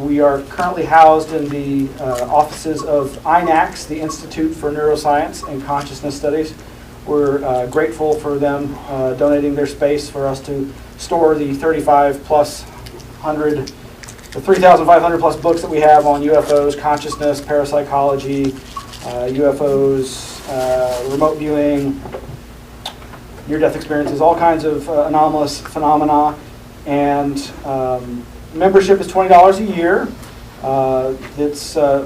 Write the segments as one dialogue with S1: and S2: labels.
S1: We are currently housed in the offices of INACS, the Institute for Neuroscience and Consciousness Studies. We're grateful for them donating their space for us to store the 3,500 plus books that we have on UFOs, consciousness, parapsychology, UFOs, remote viewing, near-death experiences, all kinds of anomalous phenomena. And membership is $20 a year.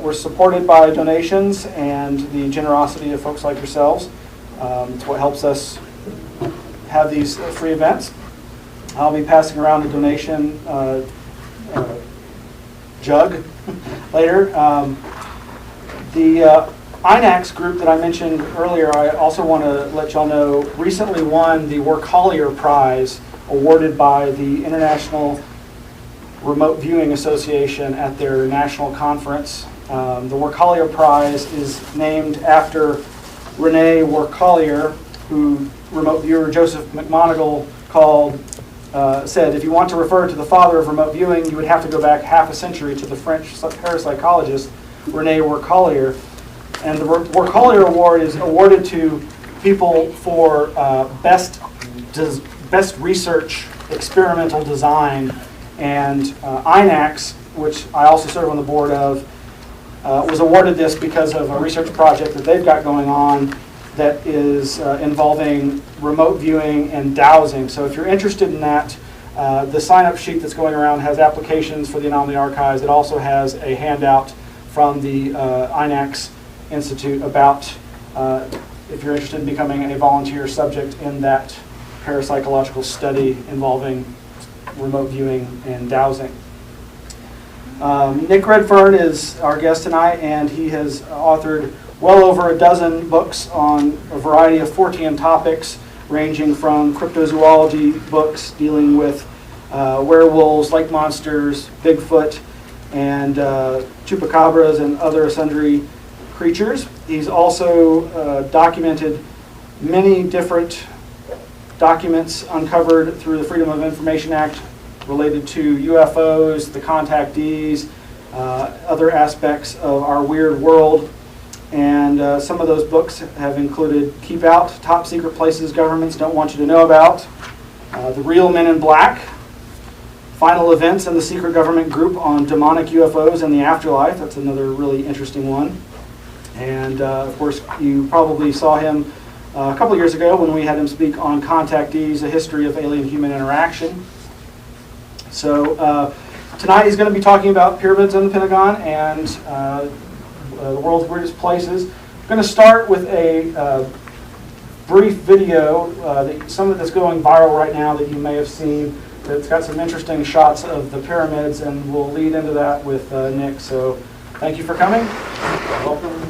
S1: We're supported by donations and the generosity of folks like yourselves. It's what helps us have these free events. I'll be passing around a donation jug later. The INACS group that I mentioned earlier, I also want to let y'all know, recently won the Workhollier Prize awarded by the International Remote Viewing Association at their national conference. The Workhollier Prize is named after Rene Workhollier, who remote viewer Joseph McMoneagle said, if you want to refer to the father of remote viewing, you would have to go back half a century to the French parapsychologist Rene Workhollier. And the Workhollier Award is awarded to people for best research, experimental design, and INACS, which I also serve on the board of, was awarded this because of a research project that they've got going on that is involving remote viewing and dowsing. So if you're interested in that, the sign-up sheet that's going around has applications for the Anomaly Archives. It also has a handout from the INACS Institute about if you're interested in becoming a volunteer subject in that parapsychological study involving remote viewing and dowsing. Nick Redfern is our guest tonight, and he has authored well over a dozen books on a variety of Fortean topics, ranging from cryptozoology books dealing with werewolves, lake monsters, Bigfoot, and chupacabras and other sundry creatures. He's also documented many different documents uncovered through the Freedom of Information Act related to UFOs, the contactees, other aspects of our weird world. And some of those books have included Keep Out, Top Secret Places Governments Don't Want You to Know About, The Real Men in Black, Final Events and the Secret Government Group on Demonic UFOs and the Afterlife. That's another really interesting one. And of course, you probably saw him a couple years ago when we had him speak on Contactees, a history of alien-human interaction. So tonight he's going to be talking about pyramids in the Pentagon and the world's weirdest places. I'm going to start with a brief video, some of that's going viral right now that you may have seen. It's got some interesting shots of the pyramids, and we'll lead into that with Nick. So thank you for coming. Welcome.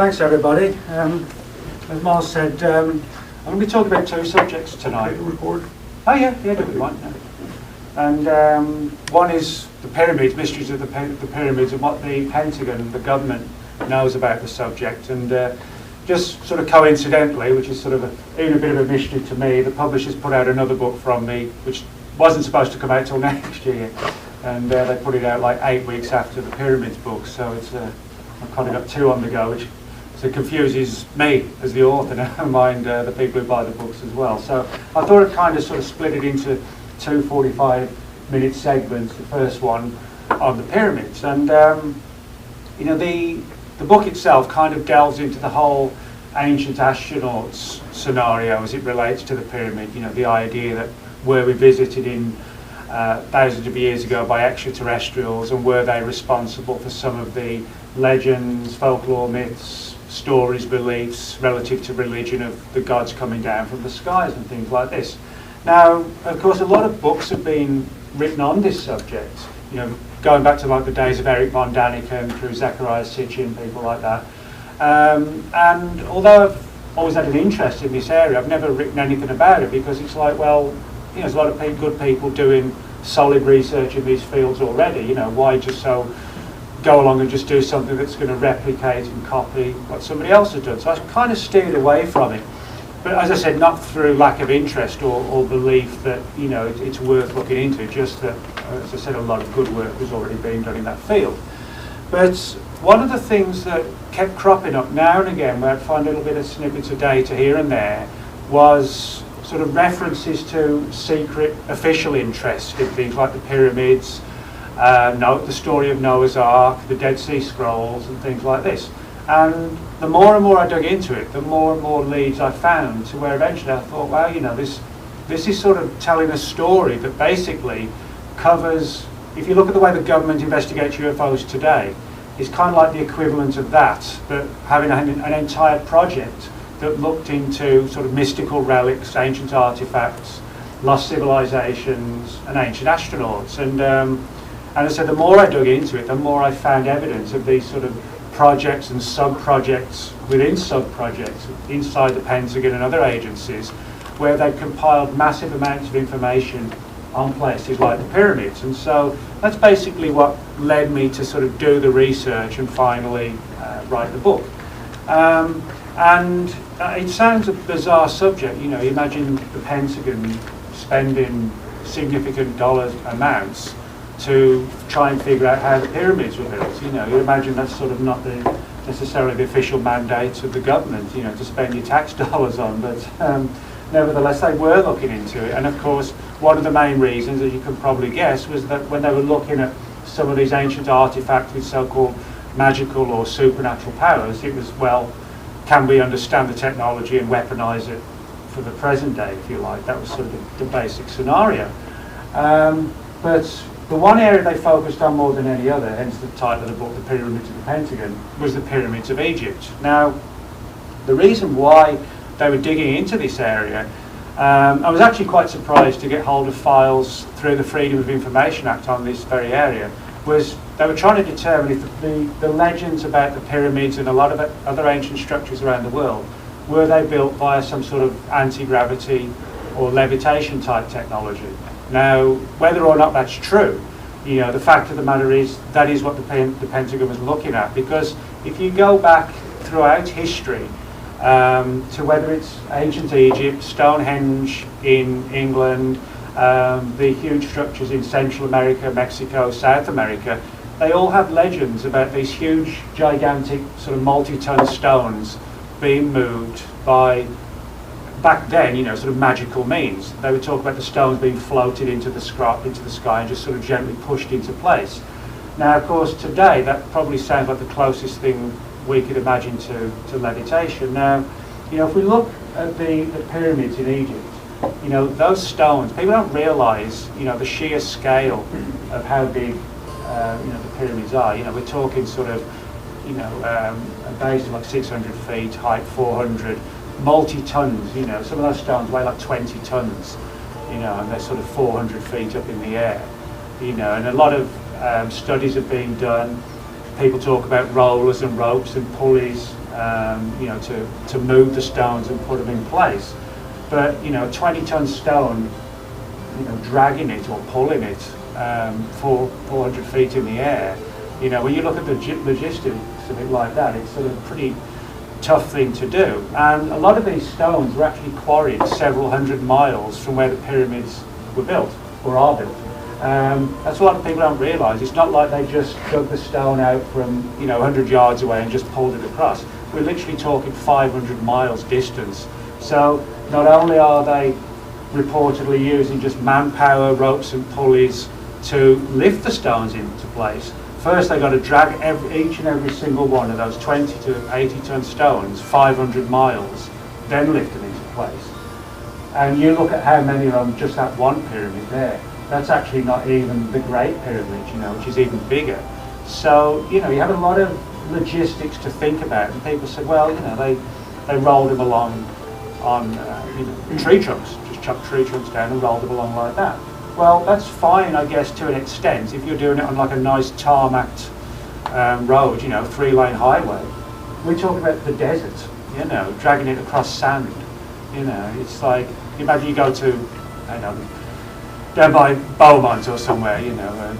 S2: thanks everybody. As Miles said, I'm going to talk about two subjects tonight.
S3: Record.
S2: Oh yeah, do what you want. Yeah. And one is the pyramids, mysteries of the pyramids, and what the Pentagon, the government, knows about the subject. And just sort of coincidentally, which is sort of even a bit of a mystery to me, the publishers put out another book from me, which wasn't supposed to come out till next year, and they put it out like 8 weeks after the pyramids book. So it's I've kind of got two on the go, which so confuses me as the author, never mind the people who buy the books as well. So I thought I'd kind of sort of split it into two 45-minute segments. The first one on the pyramids, and you know, the book itself kind of delves into the whole ancient astronauts scenario as it relates to the pyramid. You know, the idea that were we visited in thousands of years ago by extraterrestrials, and were they responsible for some of the legends, folklore, myths, stories, beliefs relative to religion of the gods coming down from the skies and things like this. Now, of course, a lot of books have been written on this subject, you know, going back to like the days of Eric von Daniken through Zechariah Sitchin, people like that. And although I've always had an interest in this area, I've never written anything about it, because it's like, well, you know, there's a lot of good people doing solid research in these fields already. You know, why just so go along and just do something that's going to replicate and copy what somebody else has done? So I kind of steered away from it. But as I said, not through lack of interest or belief that, you know, it's worth looking into, just that, as I said, a lot of good work was already being done in that field. But one of the things that kept cropping up now and again, where I'd find a little bit of snippets of data here and there, was sort of references to secret official interest in things like the pyramids, the story of Noah's Ark, the Dead Sea Scrolls, and things like this. And the more and more I dug into it, the more and more leads I found, to where eventually I thought, wow, you know, this is sort of telling a story that basically covers, if you look at the way the government investigates UFOs today, it's kind of like the equivalent of that, but having an entire project that looked into sort of mystical relics, ancient artifacts, lost civilizations, and ancient astronauts. And as I said, the more I dug into it, the more I found evidence of these sort of projects and sub-projects within sub-projects inside the Pentagon and other agencies, where they've compiled massive amounts of information on places like the pyramids. And so that's basically what led me to sort of do the research and finally write the book. And it sounds a bizarre subject, you know, you imagine the Pentagon spending significant dollar amounts to try and figure out how the pyramids were built. You know, you imagine that's sort of not necessarily the official mandate of the government, you know, to spend your tax dollars on, but nevertheless they were looking into it. And of course, one of the main reasons, as you can probably guess, was that when they were looking at some of these ancient artifacts with so-called magical or supernatural powers, it was, well, can we understand the technology and weaponize it for the present day, if you like? That was sort of the basic scenario. But the one area they focused on more than any other, hence the title of the book, The Pyramids of the Pentagon, was the pyramids of Egypt. Now, the reason why they were digging into this area, I was actually quite surprised to get hold of files through the Freedom of Information Act on this very area, was they were trying to determine if the legends about the pyramids and a lot of other ancient structures around the world, were they built via some sort of anti-gravity or levitation type technology. Now, whether or not that's true, you know, the fact of the matter is that is what the Pentagon was looking at, because if you go back throughout history, to whether it's ancient Egypt, Stonehenge in England, the huge structures in Central America, Mexico, South America, they all have legends about these huge, gigantic, sort of multi-ton stones being moved by, back then, you know, sort of magical means. They would talk about the stones being floated into the sky and just sort of gently pushed into place. Now, of course, today that probably sounds like the closest thing we could imagine to levitation. Now, you know, if we look at the pyramids in Egypt, you know, those stones, people don't realise, you know, the sheer scale of how big, you know, the pyramids are. You know, we're talking sort of, you know, a base of like 600 feet, height 400, multi-tons, you know, some of those stones weigh like 20 tons, you know, and they're sort of 400 feet up in the air, you know, and a lot of studies have been done. People talk about rollers and ropes and pulleys to move the stones and put them in place. But, 20-ton stone, dragging it or pulling it 400 feet in the air, when you look at the logistics of it like that, it's sort of a pretty tough thing to do. And a lot of these stones were actually quarried several hundred miles from where the pyramids were built, or are built. That's what a lot of people don't realise. It's not like they just dug the stone out from 100 yards away and just pulled it across. We're literally talking 500 miles distance. So not only are they reportedly using just manpower, ropes and pulleys to lift the stones into place, first they've got to drag each and every single one of those 20 to 80 ton stones 500 miles, then lift them into place. And you look at how many are on just that one pyramid there. That's actually not even the Great Pyramid, which is even bigger. So, you have a lot of logistics to think about. And people say, well, they rolled them along on, tree trunks, just chucked tree trunks down and rolled them along like that. Well, that's fine, I guess, to an extent, if you're doing it on like a nice tarmacked road, 3-lane highway. We're talking about the desert, dragging it across sand. It's like, imagine you go to, down by Beaumont or somewhere,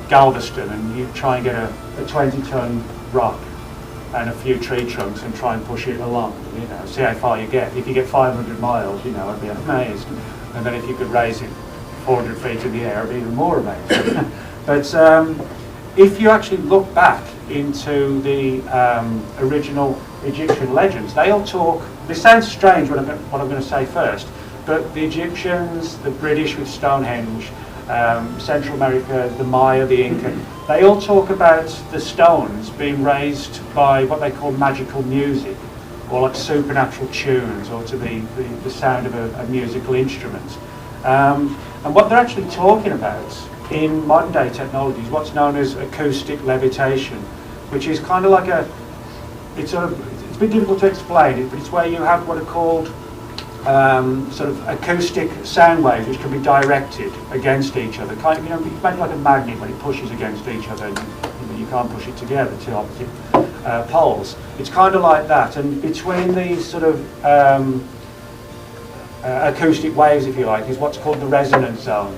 S2: Galveston, and you try and get a 20-ton rock and a few tree trunks and try and push it along, see how far you get. If you get 500 miles, I'd be amazed. And then if you could raise it 400 feet in the air, I'd be even more amazed. But if you actually look back into the original Egyptian legends, they all talk, this sounds strange what I'm going to say first, but the Egyptians, the British with Stonehenge, Central America, the Maya, the Inca, they all talk about the stones being raised by what they call magical music, or like supernatural tunes, or to the sound of a musical instrument. And what they're actually talking about in modern day technology is what's known as acoustic levitation, which is kind of like it's a bit difficult to explain, but it's where you have what are called sort of acoustic sound waves which can be directed against each other. It's made like a magnet when it pushes against each other. You can't push it together, two opposite poles. It's kind of like that, and between these sort of acoustic waves, if you like, is what's called the resonance zone.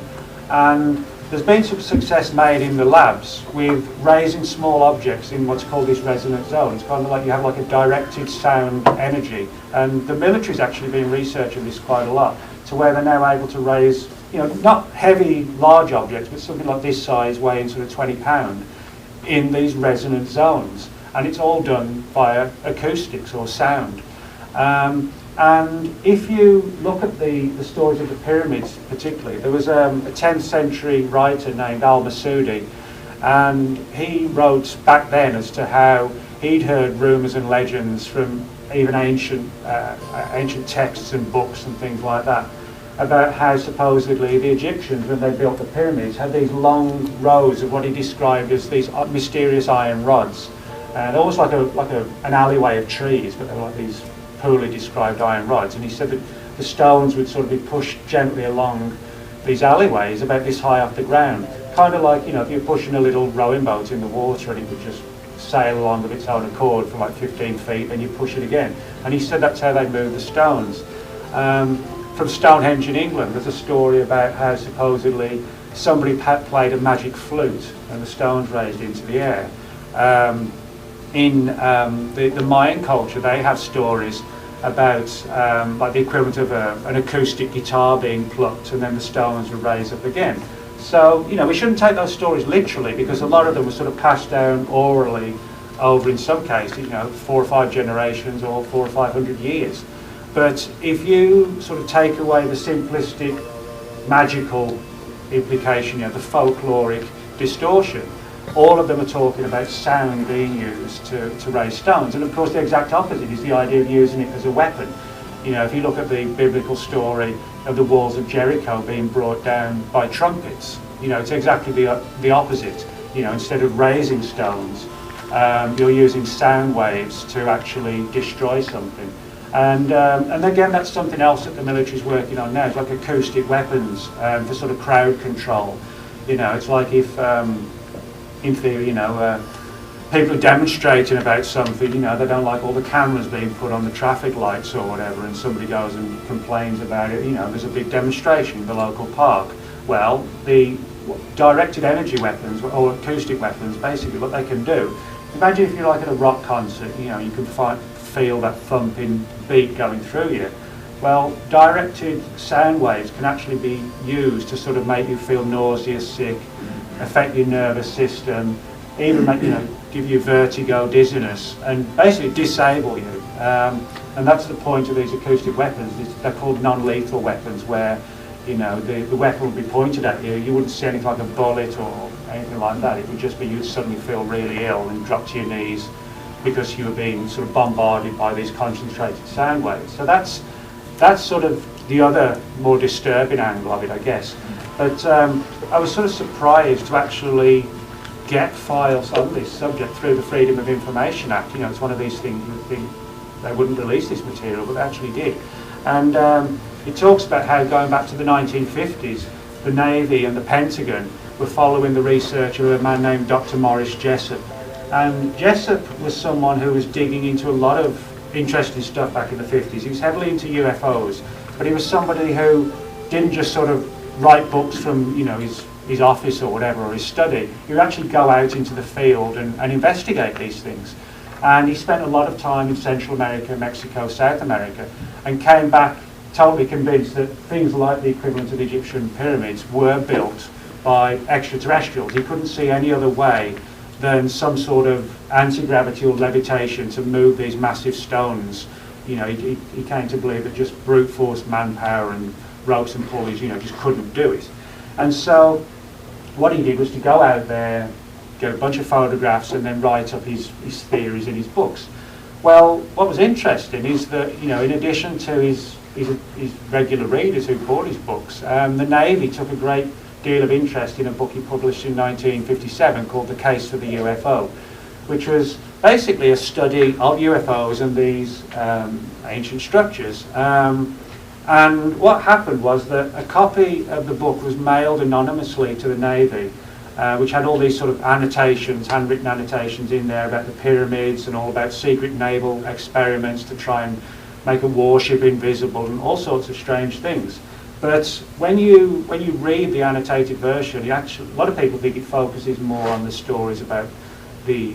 S2: And there's been some success made in the labs with raising small objects in what's called this resonance zone. It's kind of like you have like a directed sound energy. And the military's actually been researching this quite a lot, to where they're now able to raise, not heavy, large objects, but something like this size, weighing sort of 20 pounds, in these resonance zones. And it's all done via acoustics or sound. And if you look at the stories of the pyramids particularly, there was a 10th century writer named Al-Masudi, and he wrote back then as to how he'd heard rumours and legends from even ancient texts and books and things like that, about how supposedly the Egyptians, when they built the pyramids, had these long rows of what he described as these mysterious iron rods, and almost like an alleyway of trees, but they were like these poorly described iron rods. And he said that the stones would sort of be pushed gently along these alleyways about this high off the ground, kind of like, if you're pushing a little rowing boat in the water and it would just sail along of its own accord for like 15 feet, then you push it again. And he said that's how they move the stones. From Stonehenge in England, there's a story about how supposedly somebody played a magic flute and the stones raised into the air. In the Mayan culture, they have stories about like the equivalent of an acoustic guitar being plucked and then the stones would raise up again. So, we shouldn't take those stories literally, because a lot of them were sort of passed down orally over, in some cases, 4 or 5 generations or 400 or 500 years. But if you sort of take away the simplistic, magical implication, the folkloric distortion, all of them are talking about sound being used to raise stones. And of course the exact opposite is the idea of using it as a weapon. If you look at the biblical story of the walls of Jericho being brought down by trumpets, it's exactly the opposite. Instead of raising stones, you're using sound waves to actually destroy something. And again, that's something else that the military's working on now. It's like acoustic weapons for sort of crowd control. It's like if, in theory, people are demonstrating about something, you know, they don't like all the cameras being put on the traffic lights or whatever, and somebody goes and complains about it, you know, there's a big demonstration in the local park. Well, the directed energy weapons or acoustic weapons, basically what they can do, imagine if you're like at a rock concert, you know, you can feel that thumping beat going through you. Well, directed sound waves can actually be used to sort of make you feel nauseous, sick, affect your nervous system, even make, you know, give you vertigo, dizziness, and basically disable you. And that's the point of these acoustic weapons. They're called non-lethal weapons, where, you know, the weapon would be pointed at you. You wouldn't see anything like a bullet or anything like that. It would just be you'd suddenly feel really ill and drop to your knees because you were being sort of bombarded by these concentrated sound waves. So that's sort of the other more disturbing angle of it, I guess. But I was sort of surprised to actually get files on this subject through the Freedom of Information Act. You know, it's one of these things you would think they wouldn't release this material, but they actually did. And it talks about how going back to the 1950s, the Navy and the Pentagon were following the research of a man named Dr. Morris Jessup. And Jessup was someone who was digging into a lot of interesting stuff back in the 50s. He was heavily into UFOs, but he was somebody who didn't just sort of write books from, you know, his office or whatever, or his study. He would actually go out into the field and investigate these things. And he spent a lot of time in Central America, Mexico, South America, and came back totally convinced that things like the equivalent of the Egyptian pyramids were built by extraterrestrials. He couldn't see any other way than some sort of anti-gravity or levitation to move these massive stones. You know, he came to believe that just brute force manpower and ropes and pulleys, you know, just couldn't do it. And so what he did was to go out there, get a bunch of photographs, and then write up his theories in his books. Well, what was interesting is that, you know, in addition to his regular readers who bought his books, the Navy took a great deal of interest in a book he published in 1957 called The Case for the UFO, which was basically a study of UFOs and these ancient structures. And what happened was that a copy of the book was mailed anonymously to the Navy, which had all these sort of annotations, handwritten annotations in there about the pyramids and all about secret naval experiments to try and make a warship invisible and all sorts of strange things. But when you read the annotated version, a lot of people think it focuses more on the stories about the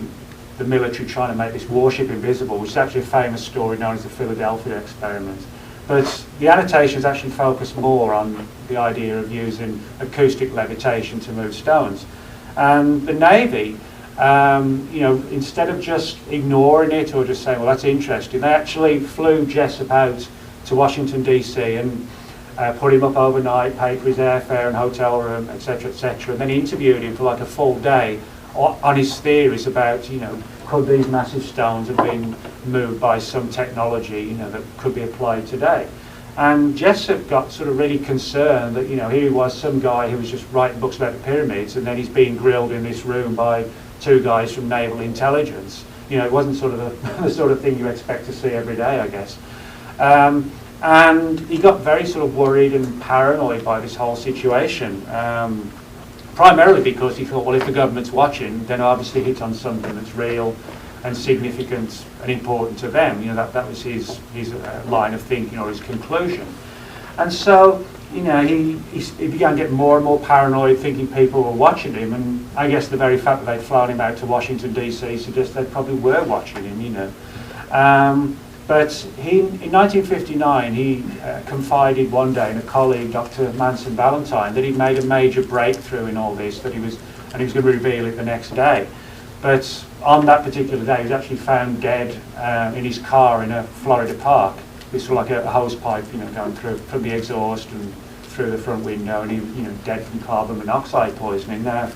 S2: military trying to make this warship invisible, which is actually a famous story known as the Philadelphia experiment. But the annotations actually focus more on the idea of using acoustic levitation to move stones. And the Navy, you know, instead of just ignoring it or just saying, well, that's interesting, they actually flew Jessup out to Washington, D.C. and put him up overnight, paid for his airfare and hotel room, etc., and then interviewed him for like a full day on his theories about, you know, could these massive stones have been moved by some technology, you know, that could be applied today. And Jessup got sort of really concerned that, you know, here he was, some guy who was just writing books about the pyramids, and then he's being grilled in this room by two guys from naval intelligence. You know, it wasn't sort of the sort of thing you expect to see every day, I guess. And he got very sort of worried and paranoid by this whole situation, primarily because he thought, well, if the government's watching, then obviously hit on something that's real and significant and important to them. You know, that was his line of thinking or his conclusion. And so, you know, he began getting more and more paranoid, thinking people were watching him, and I guess the very fact that they'd flown him out to Washington, D.C. suggests they probably were watching him, you know. But in 1959, he confided one day in a colleague, Dr. Manson Valentine, that he'd made a major breakthrough in all this, and he was going to reveal it the next day. But on that particular day, he was actually found dead in his car in a Florida park. This was like a hose pipe, you know, going through from the exhaust and through the front window, and he, you know, dead from carbon monoxide poisoning. Now,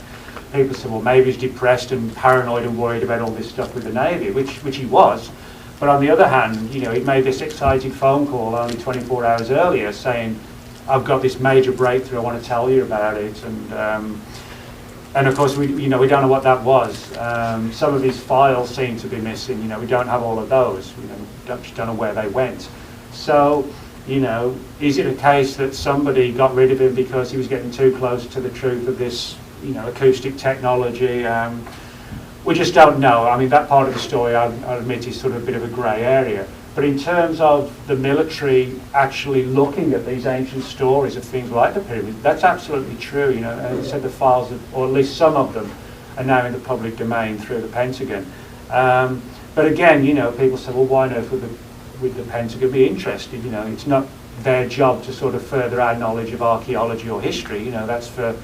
S2: people said, well, maybe he's depressed and paranoid and worried about all this stuff with the Navy, which he was. But on the other hand, you know, he'd made this exciting phone call only 24 hours earlier saying, I've got this major breakthrough, I want to tell you about it. And of course, we don't know what that was. Some of his files seem to be missing. You know, we don't have all of those. You know, we don't know where they went. So, you know, is it a case that somebody got rid of him because he was getting too close to the truth of this, you know, acoustic technology? we just don't know. I mean, that part of the story, I admit, is sort of a bit of a grey area. But in terms of the military actually looking at these ancient stories of things like the pyramids, that's absolutely true. You know, and it said the files, or at least some of them, are now in the public domain through the Pentagon. But again, you know, people say, well, why on earth would the Pentagon be interested? You know, it's not their job to sort of further our knowledge of archaeology or history. You know, that's for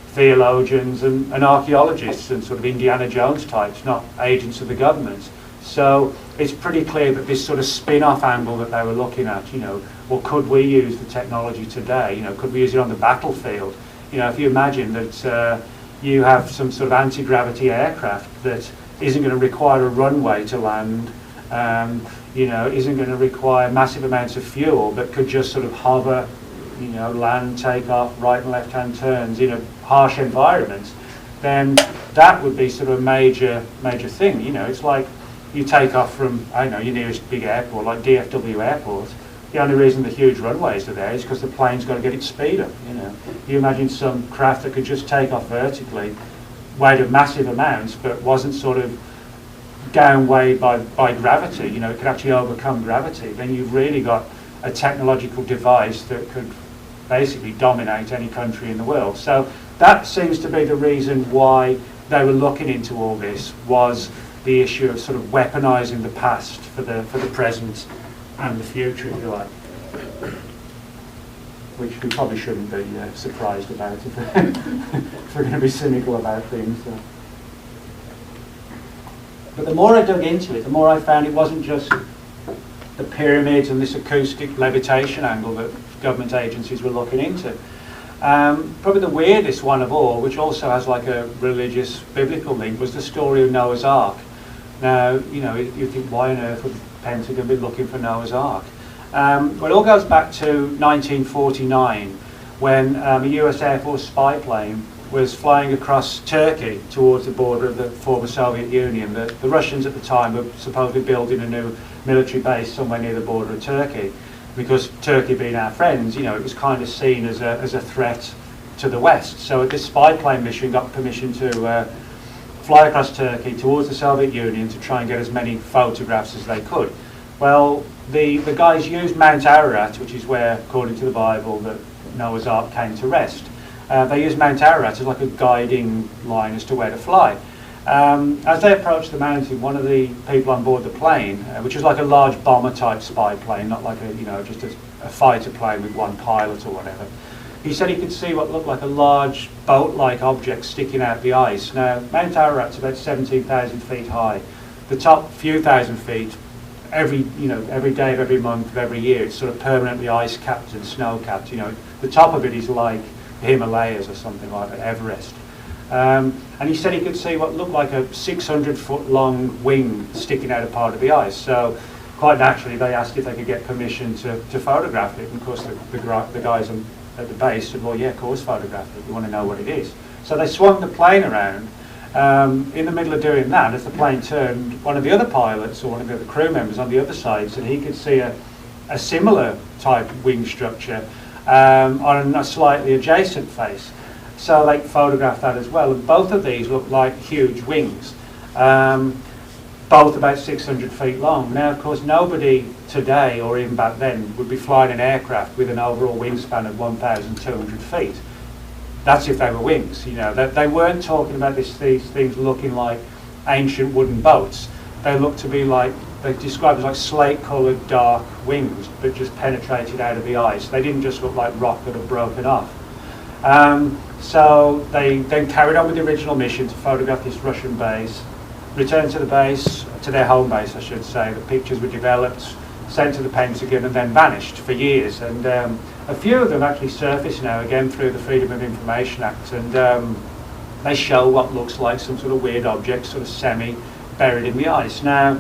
S2: theologians and archaeologists and sort of Indiana Jones types, not agents of the government. So it's pretty clear that this sort of spin-off angle that they were looking at, you know, well, could we use the technology today? You know, could we use it on the battlefield? You know, if you imagine that you have some sort of anti-gravity aircraft that isn't going to require a runway to land, you know, isn't going to require massive amounts of fuel, but could just sort of hover, you know, land, take off, right and left-hand turns in a harsh environment, then that would be sort of a major thing. You know, it's like you take off from, I don't know, your nearest big airport, like DFW Airport. The only reason the huge runways are there is because the plane's got to get its speed up, you know. You imagine some craft that could just take off vertically, weighed a massive amounts, but wasn't sort of downweighed by gravity, you know, it could actually overcome gravity. Then you've really got a technological device that could basically dominate any country in the world. So that seems to be the reason why they were looking into all this, was the issue of sort of weaponizing the past for the present and the future, if you like. Which we probably shouldn't be surprised about if we're going to be cynical about things. So. But the more I dug into it, the more I found it wasn't just the pyramids and this acoustic levitation angle that government agencies were looking into. Probably the weirdest one of all, which also has like a religious biblical link, was the story of Noah's Ark. Now, you know, you think, why on earth would the Pentagon be looking for Noah's Ark? Well, it all goes back to 1949, when a US Air Force spy plane was flying across Turkey towards the border of the former Soviet Union. The Russians at the time were supposedly building a new military base somewhere near the border of Turkey, because Turkey being our friends, you know, it was kind of seen as a threat to the West. So this spy plane mission got permission to fly across Turkey towards the Soviet Union to try and get as many photographs as they could. Well, the guys used Mount Ararat, which is where, according to the Bible, that Noah's Ark came to rest. They used Mount Ararat as like a guiding line as to where to fly. As they approached the mountain, one of the people on board the plane, which was like a large bomber-type spy plane, not like just a fighter plane with one pilot or whatever, he said he could see what looked like a large boat-like object sticking out the ice. Now, Mount Ararat's about 17,000 feet high. The top few thousand feet, every day of every month of every year, it's sort of permanently ice-capped and snow-capped. You know, the top of it is like the Himalayas or something like that, Everest. And he said he could see what looked like a 600-foot long wing sticking out of part of the ice. So quite naturally they asked if they could get permission to photograph it. And of course the guys at the base said, well, yeah, of course, photograph it. We want to know what it is. So they swung the plane around. In the middle of doing that, as the plane turned, one of the other pilots or one of the other crew members on the other side said he could see a similar type wing structure on a slightly adjacent face. So they photographed that as well, and both of these look like huge wings, both about 600 feet long. Now, of course, nobody today, or even back then, would be flying an aircraft with an overall wingspan of 1,200 feet. That's if they were wings, you know. They weren't talking about these things looking like ancient wooden boats. They looked to be like, they described as like slate-coloured dark wings that just penetrated out of the ice. They didn't just look like rock that had broken off. So they then carried on with the original mission to photograph this Russian base, returned to the base, to their home base I should say. The pictures were developed, sent to the Pentagon and then vanished for years. And a few of them actually surface now again through the Freedom of Information Act, and they show what looks like some sort of weird object, sort of semi-buried in the ice. Now,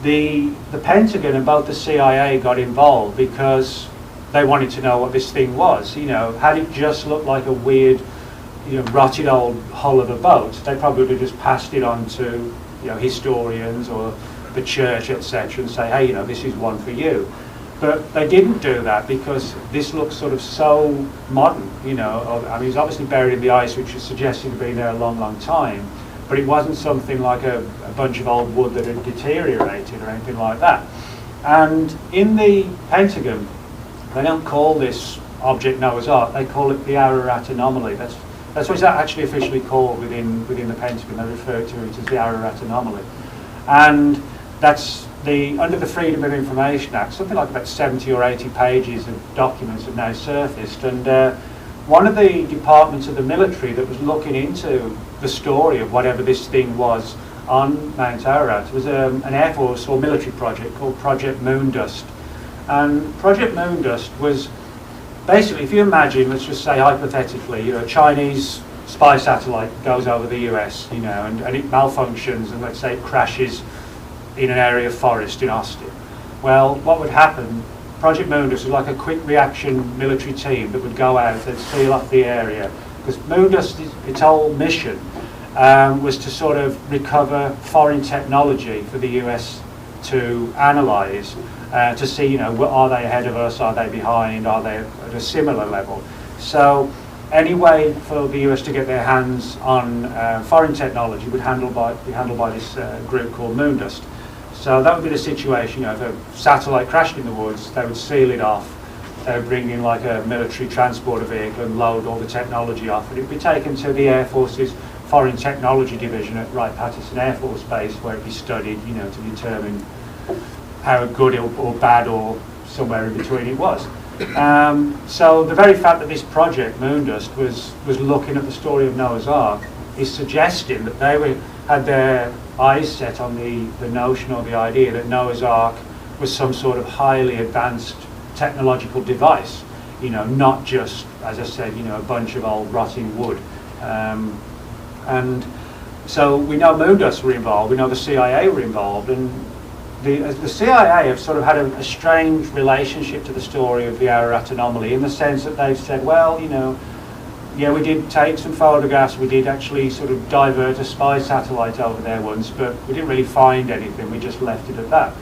S2: the Pentagon and both the CIA got involved because they wanted to know what this thing was. You know, had it just looked like a weird, rotted old hull of a boat, they probably would have just passed it on to, historians or the church, etc., and say, hey, this is one for you. But they didn't do that because this looks sort of so modern, I mean, it's obviously buried in the ice, which is suggesting to be there a long, long time. but it wasn't something like a bunch of old wood that had deteriorated or anything like that. And in the Pentagon, they don't call this object Noah's Ark, they call it the Ararat Anomaly. That's what it's actually officially called within the Pentagon. They refer to it as the Ararat Anomaly. And that's under the Freedom of Information Act, something like about 70 or 80 pages of documents have now surfaced. And one of the departments of the military that was looking into the story of whatever this thing was on Mount Ararat was an Air Force or military project called Project Moondust. And Project Moondust was basically, if you imagine, let's just say hypothetically, a Chinese spy satellite goes over the US, and it malfunctions, and let's say it crashes in an area of forest in Austin. Well, what would happen? Project Moondust was like a quick reaction military team that would go out and seal off the area, because Moondust, its whole mission was to sort of recover foreign technology for the US to analyse, to see, are they ahead of us, are they behind, are they at a similar level. So any way for the US to get their hands on foreign technology would be handled by this group called Moondust. So that would be the situation, if a satellite crashed in the woods, they would seal it off, they would bring in like a military transporter vehicle and load all the technology off, and it would be taken to the Air Force's Foreign Technology Division at Wright-Patterson Air Force Base, where it would be studied, to determine how good or bad or somewhere in between it was. So the very fact that this project, Moondust, was looking at the story of Noah's Ark is suggesting that they had their eyes set on the notion or the idea that Noah's Ark was some sort of highly advanced technological device, not just, as I said, a bunch of old rotting wood. And so we know Moondust were involved, we know the CIA were involved, and the CIA have sort of had a strange relationship to the story of the Ararat Anomaly, in the sense that they've said, well, yeah, we did take some photographs, we did actually sort of divert a spy satellite over there once, but we didn't really find anything, we just left it at that.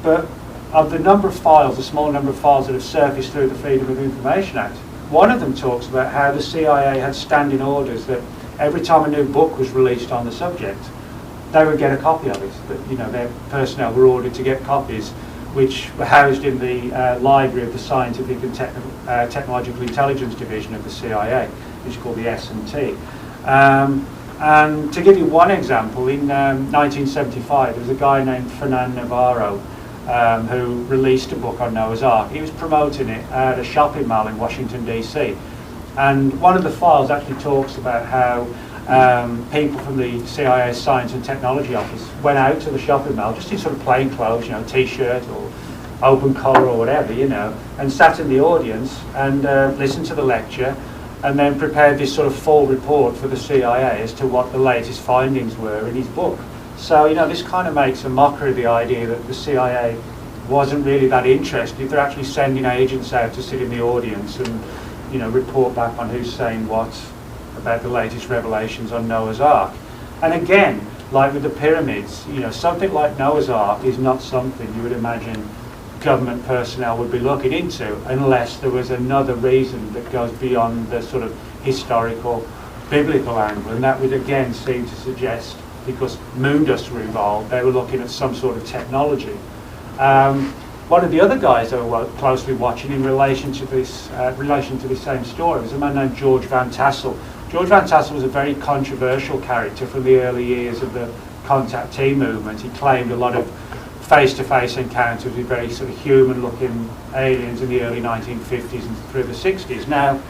S2: But of the number of files, the small number of files that have surfaced through the Freedom of Information Act, one of them talks about how the CIA had standing orders that every time a new book was released on the subject, they would get a copy of it. That their personnel were ordered to get copies, which were housed in the library of the Scientific and Technological Intelligence Division of the CIA, which is called the S&T. And to give you one example, in 1975, there was a guy named Fernand Navarro who released a book on Noah's Ark. He was promoting it at a shopping mall in Washington, D.C. And one of the files actually talks about how people from the CIA Science and Technology Office went out to the shopping mall just in sort of plain clothes, t-shirt or open collar or whatever, and sat in the audience and listened to the lecture, and then prepared this sort of full report for the CIA as to what the latest findings were in his book. So, this kind of makes a mockery of the idea that the CIA wasn't really that interested if they're actually sending agents out to sit in the audience and report back on who's saying what about the latest revelations on Noah's Ark. And again, like with the pyramids, something like Noah's Ark is not something you would imagine government personnel would be looking into unless there was another reason that goes beyond the sort of historical, biblical angle. And that would again seem to suggest, because Moondust were involved, they were looking at some sort of technology. One of the other guys I was closely watching in relation to this same story was a man named George Van Tassel. George Van Tassel was a very controversial character from the early years of the contactee movement. He claimed a lot of face-to-face encounters with very sort of human-looking aliens in the early 1950s and through the 60s. Now,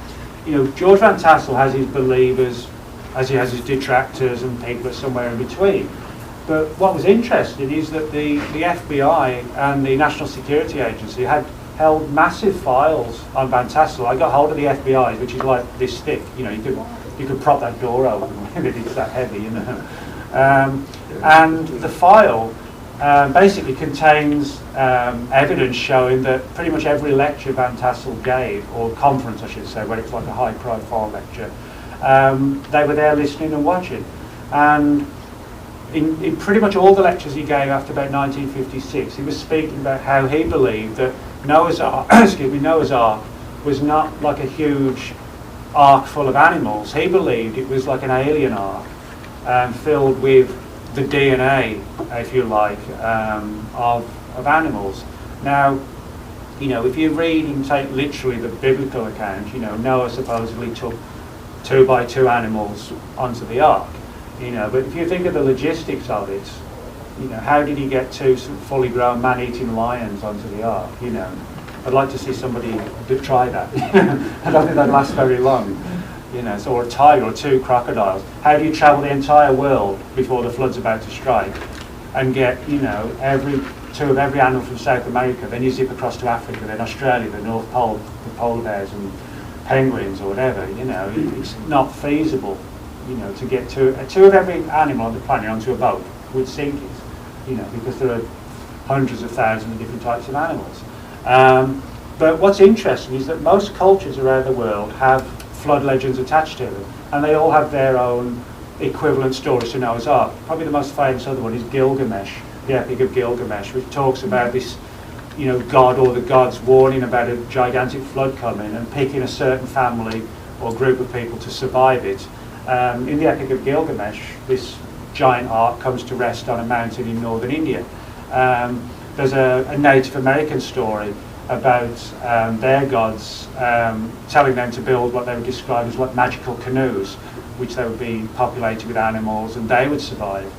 S2: George Van Tassel has his believers, as he has his detractors and people somewhere in between. But what was interesting is that the FBI and the National Security Agency had held massive files on Van Tassel. I got hold of the FBI's, which is like this thick. You could prop that door open if it's that heavy. And the file basically contains evidence showing that pretty much every lecture Van Tassel gave, or conference I should say, where it's like a high-profile lecture, they were there listening and watching. And in pretty much all the lectures he gave after about 1956, he was speaking about how he believed that Noah's Ark, Noah's Ark was not like a huge ark full of animals. He believed it was like an alien ark, filled with the DNA, if you like, of animals. Now, you know, if you read and take literally the biblical account, you know, Noah supposedly took 2 by 2 animals onto the ark, you know, but if you think of the logistics of it, you know, how did he get 2 fully grown man-eating lions onto the ark, you know? I'd like to see somebody try that. I don't think that'd last very long, you know, so, or a tiger or 2 crocodiles. How do you travel the entire world before the flood's about to strike and get, you know, 2 of every animal from South America, then you zip across to Africa, then Australia, the North Pole, the polar bears and penguins or whatever, you know, it's not feasible, you know, to get 2 of every animal on the planet onto a boat would sink it, you know, because there are hundreds of thousands of different types of animals. But what's interesting is that most cultures around the world have flood legends attached to them, and they all have their own equivalent stories to Noah's Ark. Probably the most famous other one is Gilgamesh, the Epic of Gilgamesh, which talks about this, you know, god or the gods warning about a gigantic flood coming and picking a certain family or group of people to survive it. In the Epic of Gilgamesh, this giant ark comes to rest on a mountain in northern India. There's a Native American story about their gods telling them to build what they would describe as like magical canoes, which they would be populated with animals and they would survive.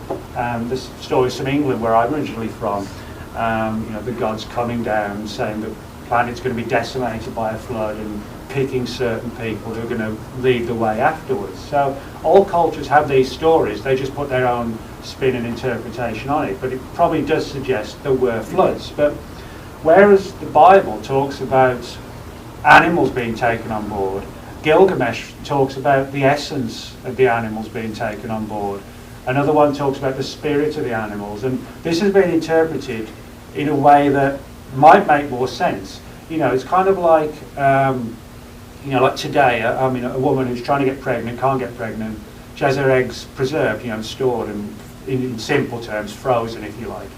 S2: There's stories from England, where I'm originally from, you know, the gods coming down saying the planet's going to be decimated by a flood and picking certain people who are going to lead the way afterwards. So all cultures have these stories, they just put their own spin and interpretation on it, but it probably does suggest there were floods. But whereas the Bible talks about animals being taken on board, Gilgamesh talks about the essence of the animals being taken on board. Another one talks about the spirit of the animals, and this has been interpreted in a way that might make more sense. You know, it's kind of like, you know, like today, I mean, a woman who's trying to get pregnant, can't get pregnant, she has her eggs preserved, you know, stored, and in simple terms, frozen, if you like.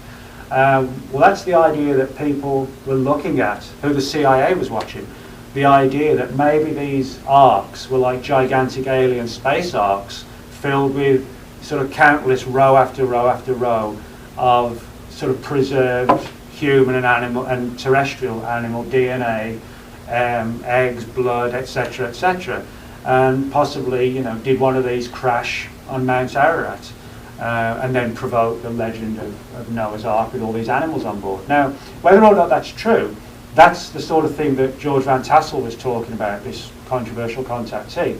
S2: Well, that's the idea that people were looking at, who the CIA was watching. The idea that maybe these arks were like gigantic alien space arks filled with sort of countless row after row after row of sort of preserved human and animal and terrestrial animal DNA, eggs, blood, etc., etc. And possibly, you know, did one of these crash on Mount Ararat and then provoke the legend of Noah's Ark with all these animals on board. Now, whether or not that's true, that's the sort of thing that George Van Tassel was talking about, this controversial contactee.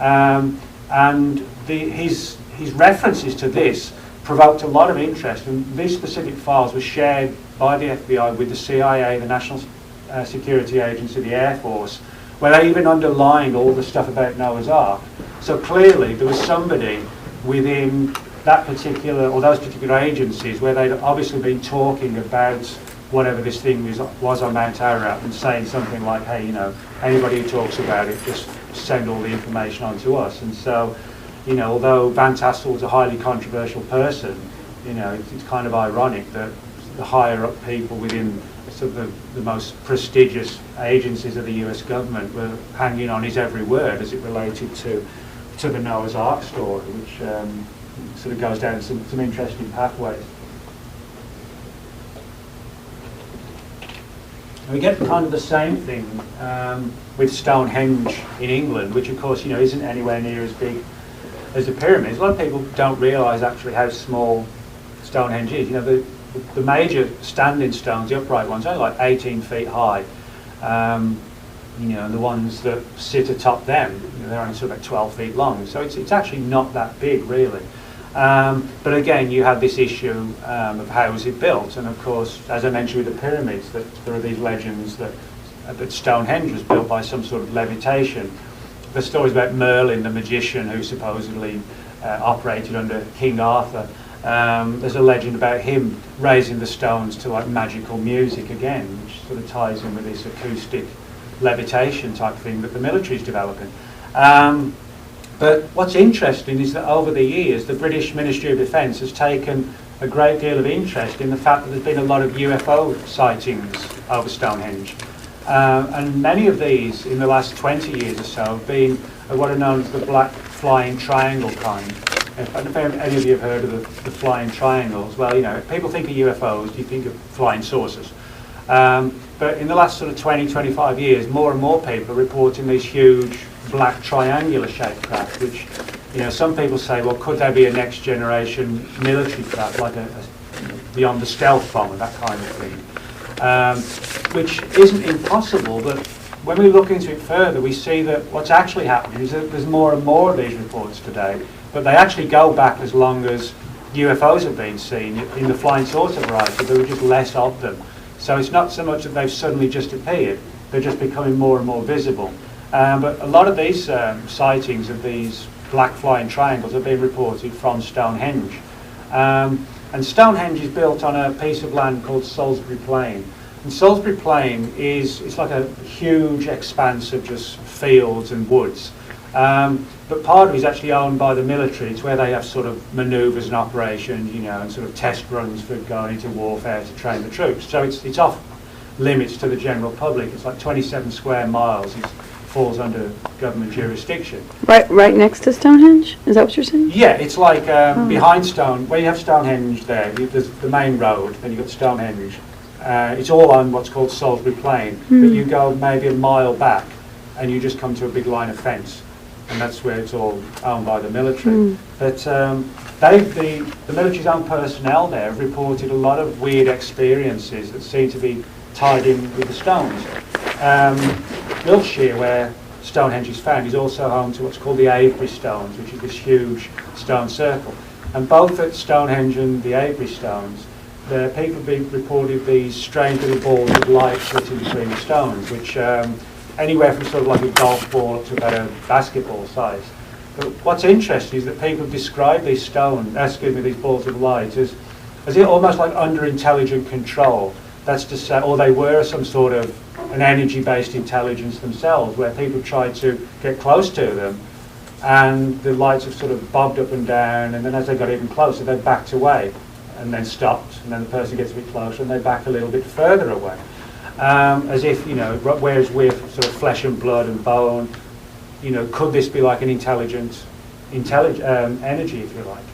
S2: And his references to this provoked a lot of interest, and these specific files were shared by the FBI with the CIA, the National Security Agency, the Air Force, where they even underlined all the stuff about Noah's Ark. So clearly there was somebody within that particular, or those particular agencies, where they'd obviously been talking about whatever this thing was on Mount Ararat and saying something like, hey, you know, anybody who talks about it, just send all the information on to us. And so, you know, although Van Tassel was a highly controversial person, you know, it's kind of ironic that the higher up people within sort of the most prestigious agencies of the US government were hanging on his every word as it related to the Noah's Ark story, which sort of goes down some interesting pathways. We get kind of the same thing with Stonehenge in England, which of course, you know, isn't anywhere near as big as the pyramids. A lot of people don't realise actually how small Stonehenge is. You know, the major standing stones, the upright ones, are only like 18 feet high. You know, and the ones that sit atop them, you know, they're only sort of about 12 feet long. So it's actually not that big, really. But again, you have this issue of how was it built, and of course, as I mentioned with the pyramids, that there are these legends that Stonehenge was built by some sort of levitation. The stories about Merlin, the magician, who supposedly operated under King Arthur. There's a legend about him raising the stones to like magical music again, which sort of ties in with this acoustic levitation type thing that the military's developing. But what's interesting is that over the years, the British Ministry of Defence has taken a great deal of interest in the fact that there's been a lot of UFO sightings over Stonehenge. And many of these, in the last 20 years or so, have been what are known as the black flying triangle kind. I don't know if any of you have heard of the flying triangles. Well, you know, if people think of UFOs, you think of flying saucers. But in the last sort of 20, 25 years, more and more people are reporting these huge black triangular shaped craft, which, you know, some people say, well, could there be a next generation military craft, like a beyond the stealth bomber, that kind of thing, which isn't impossible, but when we look into it further, we see that what's actually happening is that there's more and more of these reports today, but they actually go back as long as UFOs have been seen. In the flying saucer variety, there were just less of them. So it's not so much that they've suddenly just appeared, they're just becoming more and more visible. But a lot of these sightings of these black flying triangles have been reported from Stonehenge. And Stonehenge is built on a piece of land called Salisbury Plain. And Salisbury Plain it's like a huge expanse of just fields and woods. But part of it is actually owned by the military. It's where they have sort of manoeuvres and operations, you know, and sort of test runs for going into warfare to train the troops. So it's off limits to the general public. It's like 27 square miles. It falls under government jurisdiction.
S3: Right next to Stonehenge? Is that what you're saying?
S2: Yeah, it's like behind where you have Stonehenge there, there's the main road, then you've got Stonehenge. It's all on what's called Salisbury Plain, but you go maybe a mile back and you just come to a big line of fence. And that's where it's all owned by the military. But the military's own personnel there have reported a lot of weird experiences that seem to be tied in with the stones. Wiltshire, where Stonehenge is found, is also home to what's called the Avebury Stones, which is this huge stone circle. And both at Stonehenge and the Avebury Stones, the people have reported these strange little balls of light sitting between the stones, which anywhere from sort of like a golf ball up to about a basketball size. But what's interesting is that people describe these these balls of light as it almost like under intelligent control. That's to say, or they were some sort of an energy-based intelligence themselves, where people tried to get close to them, and the lights have sort of bobbed up and down, and then as they got even closer, they backed away, and then stopped, and then the person gets a bit closer, and they back a little bit further away. As if, you know, whereas we're sort of flesh and blood and bone, you know, could this be like an intelligent energy, if you like?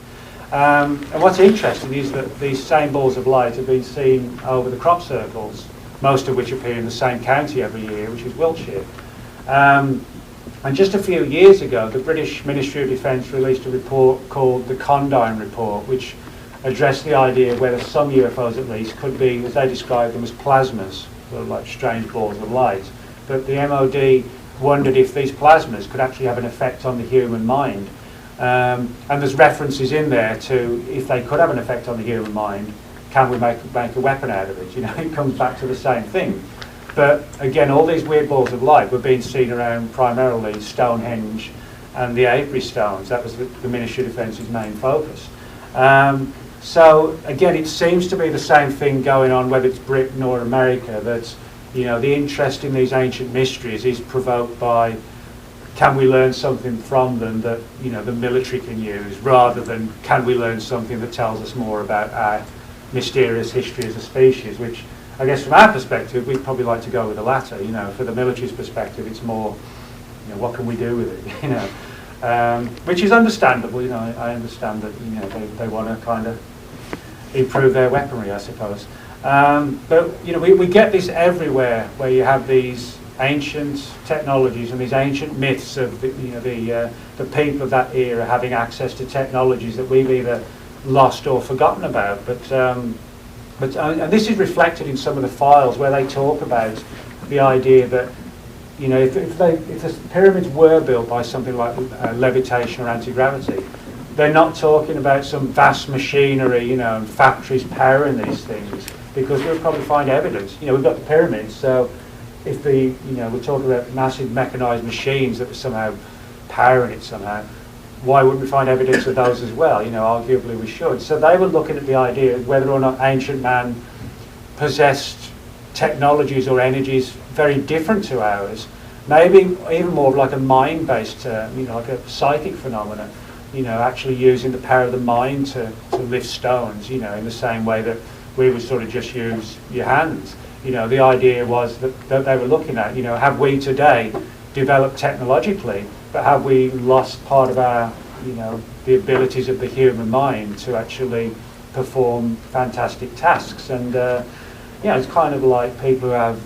S2: And what's interesting is that these same balls of light have been seen over the crop circles, most of which appear in the same county every year, which is Wiltshire. And just a few years ago, the British Ministry of Defence released a report called the Condign Report, which addressed the idea of whether some UFOs at least could be, as they described them, as plasmas, sort of like strange balls of light. But the MOD wondered if these plasmas could actually have an effect on the human mind. And there's references in there to, if they could have an effect on the human mind, can we make a weapon out of it? You know, it comes back to the same thing. But again, all these weird balls of light were being seen around primarily Stonehenge and the Avebury Stones. That was the Ministry of Defence's main focus. So again, it seems to be the same thing going on, whether it's Britain or America, that, you know, the interest in these ancient mysteries is provoked by, can we learn something from them that, you know, the military can use, rather than can we learn something that tells us more about our mysterious history as a species, which I guess from our perspective, we'd probably like to go with the latter. You know, for the military's perspective, it's more, you know, what can we do with it, you know, which is understandable. You know, I understand that, you know, they want to kind of improve their weaponry, I suppose. But, you know, we get this everywhere, where you have these ancient technologies and these ancient myths of the people of that era having access to technologies that we've either lost or forgotten about. And this is reflected in some of the files where they talk about the idea that, you know, if the pyramids were built by something like levitation or anti-gravity, they're not talking about some vast machinery, you know, and factories powering these things, because we'll probably find evidence. You know, we've got the pyramids, so if we're talking about massive mechanized machines that were somehow powering it somehow, why wouldn't we find evidence of those as well? You know, arguably we should. So they were looking at the idea of whether or not ancient man possessed technologies or energies very different to ours, maybe even more of like a mind-based, like a psychic phenomenon, you know, actually using the power of the mind to lift stones, you know, in the same way that we would sort of just use your hands. You know, the idea was that they were looking at, you know, have we today developed technologically, but have we lost part of our the abilities of the human mind to actually perform fantastic tasks. And it's kind of like people who have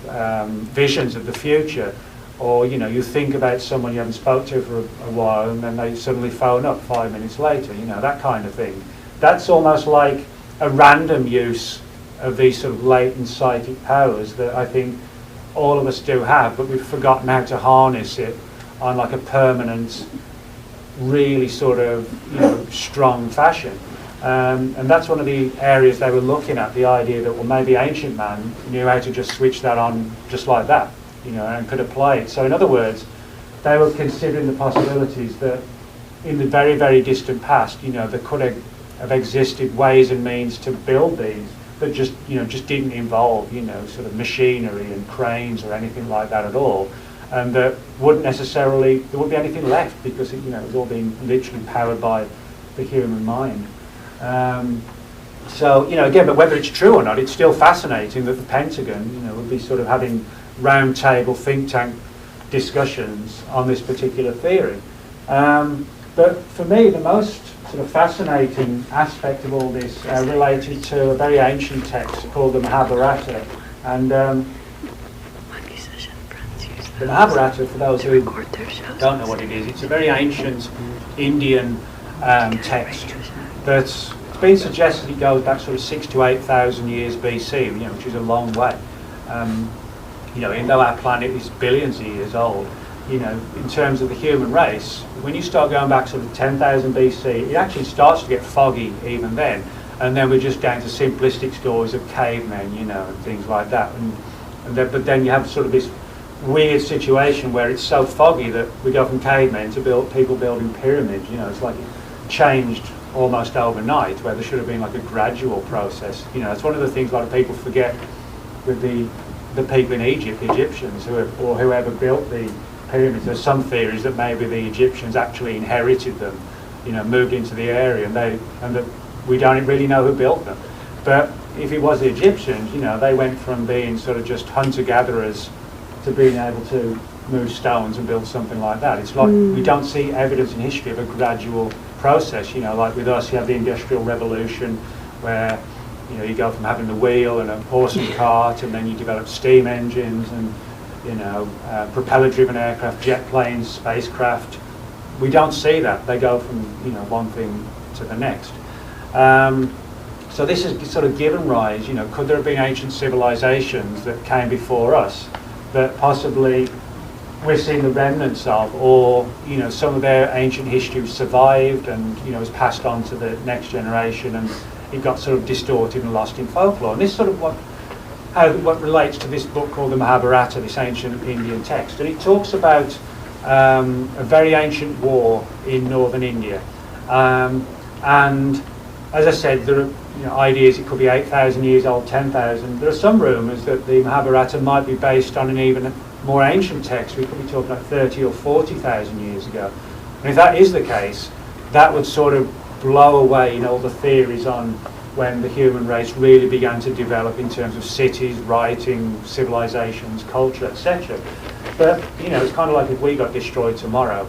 S2: visions of the future, or you think about someone you haven't spoke to for a while, and then they suddenly phone up 5 minutes later, that kind of thing. That's almost like a random use of these sort of latent psychic powers that I think all of us do have, but we've forgotten how to harness it on like a permanent, really sort of strong fashion. And that's one of the areas they were looking at, the idea that, well, maybe ancient man knew how to just switch that on just like that, and could apply it. So in other words, they were considering the possibilities that in the very, very distant past, there could have existed ways and means to build these that just didn't involve, sort of machinery and cranes or anything like that at all. And that wouldn't necessarily, there wouldn't be anything left because it was all being literally powered by the human mind. So, again, but whether it's true or not, it's still fascinating that the Pentagon, would be sort of having round table think tank discussions on this particular theory. But for me, the most sort of fascinating aspect of all this related to a very ancient text called the Mahabharata. And the Mahabharata, for those who don't know what it is, it's a very ancient Indian text that's been suggested it goes back sort of 6,000 to 8,000 years BC, which is a long way. Even though our planet is billions of years old, in terms of the human race, when you start going back sort of 10,000 BC, it actually starts to get foggy even then. And then we're just down to simplistic stories of cavemen, and things like that. But then you have sort of this weird situation where it's so foggy that we go from cavemen to people building pyramids. It's like it changed almost overnight, where there should have been like a gradual process. It's one of the things a lot of people forget with the people in Egypt, the Egyptians, or whoever built the pyramids. There's some theories that maybe the Egyptians actually inherited them, moved into the area, and that we don't really know who built them. But if it was the Egyptians, they went from being sort of just hunter-gatherers to being able to move stones and build something like that. It's like we don't see evidence in history of a gradual process. Like with us, you have the Industrial Revolution, where you go from having the wheel and a horse and cart, and then you develop steam engines and propeller-driven aircraft, jet planes, spacecraft. We don't see that. They go from one thing to the next. So this has sort of given rise. Could there have been ancient civilizations that came before us that possibly we're seeing the remnants of, or some of their ancient history survived and was passed on to the next generation, and it got sort of distorted and lost in folklore. And this is sort of what relates to this book called the Mahabharata, this ancient Indian text. And it talks about a very ancient war in northern India. And as I said, there are ideas it could be 8,000 years old, 10,000. There are some rumours that the Mahabharata might be based on an even more ancient text. We could be talking about 30 or 40,000 years ago. And if that is the case, that would sort of blow away all the theories on when the human race really began to develop in terms of cities, writing, civilizations, culture, etc. But it's kind of like if we got destroyed tomorrow,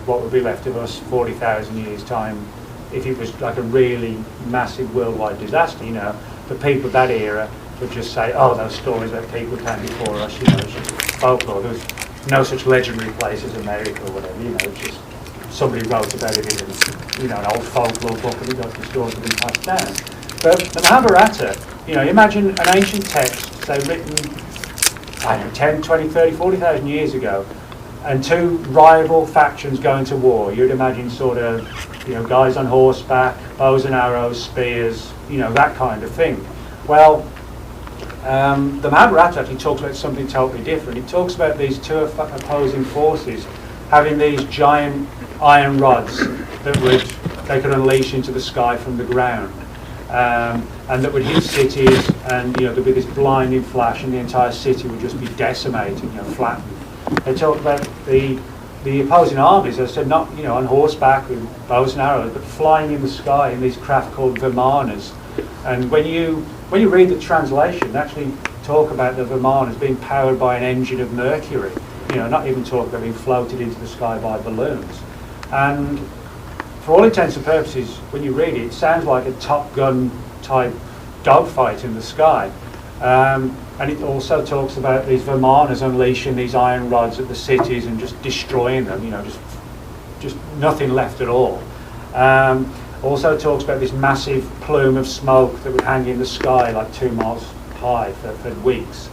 S2: what would be left of us 40,000 years time if it was like a really massive worldwide disaster? The people of that era would just say, oh, those stories that people came before us, it's just folklore. There was no such legendary place as America or whatever, it's just somebody wrote about it in an old folklore book and it got distorted and passed down. But the Mahabharata, imagine an ancient text, say written, 10, 20, 30, 40,000 years ago, and two rival factions going to war. You'd imagine sort of, guys on horseback, bows and arrows, spears, that kind of thing. Well, the Mahabharata actually talks about something totally different. It talks about these two opposing forces having these giant iron rods that they could unleash into the sky from the ground, and that would hit cities, and there'd be this blinding flash, and the entire city would just be decimated, flattened. They talk about the opposing armies, as I said, not on horseback with bows and arrows, but flying in the sky in these craft called vimanas. And when you read the translation, they actually talk about the vimanas being powered by an engine of mercury. Not even talk about being floated into the sky by balloons. And for all intents and purposes, when you read it, it sounds like a Top Gun type dogfight in the sky. And it also talks about these Vermaners unleashing these iron rods at the cities and just destroying them, just nothing left at all. Also talks about this massive plume of smoke that would hang in the sky like 2 miles high for weeks,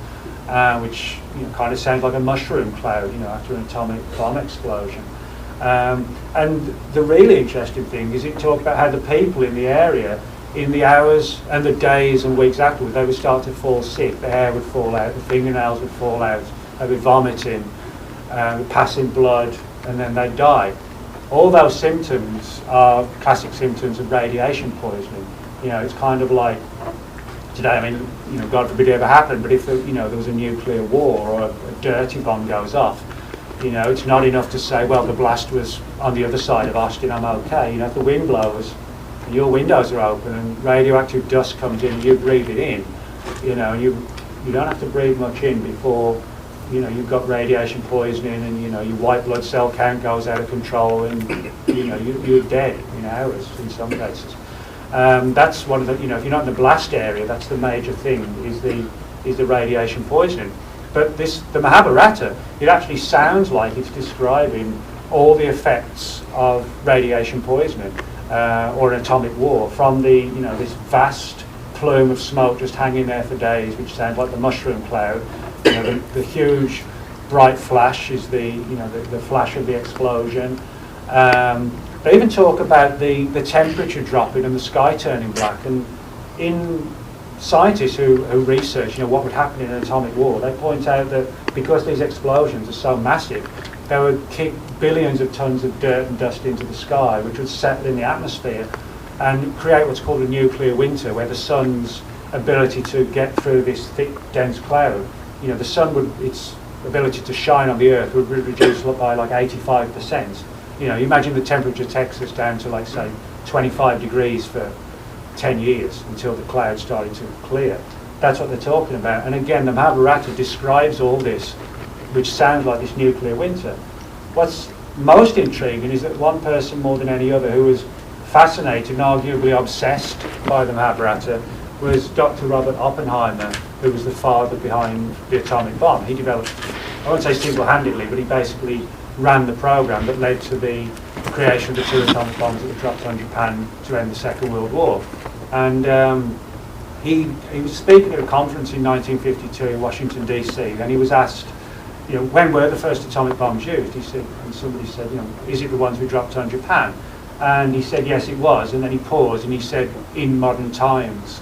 S2: which kind of sounds like a mushroom cloud, after an atomic bomb explosion. And the really interesting thing is it talked about how the people in the area, in the hours and the days and weeks afterwards, they would start to fall sick. The hair would fall out, the fingernails would fall out, they'd be vomiting, passing blood, and then they'd die. All those symptoms are classic symptoms of radiation poisoning. It's kind of like today. I mean, God forbid it ever happened, but if there was a nuclear war or a dirty bomb goes off, it's not enough to say, well, the blast was on the other side of Austin, I'm okay. If the wind blows, and your windows are open and radioactive dust comes in, you breathe it in. You don't have to breathe much in before you've got radiation poisoning, and your white blood cell count goes out of control, and you're dead in hours in some cases. That's one of the, if you're not in the blast area, that's the major thing, is the radiation poisoning. But the Mahabharata, it actually sounds like it's describing all the effects of radiation poisoning or an atomic war, from this vast plume of smoke just hanging there for days, which sounds like the mushroom cloud. The huge bright flash is the flash of the explosion. They even talk about the temperature dropping and the sky turning black. And in scientists who research what would happen in an atomic war, they point out that because these explosions are so massive, they would kick billions of tons of dirt and dust into the sky, which would settle in the atmosphere and create what's called a nuclear winter, where the sun's ability to get through this thick, dense cloud, the sun its ability to shine on the earth would reduce by like 85%. You imagine the temperature takes us down to, like, say, 25 degrees for 10 years until the clouds started to clear. That's what they're talking about. And again, the Mahabharata describes all this, which sounds like this nuclear winter. What's most intriguing is that one person more than any other who was fascinated and arguably obsessed by the Mahabharata was Dr. Robert Oppenheimer, who was the father behind the atomic bomb. He developed, I won't say single-handedly, but he basically ran the program that led to the creation of the 2 atomic bombs that were dropped on Japan to end the Second World War. And he was speaking at a conference in 1952 in Washington, D.C., and he was asked, when were the first atomic bombs used? He said, and somebody said, is it the ones we dropped on Japan? And he said, yes, it was. And then he paused and he said, in modern times,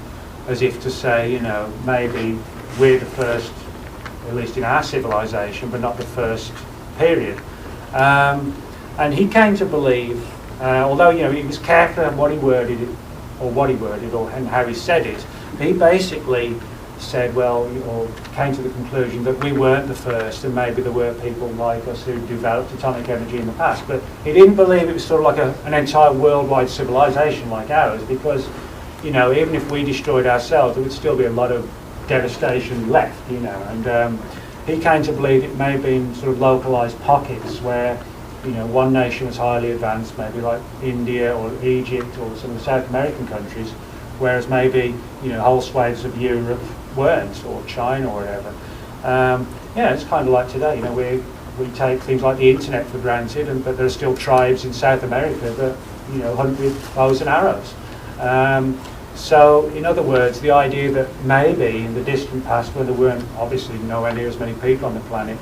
S2: as if to say, maybe we're the first, at least in our civilization, but not the first period. And he came to believe, although he was careful on what he worded, and how he said it, he basically said, or came to the conclusion that we weren't the first, and maybe there were people like us who developed atomic energy in the past. But he didn't believe it was sort of like an entire worldwide civilization like ours, because even if we destroyed ourselves, there would still be a lot of devastation left. And he came to believe it may have been sort of localized pockets where one nation was highly advanced, maybe like India or Egypt or some of the South American countries, whereas maybe whole swathes of Europe weren't, or China or whatever. It's kind of like today. We take things like the internet for granted, but there are still tribes in South America that hunt with bows and arrows. So, in other words, the idea that maybe in the distant past, when there weren't obviously nowhere near as many people on the planet,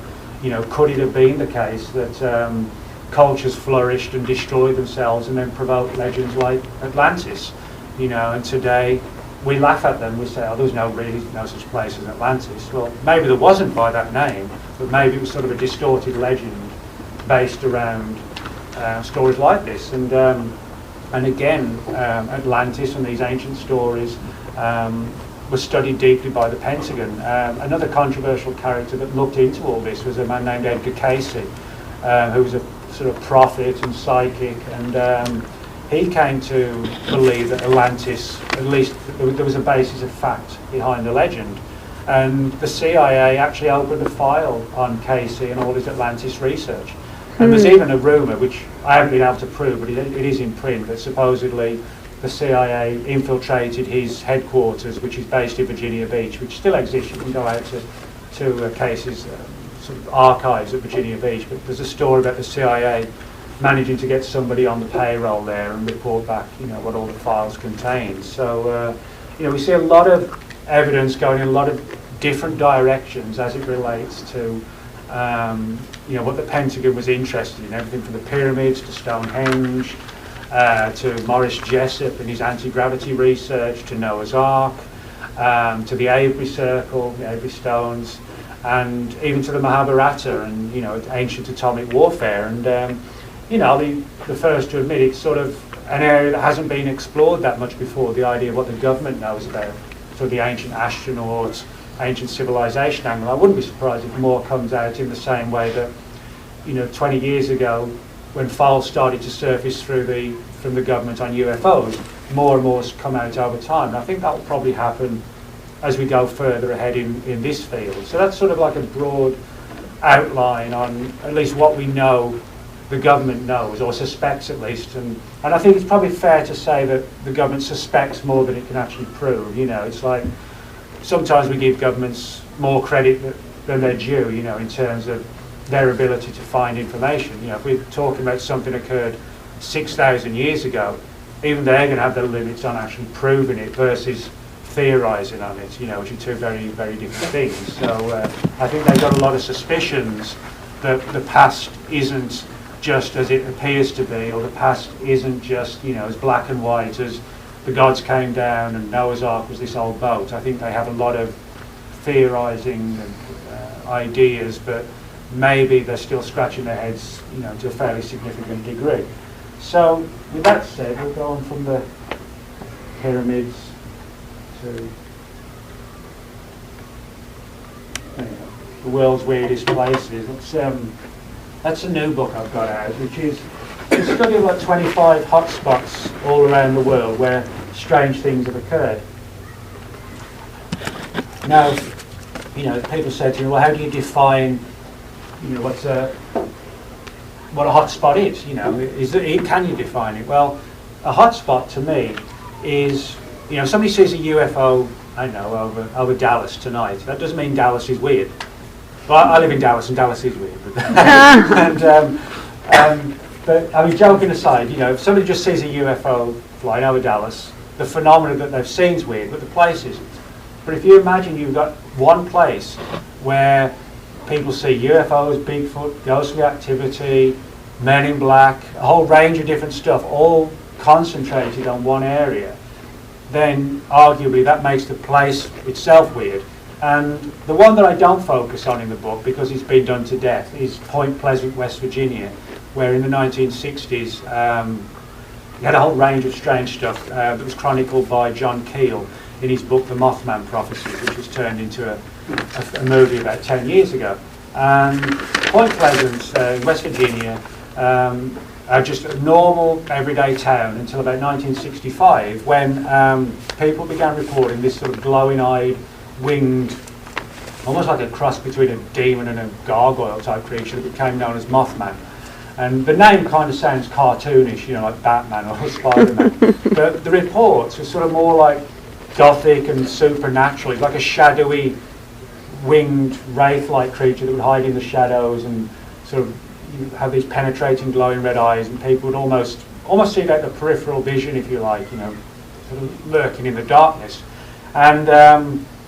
S2: could it have been the case that cultures flourished and destroyed themselves and then provoked legends like Atlantis? And today we laugh at them. We say, oh, there's no such place as Atlantis. Well, maybe there wasn't by that name, but maybe it was sort of a distorted legend based around stories like this. And again, Atlantis and these ancient stories was studied deeply by the Pentagon. Another controversial character that looked into all this was a man named Edgar Cayce, who was a sort of prophet and psychic, and he came to believe that Atlantis, at least there was a basis of fact behind the legend. And the CIA actually opened a file on Cayce and all his Atlantis research. And there's even a rumour, which I haven't been able to prove, but it is in print, that supposedly the CIA infiltrated his headquarters, which is based in Virginia Beach, which still exists. You can go out to Cayce's sort of archives at Virginia Beach, but there's a story about the CIA managing to get somebody on the payroll there and report back, what all the files contain. So, we see a lot of evidence going in a lot of different directions as it relates to, what the Pentagon was interested in, everything from the pyramids to Stonehenge, to Maurice Jessup and his anti-gravity research, to Noah's Ark, to the Avery Circle, the Avery Stones, and even to the Mahabharata and, ancient atomic warfare. And, I'll be the first to admit it's sort of an area that hasn't been explored that much before, the idea of what the government knows about sort of the ancient astronauts, ancient civilization angle. I wouldn't be surprised if more comes out in the same way that, 20 years ago, when files started to surface from the government on UFOs, more and more has come out over time. And I think that will probably happen as we go further ahead in this field. So that's sort of like a broad outline on at least what we know the government knows, or suspects at least. And I think it's probably fair to say that the government suspects more than it can actually prove. It's like sometimes we give governments more credit than they're due, in terms of their ability to find information. If we're talking about something that occurred 6,000 years ago, even they're going to have their limits on actually proving it versus theorising on it, which are two very, very different things. So I think they've got a lot of suspicions that the past isn't just as it appears to be, or the past isn't just, as black and white as the gods came down and Noah's Ark was this old boat. I think they have a lot of theorising and ideas, but maybe they're still scratching their heads, to a fairly significant degree. So, with that said, we'll go on from the pyramids to the world's weirdest places. That's a new book I've got out, which is a study of like 25 hotspots all around the world where strange things have occurred. Now, people say to me, well, how do you define, what a hotspot is? Can you define it? Well, a hotspot to me is, somebody sees a UFO, I know, over Dallas tonight. That doesn't mean Dallas is weird. Well, I live in Dallas, and Dallas is weird. But I mean, joking aside, if somebody just sees a UFO flying over Dallas, the phenomenon that they've seen is weird, but the place isn't. But if you imagine you've got one place where people see UFOs, Bigfoot, ghostly activity, men in black, a whole range of different stuff, all concentrated on one area, then arguably that makes the place itself weird. And the one that I don't focus on in the book, because it's been done to death, is Point Pleasant, West Virginia, where in the 1960s you had a whole range of strange stuff that was chronicled by John Keel in his book The Mothman Prophecies, which was turned into a movie about 10 years ago. Point Pleasant, West Virginia, just a normal everyday town until about 1965, when people began reporting this sort of glowing-eyed, winged, almost like a cross between a demon and a gargoyle type creature that became known as Mothman. And the name kind of sounds cartoonish, like Batman or Spider-Man. But the reports were sort of more like gothic and supernatural. It's like a shadowy, winged, wraith-like creature that would hide in the shadows and sort of have these penetrating, glowing red eyes, and people would almost see like the peripheral vision, if you like, sort of lurking in the darkness. And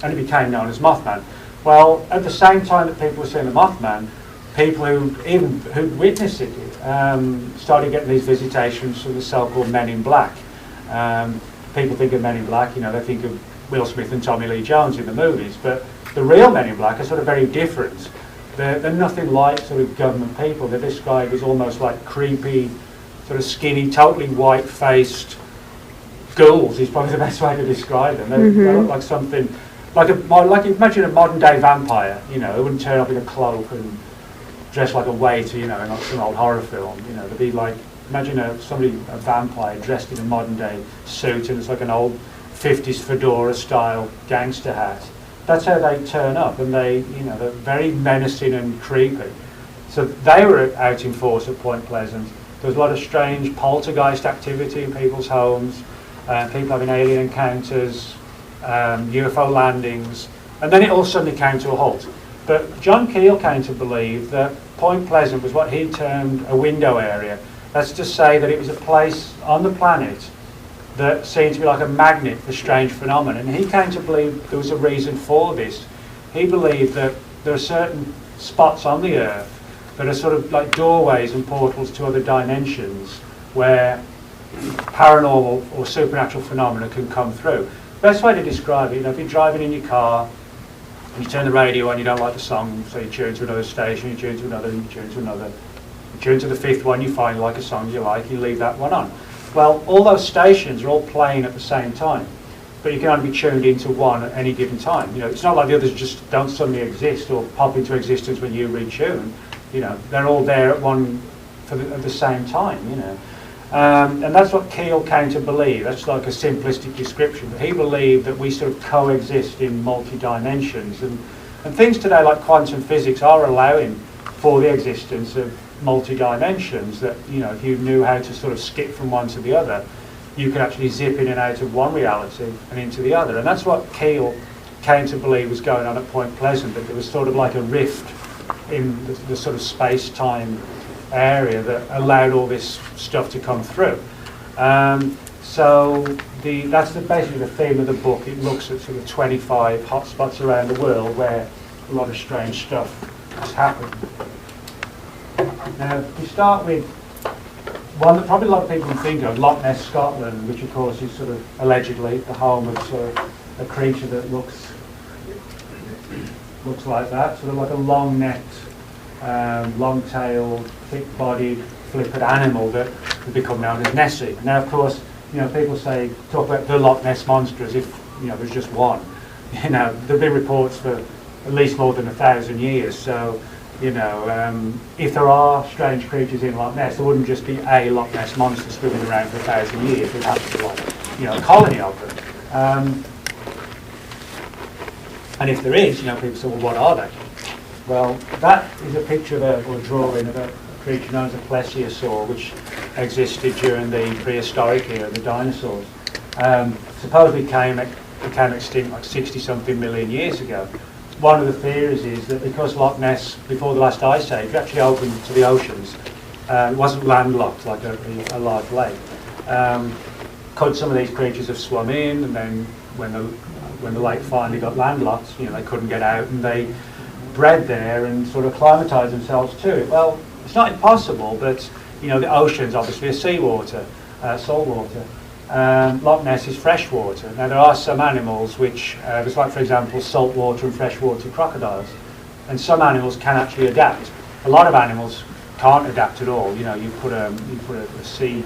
S2: it became known as Mothman. Well, at the same time that people were seeing the Mothman, people who witnessed it started getting these visitations from the so-called Men in Black. People think of Men in Black, they think of Will Smith and Tommy Lee Jones in the movies, but the real Men in Black are sort of very different. They're nothing like sort of government people. They're described as almost like creepy, sort of skinny, totally white-faced ghouls is probably the best way to describe them. They look like something, like imagine a modern day vampire, who wouldn't turn up in a cloak and dress like a waiter, in like some old horror film. They'd be like, imagine a vampire dressed in a modern day suit and it's like an old 50s fedora style gangster hat. That's how they turn up, and they're very menacing and creepy. So they were out in force at Point Pleasant. There was a lot of strange poltergeist activity in people's homes, people having alien encounters, UFO landings, and then it all suddenly came to a halt. But John Keel came to believe that Point Pleasant was what he termed a window area. That's to say that it was a place on the planet that seemed to be like a magnet for strange phenomena. And he came to believe there was a reason for this. He believed that there are certain spots on the Earth that are sort of like doorways and portals to other dimensions where paranormal or supernatural phenomena can come through. Best way to describe it, if you're driving in your car and you turn the radio on, you don't like the song, so you tune to another station, you tune to another, you tune to another. You tune to the fifth one, you find like a song you like, you leave that one on. Well, all those stations are all playing at the same time, but you can only be tuned into one at any given time. It's not like the others just don't suddenly exist or pop into existence when you retune. They're all there at the same time. And that's what Keel came to believe. That's like a simplistic description, but he believed that we sort of coexist in multi-dimensions, and things today like quantum physics are allowing for the existence of multi-dimensions, that if you knew how to sort of skip from one to the other, you could actually zip in and out of one reality and into the other. And that's what Keel came to believe was going on at Point Pleasant, that there was sort of like a rift in the sort of space-time area that allowed all this stuff to come through. So that's basically the theme of the book. It looks at sort of 25 hotspots around the world where a lot of strange stuff has happened. Now, we start with one that probably a lot of people can think of, Loch Ness, Scotland, which of course is sort of allegedly the home of sort of a creature that looks like that, sort of like a long-necked, long-tailed, thick-bodied, flippered animal that has become known as Nessie. Now, of course, people talk about the Loch Ness monster as if there's just one. There've been reports for at least more than 1,000 years. So, if there are strange creatures in Loch Ness, there wouldn't just be a Loch Ness monster swimming around for 1,000 years. There'd have to be like, a colony of them. And if there is, people say, well, what are they? Well, that is a picture or drawing of a creature known as a plesiosaur, which existed during the prehistoric era, the dinosaurs. Supposedly became extinct like 60-something million years ago. One of the theories is that because Loch Ness, before the last ice age, actually opened to the oceans, it wasn't landlocked like a large lake. Could some of these creatures have swum in, and then when the lake finally got landlocked, they couldn't get out, and they bred there and sort of acclimatized themselves to it. Well, it's not impossible, but the ocean's obviously seawater, salt water. Loch Ness is freshwater. Now there are some animals which, there's like for example saltwater and freshwater crocodiles, and some animals can actually adapt. A lot of animals can't adapt at all. You put a sea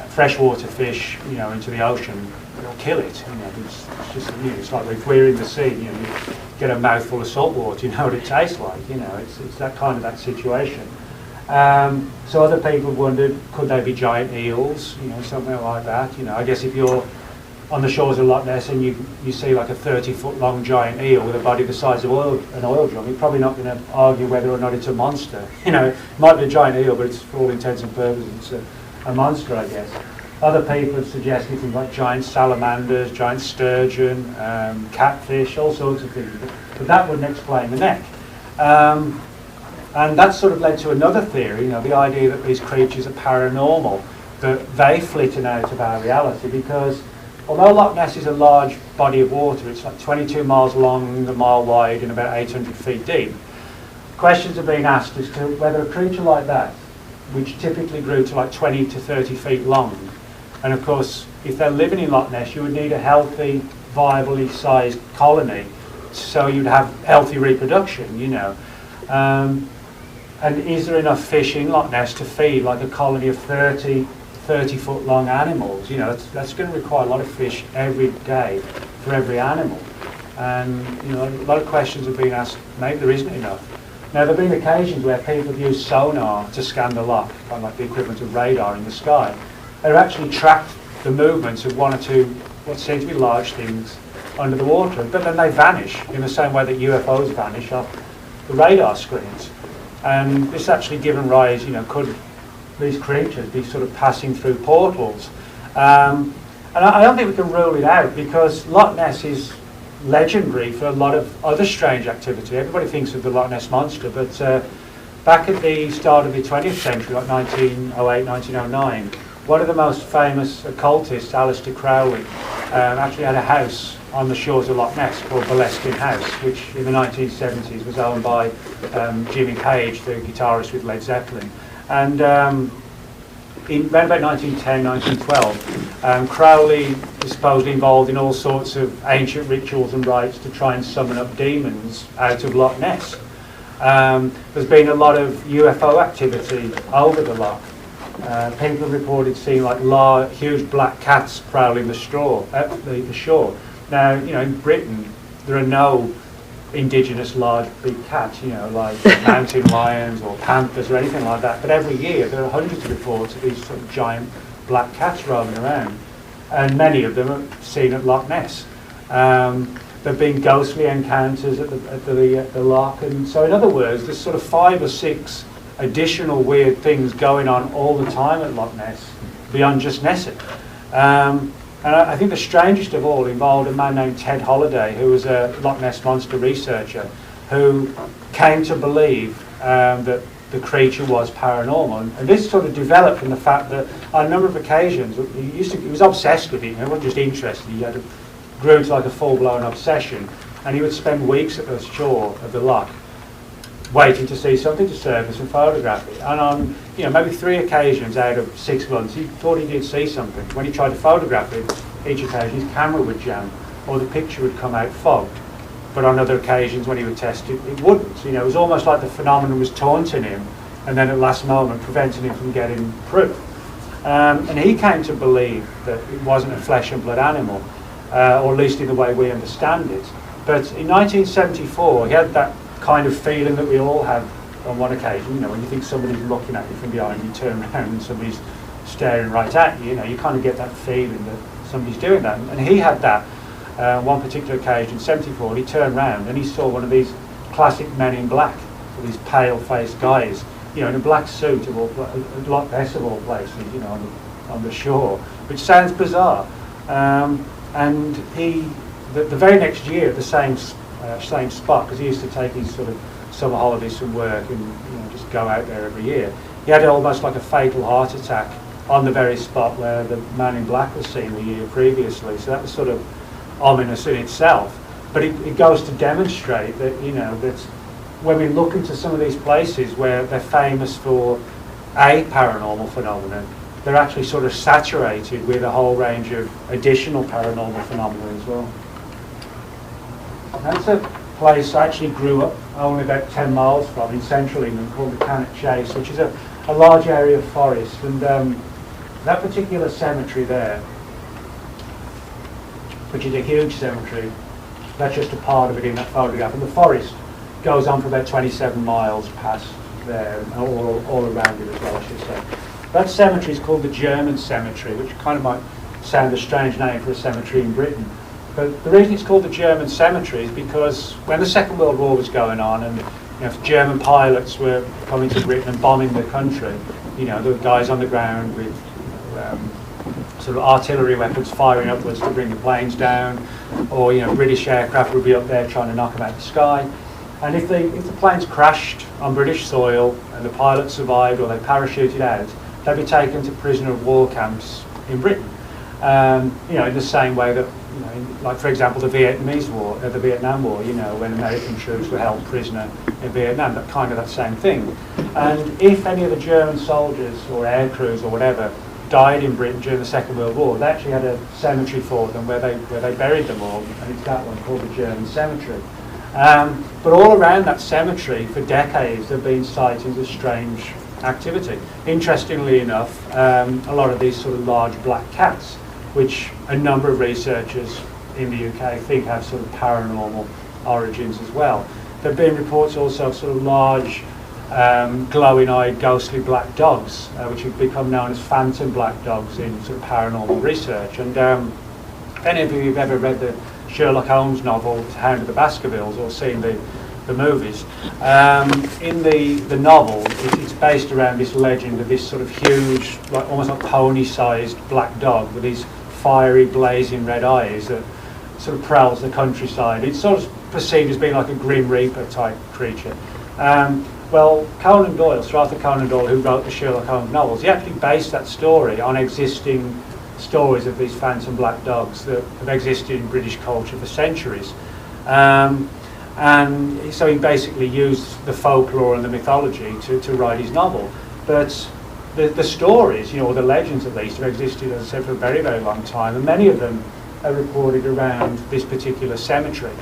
S2: freshwater fish, into the ocean, it'll kill it. It's just it's like if we're in the sea, you get a mouthful of salt water, you know what it tastes like. It's that kind of that situation. So other people wondered, could they be giant eels, something like that. I guess if you're on the shores of Loch Ness and you see like a 30-foot long giant eel with a body the size of an oil drum, you're probably not going to argue whether or not it's a monster. It might be a giant eel, but it's for all intents and purposes it's a monster, I guess. Other people have suggested things like giant salamanders, giant sturgeon, catfish, all sorts of things. But that wouldn't explain the neck. And that sort of led to another theory, the idea that these creatures are paranormal, that they flit in and out of our reality, because although Loch Ness is a large body of water, it's like 22 miles long, a mile wide, and about 800 feet deep. Questions are being asked as to whether a creature like that, which typically grew to like 20 to 30 feet long, and of course, if they're living in Loch Ness, you would need a healthy, viably sized colony, so you'd have healthy reproduction, and is there enough fish in Loch Ness to feed like a colony of 30-foot long animals? That's going to require a lot of fish every day for every animal. And a lot of questions have been asked, maybe there isn't enough. Now there have been occasions where people have used sonar to scan the loch, kind of like the equivalent of radar in the sky. They've actually tracked the movements of one or two what seem to be large things under the water, but then they vanish in the same way that UFOs vanish off the radar screens. And this actually given rise, could these creatures be sort of passing through portals? And I don't think we can rule it out, because Loch Ness is legendary for a lot of other strange activity. Everybody thinks of the Loch Ness Monster, but back at the start of the 20th century, like 1908, 1909, one of the most famous occultists, Aleister Crowley, actually had a house on the shores of Loch Ness called Boleskine House, which in the 1970s was owned by Jimmy Page, the guitarist with Led Zeppelin. And around about 1910, 1912, Crowley is supposedly involved in all sorts of ancient rituals and rites to try and summon up demons out of Loch Ness. There's been a lot of UFO activity over the Loch. People have reported seeing like huge black cats prowling the shore. Now, in Britain, there are no indigenous large big cats, like mountain lions or panthers or anything like that. But every year there are hundreds of reports of these sort of giant black cats roaming around, and many of them are seen at Loch Ness. There have been ghostly encounters at the Loch, and so in other words, there's sort of 5 or 6 additional weird things going on all the time at Loch Ness beyond just Nessing. And I think the strangest of all involved a man named Ted Holliday, who was a Loch Ness Monster researcher, who came to believe that the creature was paranormal. And this sort of developed from the fact that on a number of occasions, he was obsessed with it. He wasn't just interested, he grew into like a full-blown obsession. And he would spend weeks at the shore of the Loch, waiting to see something to surface and photograph it. And on maybe 3 occasions out of 6 months, he thought he did see something. When he tried to photograph it, each occasion his camera would jam, or the picture would come out fogged. But on other occasions, when he would test it, it wouldn't. It was almost like the phenomenon was taunting him, and then at the last moment preventing him from getting proof. And he came to believe that it wasn't a flesh and blood animal, or at least in the way we understand it. But in 1974, he had that kind of feeling that we all have on one occasion, when you think somebody's looking at you from behind, you turn around and somebody's staring right at you, you kind of get that feeling that somebody's doing that. And he had that one particular occasion, 74, and he turned around and he saw one of these classic men in black, these pale-faced guys, in a black suit, a lot less of all places, on the shore, which sounds bizarre. And the very next year, the same spot, because he used to take his sort of summer holidays from work and just go out there every year. He had almost like a fatal heart attack on the very spot where the man in black was seen the year previously. So that was sort of ominous in itself. But it goes to demonstrate that that when we look into some of these places where they're famous for a paranormal phenomenon, they're actually sort of saturated with a whole range of additional paranormal phenomena as well. That's a place I actually grew up only about 10 miles from in central England, called the Cayce, which is a large area of forest. And that particular cemetery there, which is a huge cemetery, that's just a part of it in that photograph. And the forest goes on for about 27 miles past there, and all around it as well, I should say. That cemetery is called the German Cemetery, which kind of might sound a strange name for a cemetery in Britain. But the reason it's called the German Cemetery is because when the Second World War was going on and German pilots were coming to Britain and bombing the country, there were guys on the ground with sort of artillery weapons firing upwards to bring the planes down, or British aircraft would be up there trying to knock them out of the sky. And if the planes crashed on British soil and the pilots survived or they parachuted out, they'd be taken to prisoner of war camps in Britain. In the same way that, like for example, the Vietnam War, when American troops were held prisoner in Vietnam, that same thing. And if any of the German soldiers or air crews or whatever died in Britain during the Second World War, they actually had a cemetery for them where they buried them all, and it's that one called the German Cemetery. But all around that cemetery for decades there have been sightings of strange activity. Interestingly enough, a lot of these sort of large black cats, which a number of researchers in the UK think have sort of paranormal origins as well. There have been reports also of sort of large glowing-eyed ghostly black dogs, which have become known as phantom black dogs in sort of paranormal research. And if any of you have ever read the Sherlock Holmes novel Hound of the Baskervilles, or seen the the movies. In the novel, it's based around this legend of this sort of huge, like almost like pony-sized black dog with these fiery, blazing red eyes that sort of prowls the countryside. It's sort of perceived as being like a Grim Reaper type creature. Well, Conan Doyle, Sir Arthur Conan Doyle, who wrote the Sherlock Holmes novels, he actually based that story on existing stories of these phantom black dogs that have existed in British culture for centuries. And so he basically used the folklore and the mythology to write his novel. But the stories, or the legends at least, have existed, as I said, for a very, very long time, and many of them are recorded around this particular cemetery.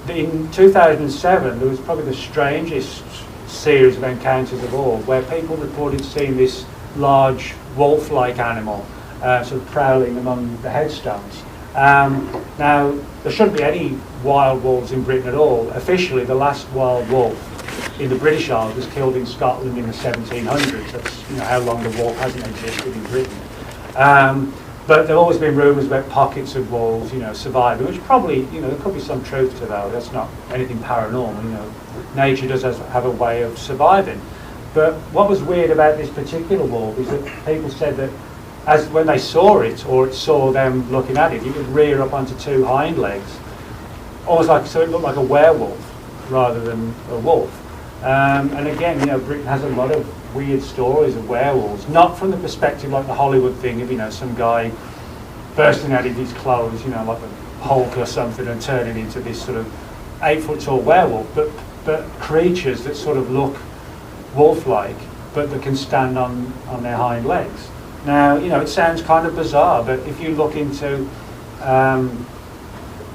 S2: In 2007, there was probably the strangest series of encounters of all, where people reported seeing this large wolf-like animal sort of prowling among the headstones. Now, there shouldn't be any wild wolves in Britain at all. Officially, the last wild wolf in the British Isles was killed in Scotland in the 1700s. That's how long the wolf hasn't existed in Britain. But there have always been rumours about pockets of wolves, surviving, which probably, there could be some truth to that. That's not anything paranormal. Nature does have a way of surviving. But what was weird about this particular wolf is that people said that when they saw it, or it saw them looking at it, it would rear up onto two hind legs, almost like, so it looked like a werewolf rather than a wolf. And again, Britain has a lot of weird stories of werewolves, not from the perspective like the Hollywood thing of some guy bursting out of his clothes, like a Hulk or something, and turning into this sort of 8-foot tall werewolf, but creatures that sort of look wolf-like, but that can stand on their hind legs. Now, it sounds kind of bizarre, but if you look into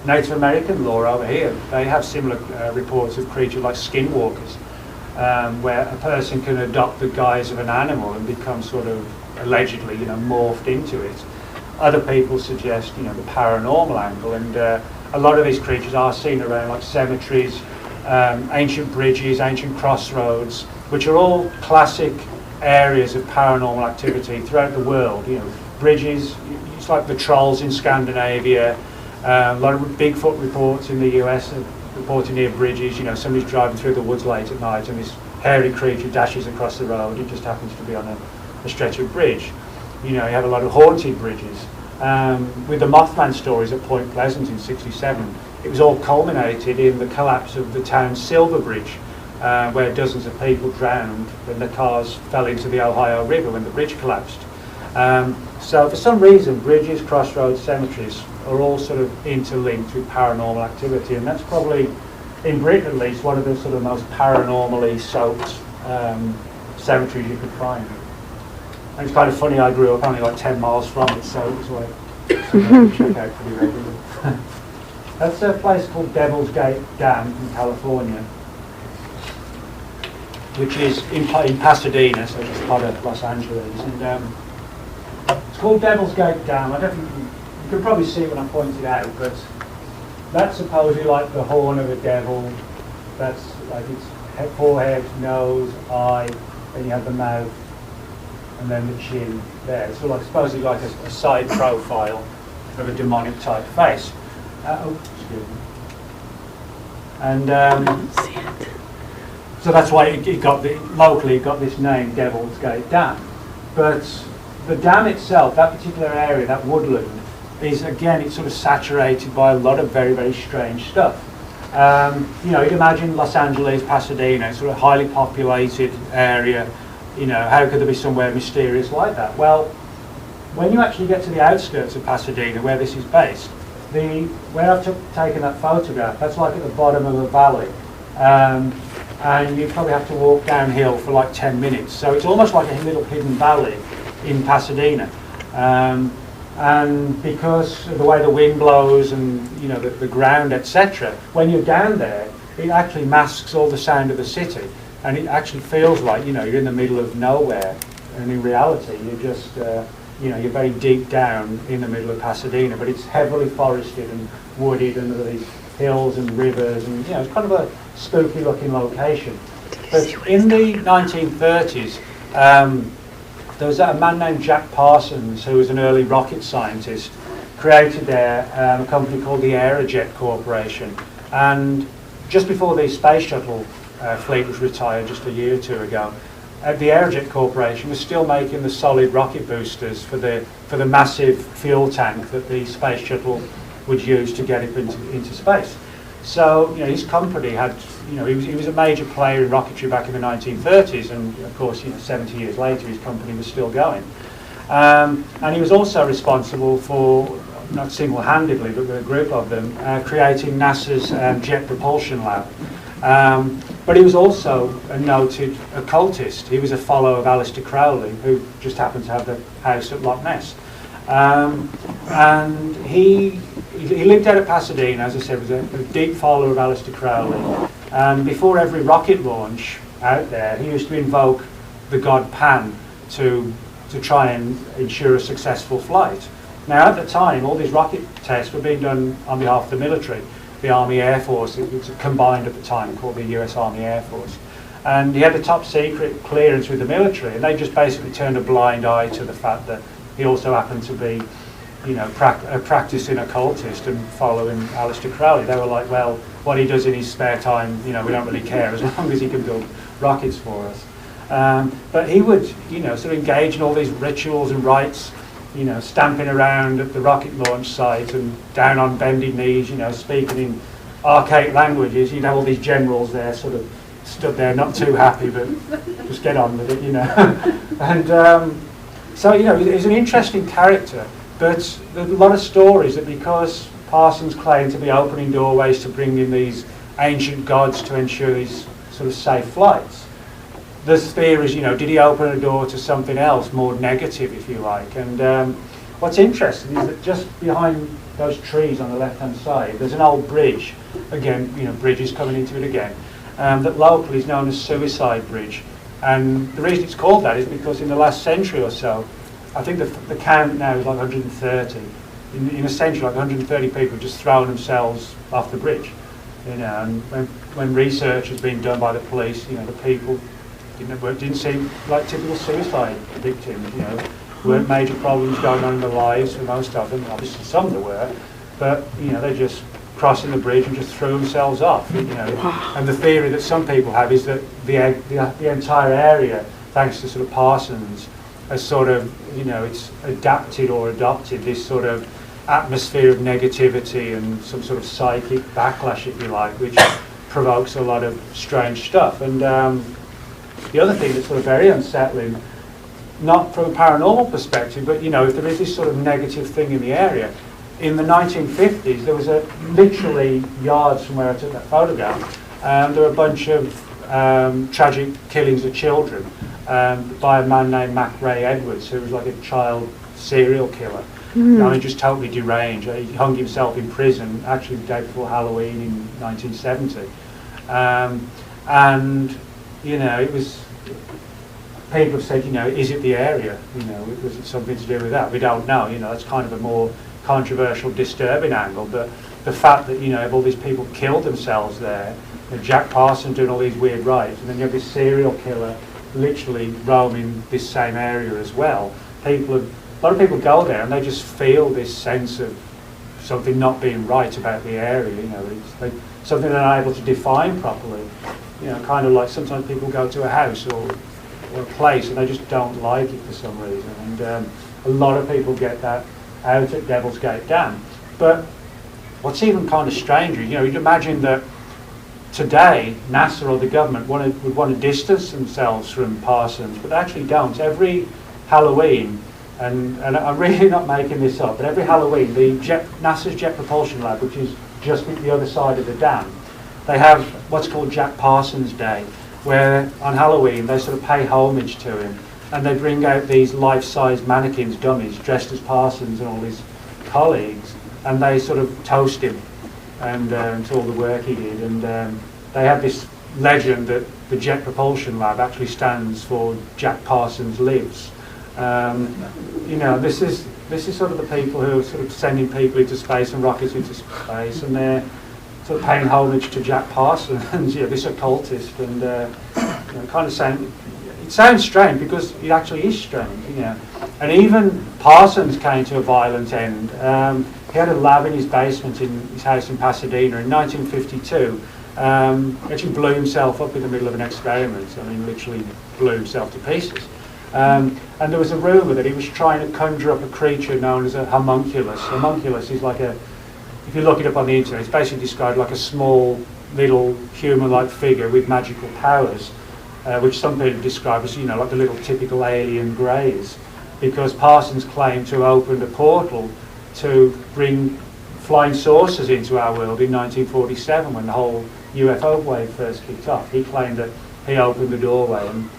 S2: Native American lore over here, they have similar reports of creatures like skinwalkers, where a person can adopt the guise of an animal and become sort of allegedly, morphed into it. Other people suggest, the paranormal angle, and a lot of these creatures are seen around like cemeteries, ancient bridges, ancient crossroads, which are all classic areas of paranormal activity throughout the world. Bridges, it's like the trolls in Scandinavia, a lot of Bigfoot reports in the US reporting near bridges. Somebody's driving through the woods late at night and this hairy creature dashes across the road. It just happens to be on a stretch of bridge. You have a lot of haunted bridges. With the Mothman stories at Point Pleasant in '67, it was all culminated in the collapse of the town's Silver Bridge, where dozens of people drowned when the cars fell into the Ohio River when the bridge collapsed. So for some reason, bridges, crossroads, cemeteries are all sort of interlinked with paranormal activity, and that's probably, in Britain at least, one of the sort of most paranormally soaked cemeteries you could find. And it's kind of funny, I grew up only like 10 miles from it, so it was like something to check out pretty regularly. That's a place called Devil's Gate Dam in California, which is in Pasadena, so it's part of Los Angeles. And it's called Devil's Gate Dam. I don't think you can probably see it when I point it out, but that's supposedly like the horn of a devil. That's like its forehead, nose, eye, then you have the mouth, and then the chin there. It's sort of like, supposedly like a side profile of a demonic type face. Excuse me. And so that's why it got locally it got this name, Devil's Gate Dam. But the dam itself, that particular area, that woodland, is again, it's sort of saturated by a lot of very, very strange stuff. You'd imagine Los Angeles, Pasadena, sort of highly populated area. How could there be somewhere mysterious like that? Well, when you actually get to the outskirts of Pasadena, where this is based, where I've taken that photograph, that's like at the bottom of a valley. And you probably have to walk downhill for like 10 minutes. So it's almost like a little hidden valley in Pasadena. And because of the way the wind blows and the ground, etc., when you're down there, it actually masks all the sound of the city, and it actually feels like you're in the middle of nowhere. And in reality, you're just you're very deep down in the middle of Pasadena, but it's heavily forested and wooded, and there are these hills and rivers, and it's kind of a spooky-looking location. But in the 1930s. There was a man named Jack Parsons, who was an early rocket scientist, created there a company called the Aerojet Corporation. And just before the space shuttle fleet was retired just a year or two ago, the Aerojet Corporation was still making the solid rocket boosters for the massive fuel tank that the space shuttle would use to get it into space. So, you know, his company had, you know, he was a major player in rocketry back in the 1930s, and of course, you know, 70 years later, his company was still going. And he was also responsible for, not single-handedly, but with a group of them, creating NASA's Jet Propulsion Lab. But he was also a noted occultist. He was a follower of Aleister Crowley, who just happened to have the house at Loch Ness. And he lived out of Pasadena, as I said, was a deep follower of Aleister Crowley. And before every rocket launch out there, he used to invoke the god Pan to try and ensure a successful flight. Now, at the time, all these rocket tests were being done on behalf of the military, the Army Air Force. It was combined at the time, called the US Army Air Force. And he had the top secret clearance with the military, and they just basically turned a blind eye to the fact that he also happened to be, you know, a practicing occultist and following Aleister Crowley. They were like, well, what he does in his spare time, you know, we don't really care as long as he can build rockets for us. But he would, you know, sort of engage in all these rituals and rites, you know, stamping around at the rocket launch site and down on bended knees, you know, speaking in archaic languages. You'd have all these generals there sort of stood there not too happy, but just get on with it, you know. And so, you know, he's an interesting character, but there's a lot of stories that because Parsons claimed to be opening doorways to bring in these ancient gods to ensure these sort of safe flights, there's theories, you know, did he open a door to something else, more negative, if you like? And what's interesting is that just behind those trees on the left-hand side, there's an old bridge. Again, you know, bridges coming into it again. That locally is known as Suicide Bridge. And the reason it's called that is because in the last century or so, I think the count now is like 130. In a century, like 130 people have just thrown themselves off the bridge. You know, and when research has been done by the police, you know, the people didn't seem like typical suicide victims, you know. Weren't major problems going on in their lives for most of them. Obviously some there were, but, you know, they just crossing the bridge and just threw themselves off, you know. And the theory that some people have is that the entire area, thanks to sort of Parsons, has sort of, you know, it's adapted or adopted this sort of atmosphere of negativity and some sort of psychic backlash, if you like, which provokes a lot of strange stuff. And the other thing that's sort of very unsettling, not from a paranormal perspective, but, you know, if there is this sort of negative thing in the area, in the 1950s, there was literally yards from where I took that photograph, there were a bunch of tragic killings of children by a man named Mac Ray Edwards, who was like a child serial killer. I mean, just totally deranged. He hung himself in prison, actually the day before Halloween in 1970. And, you know, it was, people have said, you know, is it the area? You know, was it something to do with that? We don't know, you know, that's kind of a more controversial, disturbing angle, but the fact that, you know, all these people killed themselves there, you know, Jack Parsons doing all these weird rites, and then you have this serial killer literally roaming this same area as well. A lot of people go there and they just feel this sense of something not being right about the area, you know, it's like something they're not able to define properly. You know, kind of like sometimes people go to a house or a place and they just don't like it for some reason, and a lot of people get that out at Devil's Gate Dam. But what's even kind of stranger, you know, you'd imagine that today NASA or the government would want to distance themselves from Parsons, but they actually don't. Every Halloween, and I'm really not making this up, but every Halloween, NASA's Jet Propulsion Lab, which is just at the other side of the dam, they have what's called Jack Parsons Day, where on Halloween they sort of pay homage to him, and they bring out these life-size mannequins, dummies, dressed as Parsons and all his colleagues, and they sort of toast him and to all the work he did. And they have this legend that the Jet Propulsion Lab actually stands for Jack Parsons Lives. You know, this is sort of the people who are sort of sending people into space and rockets into space, and they're sort of paying homage to Jack Parsons, you know, this occultist, and you know, kind of saying, it sounds strange because it actually is strange, you know. And even Parsons came to a violent end. He had a lab in his basement in his house in Pasadena in 1952. Actually blew himself up in the middle of an experiment. I mean, literally blew himself to pieces. And there was a rumour that he was trying to conjure up a creature known as a homunculus. Homunculus is like a, if you look it up on the internet, it's basically described like a small, little human-like figure with magical powers, which some people describe as, you know, like the little typical alien greys, because Parsons claimed to have opened a portal to bring flying saucers into our world in 1947 when the whole UFO wave first kicked off. He claimed that he opened the doorway and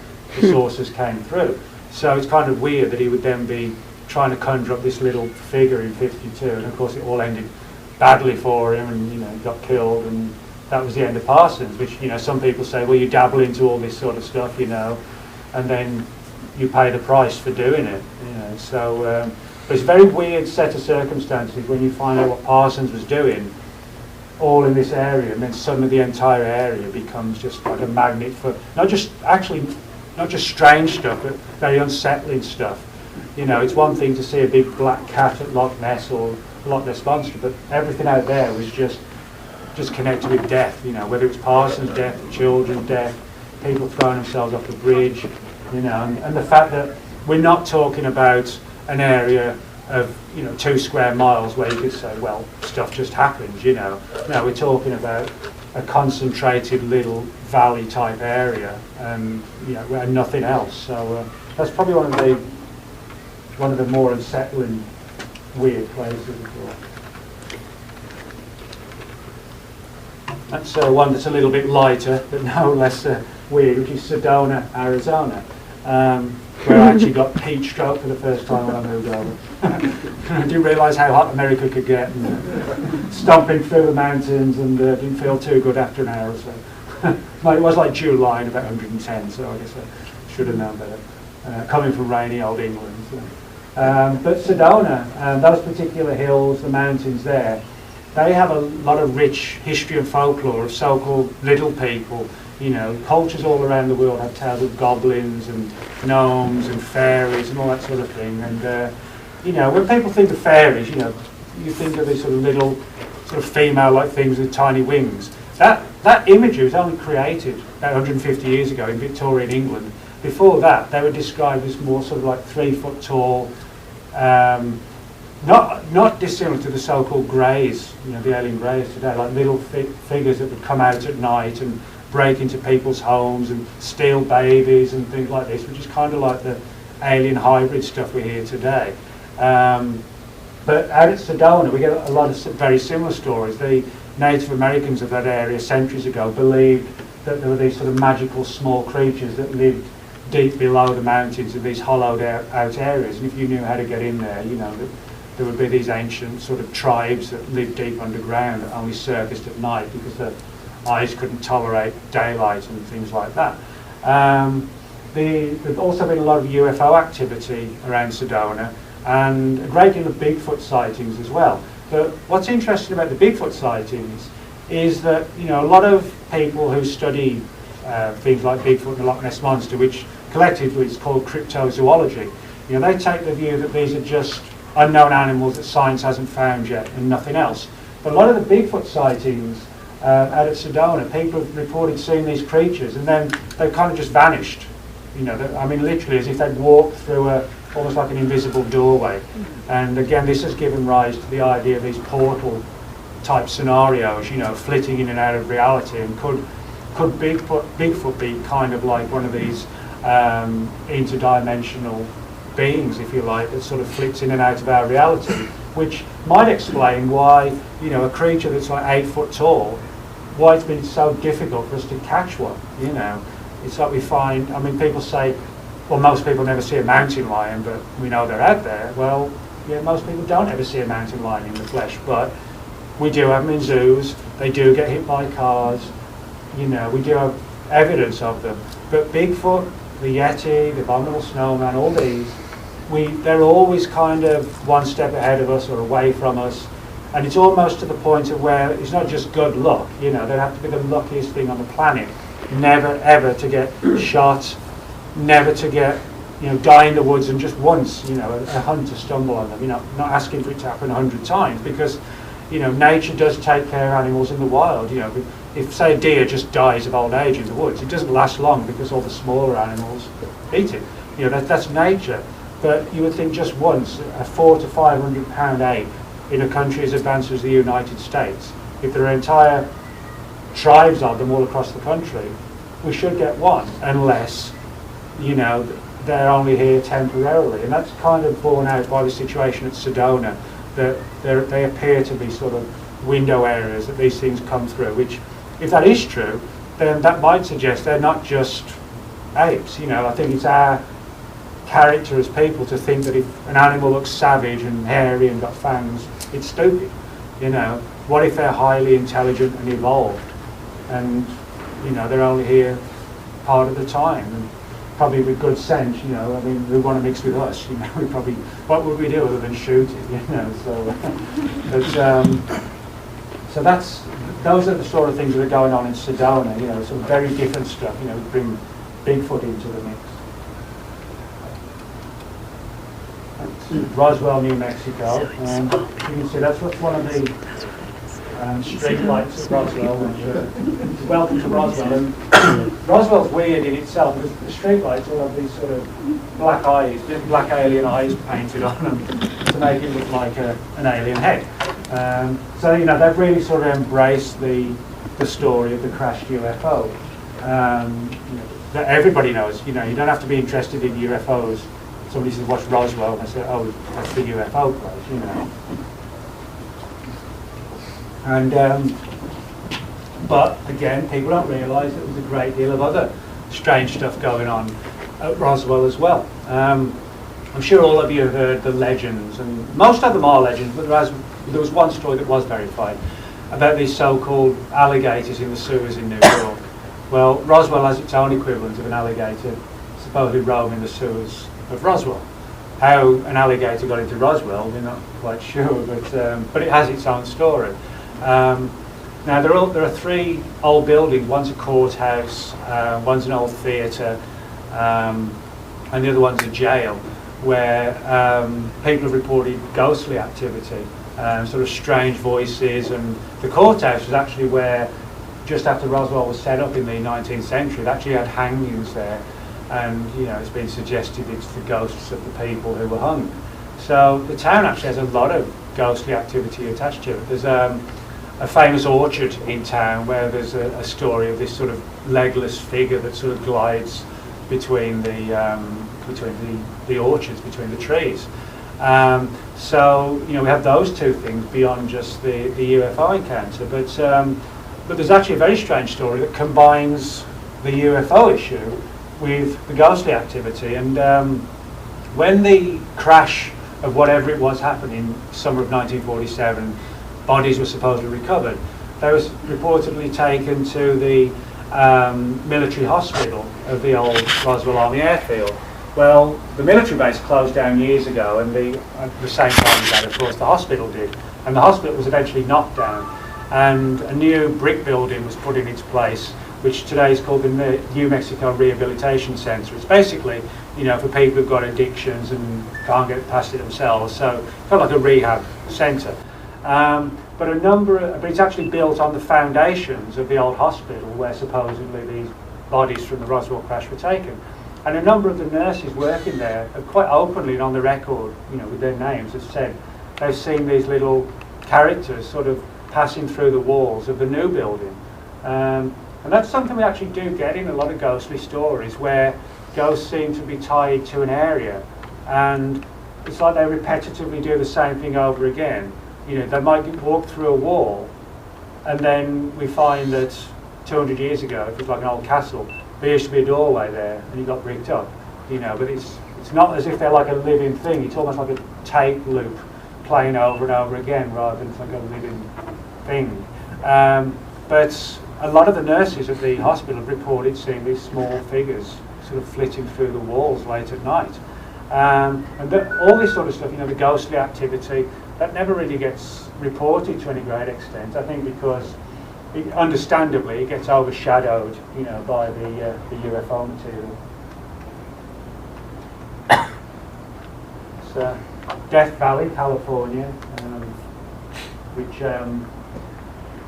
S2: the saucers came through. So it's kind of weird that he would then be trying to conjure up this little figure in 52, and of course it all ended badly for him, and you know, he got killed, and that was the end of Parsons, which, you know, some people say, well, you dabble into all this sort of stuff, you know, and then you pay the price for doing it, you know. So but it's a very weird set of circumstances when you find out what Parsons was doing all in this area, and then suddenly the entire area becomes just like a magnet for not just strange stuff, but very unsettling stuff. You know, it's one thing to see a big black cat at Loch Ness or Loch Ness Monster, but everything out there was just connected with death. You know, whether it's Parsons' death, the children's death, people throwing themselves off the bridge. You know, and the fact that we're not talking about an area of, you know, 2 square miles where you could say, well, stuff just happens. You know, no, we're talking about a concentrated little valley type area, and you know, and nothing else. So that's probably one of the more unsettling, weird places as well. That's one that's a little bit lighter, but no less weird, which is Sedona, Arizona, where I actually got heat stroke for the first time when I moved over. I didn't realise how hot America could get, and stomping through the mountains, and didn't feel too good after an hour or so. It was like July and about 110, so I guess I should have known better, coming from rainy old England. So. But Sedona, those particular hills, the mountains there, they have a lot of rich history and folklore of so-called little people. You know, cultures all around the world have tales of goblins and gnomes and fairies and all that sort of thing. And you know, when people think of fairies, you know, you think of these sort of little, sort of female-like things with tiny wings. That imagery was only created about 150 years ago in Victorian England. Before that, they were described as more sort of like 3 foot tall, not dissimilar to the so-called greys, you know, the alien greys today, like little figures that would come out at night and break into people's homes and steal babies and things like this, which is kind of like the alien hybrid stuff we hear today. But out at Sedona, we get a lot of very similar stories. The Native Americans of that area centuries ago believed that there were these sort of magical small creatures that lived deep below the mountains in these hollowed out areas, and if you knew how to get in there, you know, that there would be these ancient sort of tribes that lived deep underground that only surfaced at night because their eyes couldn't tolerate daylight and things like that. There's also been a lot of UFO activity around Sedona, and a great deal of Bigfoot sightings as well. But what's interesting about the Bigfoot sightings is that, you know, a lot of people who study things like Bigfoot and the Loch Ness Monster, which collectively is called cryptozoology, you know, they take the view that these are just unknown animals that science hasn't found yet and nothing else. But a lot of the Bigfoot sightings out at Sedona, people have reported seeing these creatures, and then they've kind of just vanished. You know, I mean, literally as if they'd walked through almost like an invisible doorway. And again, this has given rise to the idea of these portal type scenarios, you know, flitting in and out of reality. And could Bigfoot be kind of like one of these interdimensional beings, if you like, that sort of flits in and out of our reality, which might explain why, you know, a creature that's like 8 foot tall, why it's been so difficult for us to catch one. You know, it's like we find, I mean, people say, well, most people never see a mountain lion, but we know they're out there. Well, yeah, most people don't ever see a mountain lion in the flesh, but we do have them in zoos. They do get hit by cars. You know, we do have evidence of them. But Bigfoot, the Yeti, the abominable snowman, all these, they're always kind of one step ahead of us or away from us. And it's almost to the point of where it's not just good luck, you know, they'd have to be the luckiest thing on the planet. Never, ever to get shot, never to get, you know, die in the woods, and just once, you know, a hunter stumble on them, you know, not asking for it to happen 100 times, because, you know, nature does take care of animals in the wild. You know, if say a deer just dies of old age in the woods, it doesn't last long because all the smaller animals eat it. You know, that's nature. But you would think just once, a 400 to 500 pound ape in a country as advanced as the United States, if there are entire tribes of them all across the country, we should get one, unless, you know, they're only here temporarily. And that's kind of borne out by the situation at Sedona, that they appear to be sort of window areas that these things come through, which, if that is true, then that might suggest they're not just apes. You know, I think it's our character as people to think that if an animal looks savage and hairy and got fangs, it's stupid. You know, what if they're highly intelligent and evolved, and you know they're only here part of the time, and probably with good sense. You know, I mean, they want to mix with us. You know, we probably, what would we do other than shoot it? You know, so those are the sort of things that are going on in Sedona. You know, some very different stuff. You know, bring Bigfoot into the mix. Roswell, New Mexico, and you can see that's one of the street lights at Roswell. Which, welcome to Roswell. And Roswell's weird in itself because the street lights all have these sort of black eyes, black alien eyes painted on them to make it look like an alien head. So you know they've really sort of embraced the story of the crashed UFO. You know, that everybody knows. You know, you don't have to be interested in UFOs. Somebody says, watch Roswell, and I say, oh, that's the UFO place, you know. And, but again, people don't realise that there's a great deal of other strange stuff going on at Roswell as well. I'm sure all of you have heard the legends, and most of them are legends, but there was one story that was verified about these so-called alligators in the sewers in New York. Well, Roswell has its own equivalent of an alligator supposedly roaming the sewers of Roswell. How an alligator got into Roswell, we're not quite sure, but it has its own story. Now there are three old buildings. One's a courthouse, one's an old theatre, and the other one's a jail, where people have reported ghostly activity, sort of strange voices. And the courthouse was actually where, just after Roswell was set up in the 19th century, it actually had hangings there. And you know, it's been suggested it's the ghosts of the people who were hung. So the town actually has a lot of ghostly activity attached to it. There's a famous orchard in town where there's a story of this sort of legless figure that sort of glides between the orchards, between the trees. So you know, we have those two things beyond just the UFO encounter. But there's actually a very strange story that combines the UFO issue with the ghostly activity. And when the crash of whatever it was happened in summer of 1947, bodies were supposedly recovered, they were reportedly taken to the military hospital of the old Roswell Army Airfield. Well, the military base closed down years ago, and at the same time as that, of course, the hospital did. And the hospital was eventually knocked down, and a new brick building was put in its place, which today is called the New Mexico Rehabilitation Center. It's basically, you know, for people who've got addictions and can't get past it themselves. So it's kind of like a rehab center. But it's actually built on the foundations of the old hospital where supposedly these bodies from the Roswell crash were taken. And a number of the nurses working there have quite openly and on the record, you know, with their names, have said they've seen these little characters sort of passing through the walls of the new building. And that's something we actually do get in a lot of ghostly stories, where ghosts seem to be tied to an area, and it's like they repetitively do the same thing over again. You know, they might walk through a wall, and then we find that 200 years ago, it was like an old castle, there used to be a doorway there, and it got bricked up. You know, but it's not as if they're like a living thing. It's almost like a tape loop playing over and over again, rather than like a living thing. But a lot of the nurses at the hospital have reported seeing these small figures sort of flitting through the walls late at night. And all this sort of stuff, you know, the ghostly activity, that never really gets reported to any great extent. I think because, understandably, it gets overshadowed, you know, by the UFO material. It's Death Valley, California, which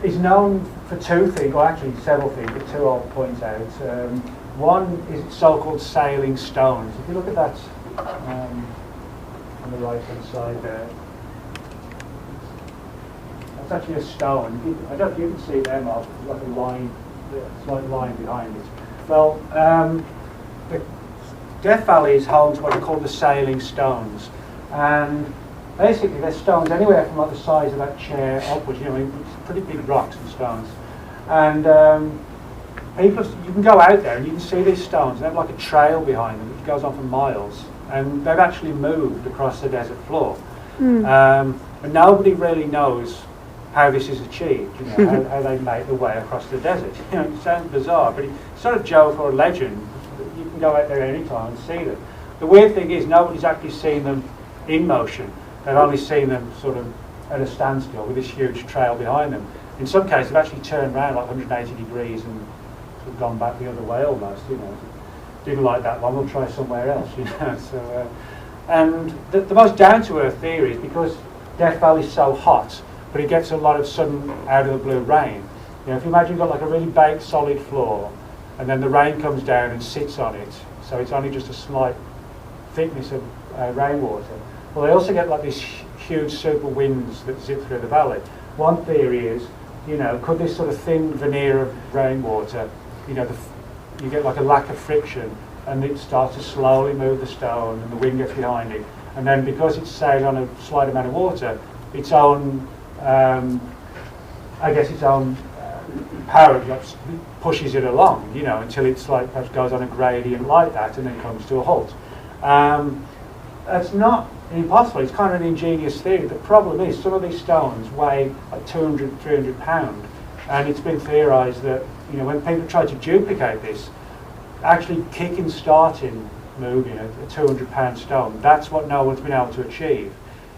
S2: is known for two things, or actually several things, but two I'll point out. One is so-called sailing stones. If you look at that on the right-hand side there, that's actually a stone. I don't know if you can see there, Mark, like a line, a slight line behind it. Well, the Death Valley is home to what are called the sailing stones, and basically they're stones anywhere from like the size of that chair upwards. You know, it's pretty big rocks and stones, and people, you can go out there and you can see these stones. They have like a trail behind them which goes on for miles, and they've actually moved across the desert floor. And nobody really knows how this is achieved. You know, how they make their way across the desert. You know, it sounds bizarre, but it's sort of joke or a legend. You can go out there anytime and see them. The weird thing is nobody's actually seen them in motion. They've only seen them sort of at a standstill with this huge trail behind them. In some cases, they've actually turned around like 180 degrees and sort of gone back the other way almost. You know, didn't like that one. We'll try somewhere else. You know, so and the most down-to-earth theory is because Death Valley is so hot, but it gets a lot of sudden out-of-the-blue rain. You know, if you imagine you've got like a really baked solid floor, and then the rain comes down and sits on it, so it's only just a slight thickness of rainwater. Well, they also get like these huge super winds that zip through the valley. One theory is, you know, could this sort of thin veneer of rainwater, you know, you get like a lack of friction, and it starts to slowly move the stone, and the wind gets behind it, and then because it's sailing on a slight amount of water, its own, I guess its own power pushes it along, you know, until it's like perhaps goes on a gradient like that and then comes to a halt. That's not impossible. It's kind of an ingenious theory. The problem is some of these stones weigh like 200, 300 pounds, and it's been theorised that, you know, when people try to duplicate this, actually kicking, starting, moving a 200-pound stone, that's what no one's been able to achieve.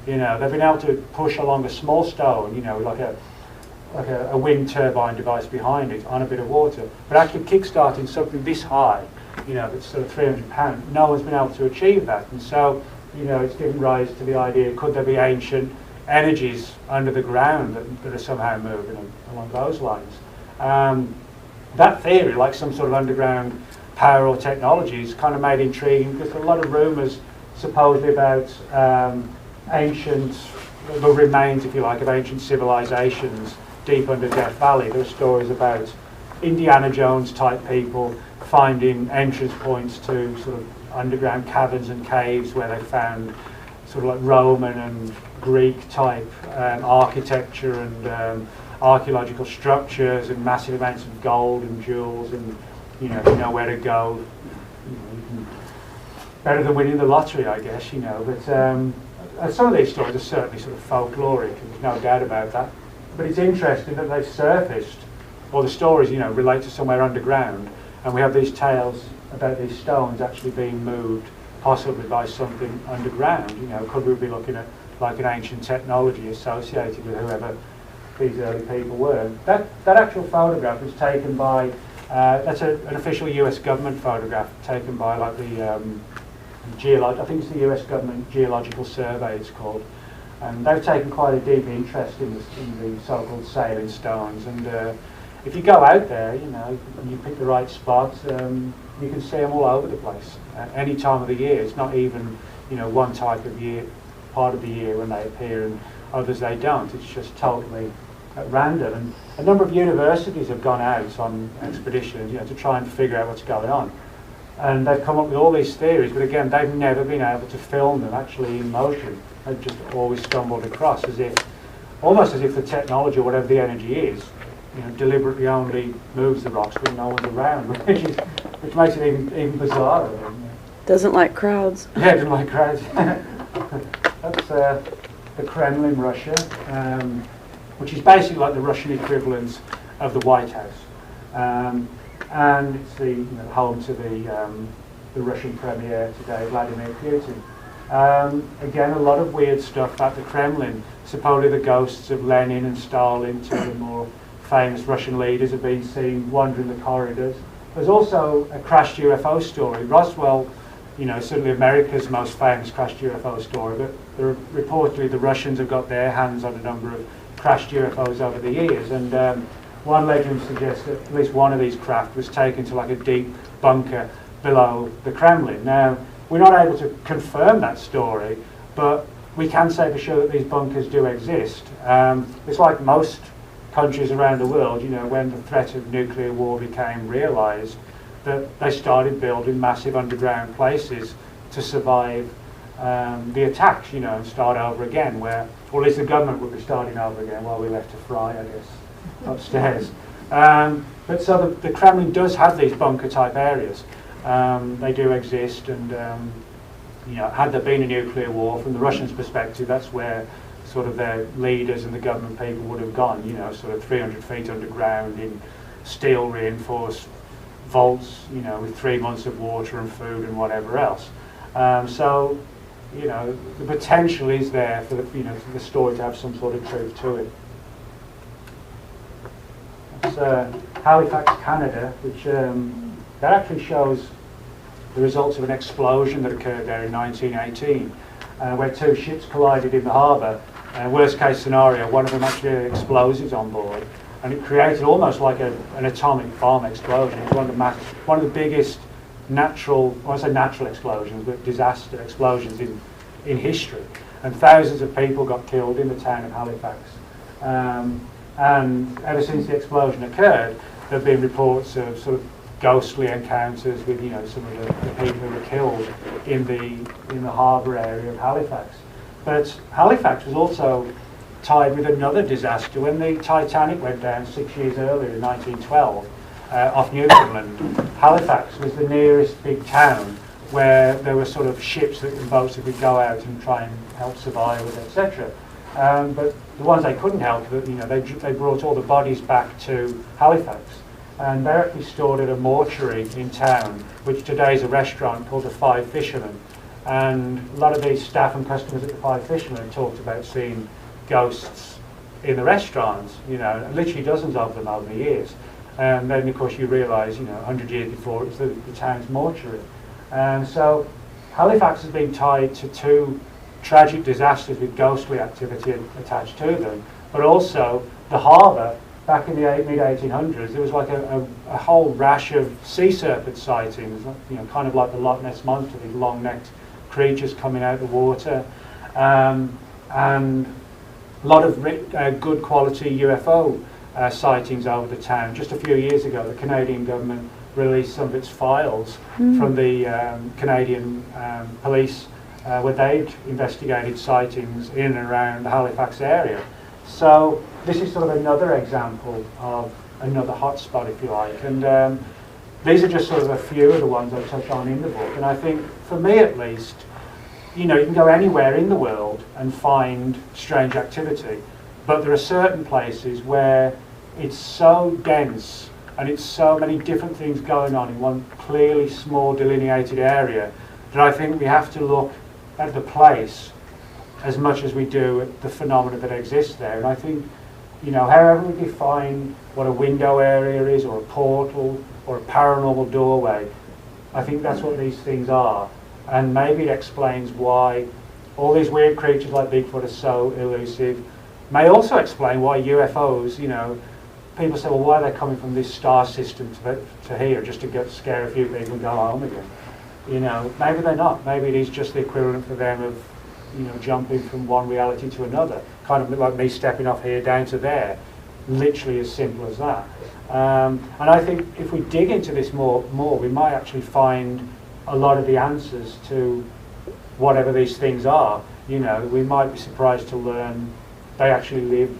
S2: You know, they've been able to push along a small stone, you know, like a wind turbine device behind it on a bit of water, but actually kick-starting something this high, you know, that's sort of 300 pounds, no one's been able to achieve that. And so, you know, it's given rise to the idea, could there be ancient energies under the ground that are somehow moving along those lines? That theory, like some sort of underground power or technology, is kind of made intriguing because there are a lot of rumours supposedly about ancient, the remains, if you like, of ancient civilizations deep under Death Valley. There are stories about Indiana Jones type people finding entrance points to sort of underground caverns and caves where they found sort of like Roman and Greek type architecture and archeological structures and massive amounts of gold and jewels, and you know where to go. You know, better than winning the lottery, I guess, you know. But some of these stories are certainly sort of folkloric, and there's no doubt about that. But it's interesting that they've surfaced, or the stories, you know, relate to somewhere underground, and we have these tales about these stones actually being moved, possibly by something underground. You know, could we be looking at like an ancient technology associated with whoever these early people were? That actual photograph was taken by, that's an official US government photograph taken by like the I think it's the US government geological survey it's called, and they've taken quite a deep interest in the so-called sailing stones. And if you go out there, you know, and you pick the right spot, you can see them all over the place at any time of the year. It's not even, you know, one type of year, part of the year when they appear and others they don't. It's just totally at random. And a number of universities have gone out on expeditions, you know, to try and figure out what's going on. And they've come up with all these theories, but again, they've never been able to film them actually in motion. They've just always stumbled across almost as if the technology or whatever the energy is, you know, deliberately only moves the rocks when no one's around, which makes it even bizarrer.
S3: Doesn't like crowds.
S2: Yeah, doesn't like crowds. That's the Kremlin, Russia, which is basically like the Russian equivalent of the White House. And it's the home to the Russian Premier today, Vladimir Putin. Again, a lot of weird stuff at the Kremlin. Supposedly the ghosts of Lenin and Stalin, two of the more famous Russian leaders, have been seen wandering the corridors. There's also a crashed UFO story. Roswell, you know, certainly America's most famous crashed UFO story, but reportedly the Russians have got their hands on a number of crashed UFOs over the years, and one legend suggests that at least one of these craft was taken to like a deep bunker below the Kremlin. Now, we're not able to confirm that story, but we can say for sure that these bunkers do exist. It's like most countries around the world, when the threat of nuclear war became realised, that they started building massive underground places to survive the attacks, and start over again, or at least the government would be starting over again while we left to fry, I guess, upstairs. But so the Kremlin does have these bunker type areas. They do exist, and had there been a nuclear war, from the Russians' perspective, that's where sort of their leaders and the government people would have gone, sort of 300 feet underground in steel reinforced vaults, with 3 months of water and food and whatever else. So, the potential is there for for the story to have some sort of truth to it. That's Halifax, Canada, which that actually shows the results of an explosion that occurred there in 1918, where two ships collided in the harbour. Worst case scenario, one of them actually had explosives on board, and it created almost like an atomic bomb explosion. It was one of the biggest natural, I won't say natural explosions, but disaster explosions in history. And thousands of people got killed in the town of Halifax. And ever since the explosion occurred, there have been reports of sort of ghostly encounters with some of the people who were killed in the harbour area of Halifax. But Halifax was also tied with another disaster. When the Titanic went down 6 years earlier in 1912 off Newfoundland, Halifax was the nearest big town where there were sort of ships and boats that could go out and try and help survivors, etc. But the ones they couldn't help, they brought all the bodies back to Halifax, and they're actually stored at a mortuary in town, which today is a restaurant called the Five Fishermen. And a lot of these staff and customers at the Five Fishermen talked about seeing ghosts in the restaurants, literally dozens of them over the years. And then, of course, you realise, 100 years before, it's the town's mortuary. And so Halifax has been tied to two tragic disasters with ghostly activity attached to them, but also the harbour. Back in the mid-1800s, there was like a whole rash of sea serpent sightings, kind of like the Loch Ness monster, these long-necked creatures coming out of the water, and a lot of good quality UFO sightings over the town. Just a few years ago, the Canadian government released some of its files from the Canadian police, where they'd investigated sightings in and around the Halifax area. So this is sort of another example of another hotspot, if you like. And these are just sort of a few of the ones I touch on in the book. And I think, for me at least, you can go anywhere in the world and find strange activity. But there are certain places where it's so dense and it's so many different things going on in one clearly small delineated area that I think we have to look at the place as much as we do at the phenomena that exists there. And I think, however we define what a window area is, or a portal, or a paranormal doorway, I think that's what these things are. And maybe it explains why all these weird creatures like Bigfoot are so elusive. May also explain why UFOs, people say, well, why are they coming from this star system to here, just to scare a few people and go home again? Maybe they're not. Maybe it is just the equivalent for them of jumping from one reality to another, kind of like me stepping off here down to there, literally as simple as that. And I think if we dig into this more, we might actually find a lot of the answers to whatever these things are. We might be surprised to learn they actually live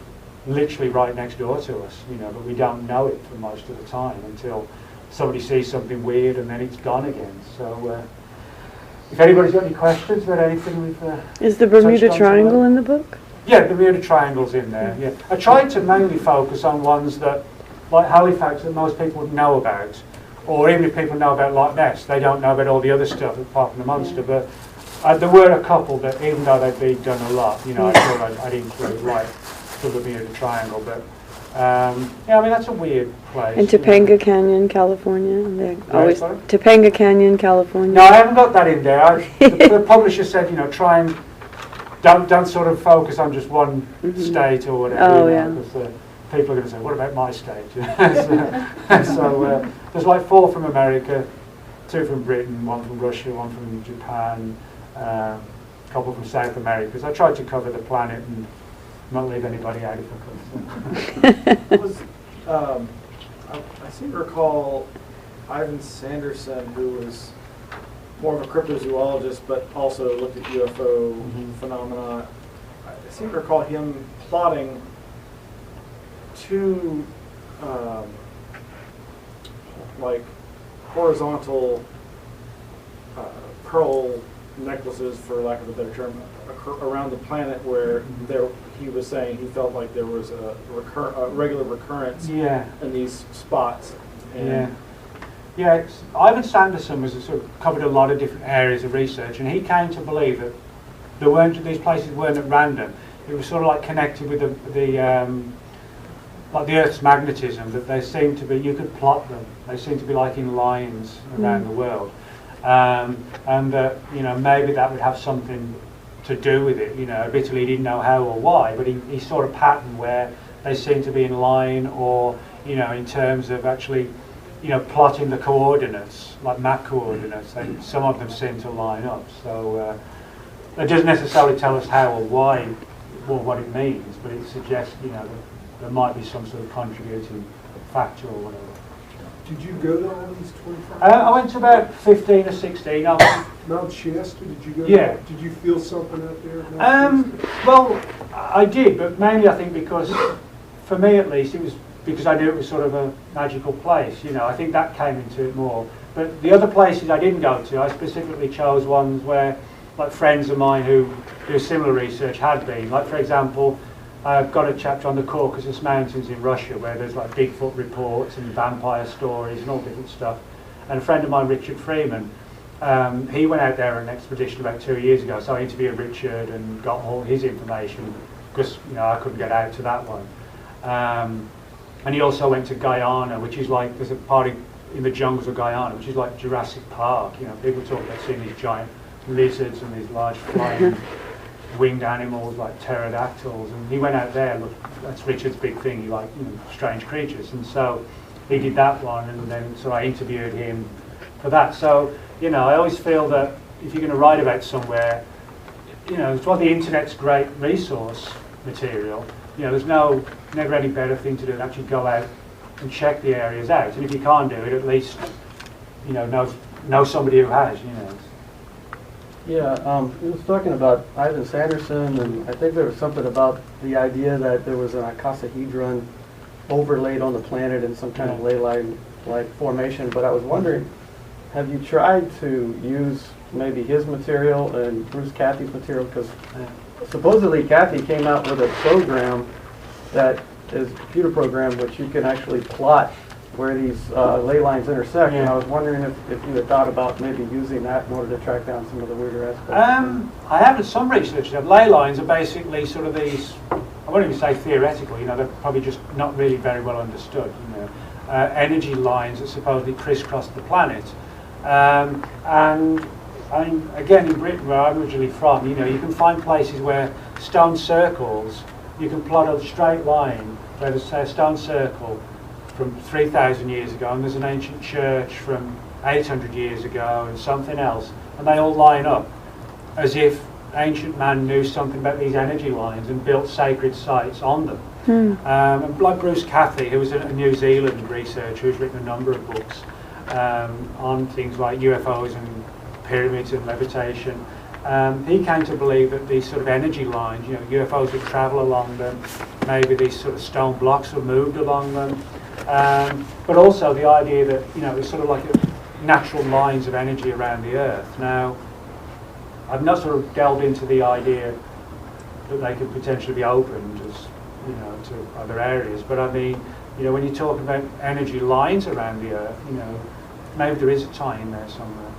S2: literally right next door to us, but we don't know it for most of the time until somebody sees something weird and then it's gone again. So if anybody's got any questions about anything we've
S3: Is the Bermuda Triangle in the book?
S2: Yeah, the Bermuda Triangle's in there, yeah. I tried to mainly focus on ones that, like Halifax, that most people would know about. Or even if people know about Loch Ness, they don't know about all the other stuff apart from the monster. But there were a couple that, even though they've been done a lot, I thought I'd include, like the Bermuda Triangle. But that's a weird place.
S3: And Topanga Canyon, California. Topanga Canyon, California.
S2: No, I haven't got that in there. The publisher said, try and don't sort of focus on just one state or whatever.
S3: Oh, yeah.
S2: Because people are going to say, what about my state? So there's like 4 from America, 2 from Britain, 1 from Russia, 1 from Japan, a couple from South America. So I tried to cover the planet and not leave anybody out if I could.
S4: I seem to recall Ivan Sanderson, who was more of a cryptozoologist, but also looked at UFO phenomena. I seem to recall him plotting 2 like horizontal pearl necklaces, for lack of a better term, around the planet where he was saying he felt like there was a regular recurrence in these spots. And
S2: Ivan Sanderson was sort of covered a lot of different areas of research, and he came to believe that these places weren't at random. It was sort of like connected with like the Earth's magnetism, that they seemed to be, you could plot them, they seemed to be like in lines around the world. And that, maybe that would have something to do with it. Admittedly he didn't know how or why, but he saw a pattern where they seemed to be in line, or, in terms of actually, plotting the coordinates, like map coordinates. Some of them seem to line up. So it doesn't necessarily tell us how or why, or what it means, but it suggests, that there might be some sort of contributing factor or whatever.
S5: Did you go to all these 25?
S2: I went to about 15 or 16.
S5: Mount Shasta, did you go
S2: Yeah.
S5: to? Did you feel something out there? At Mount Shasta?
S2: Well, I did, but mainly I think because, for me at least, it was because I knew it was sort of a magical place. I think that came into it more. But the other places I didn't go to, I specifically chose ones where, like, friends of mine who do similar research had been. Like, for example, I've got a chapter on the Caucasus Mountains in Russia, where there's like Bigfoot reports and vampire stories and all different stuff. And a friend of mine, Richard Freeman, he went out there on an expedition about 2 years ago, so I interviewed Richard and got all his information, because I couldn't get out to that one. And he also went to Guyana, which is like, there's a part in the jungles of Guyana, which is like Jurassic Park. People talk about seeing these giant lizards and these large flying winged animals like pterodactyls, and he went out there. Look, that's Richard's big thing. He liked strange creatures, and so he did that one, and then so I interviewed him for that. So I always feel that if you're going to write about somewhere, it's why the internet's great resource material. There's never any better thing to do than actually go out and check the areas out, and if you can't do it, at least know somebody who has.
S6: Yeah, he was talking about Ivan Sanderson, and I think there was something about the idea that there was an icosahedron overlaid on the planet in some kind of ley line-like formation. But I was wondering, have you tried to use maybe his material and Bruce Cathy's material? Because supposedly Cathy came out with a program that is a computer program which you can actually plot where these ley lines intersect, and I was wondering if you had thought about maybe using that in order to track down some of the weirder aspects.
S2: I have done some research. Ley lines are basically sort of these, I won't even say theoretical, they're probably just not really very well understood, energy lines that supposedly crisscross the planet. And I mean, again, in Britain, where I'm originally from, you can find places where stone circles, you can plot a straight line where there's a stone circle from 3,000 years ago, and there's an ancient church from 800 years ago and something else, and they all line up as if ancient man knew something about these energy lines and built sacred sites on them. And like Bruce Cathy, who was a New Zealand researcher who's written a number of books on things like UFOs and pyramids and levitation, he came to believe that these sort of energy lines, UFOs would travel along them, maybe these sort of stone blocks were moved along them. But also the idea that it's sort of like natural lines of energy around the Earth. Now, I've not sort of delved into the idea that they could potentially be opened as to other areas. But I mean, when you talk about energy lines around the Earth, maybe there is a tie in there somewhere.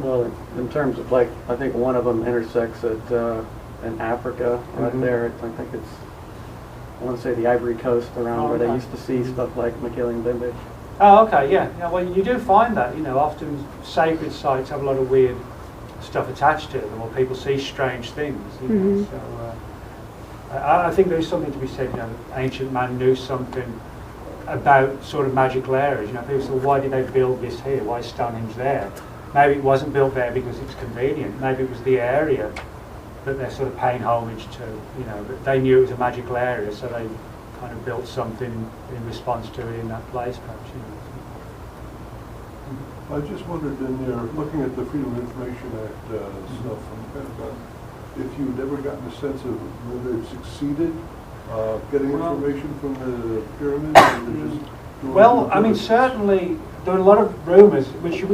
S6: Well, in terms of I think one of them intersects in Africa right there. I think it's. I want to say the Ivory Coast, around where they used to see stuff like Makili and Bimbi.
S2: Oh, okay, yeah. Well, you do find that, often sacred sites have a lot of weird stuff attached to them, or people see strange things. You know? So I think there is something to be said. You know, that ancient man knew something about sort of magical areas. You know, people say, well, why did they build this here? Why is Stonehenge there? Maybe it wasn't built there because it's convenient. Maybe it was the area that they're sort of paying homage to. You know, but they knew it was a magical area, so they kind of built something in response to it in that place, perhaps. You know.
S7: I just wondered, in your looking at the Freedom of Information Act stuff from the Pentagon, if you'd ever gotten a sense of whether they've succeeded getting information from the pyramids, or they're just doing
S2: Well,
S7: it
S2: I mean, certainly there are a lot of rumours, which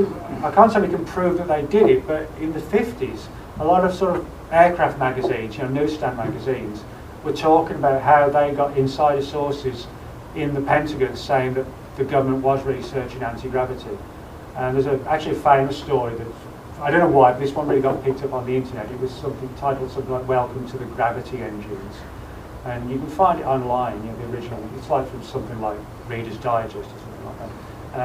S2: I can't say we can prove that they did it, but in the 50s, a lot of sort of aircraft magazines, you know, newsstand magazines, were talking about how they got insider sources in the Pentagon saying that the government was researching anti-gravity. And there's actually a famous story that, I don't know why, but this one really got picked up on the internet. It was something titled something like Welcome to the Gravity Engines. And you can find it online, you know, the original. It's like from something like Reader's Digest or something like that.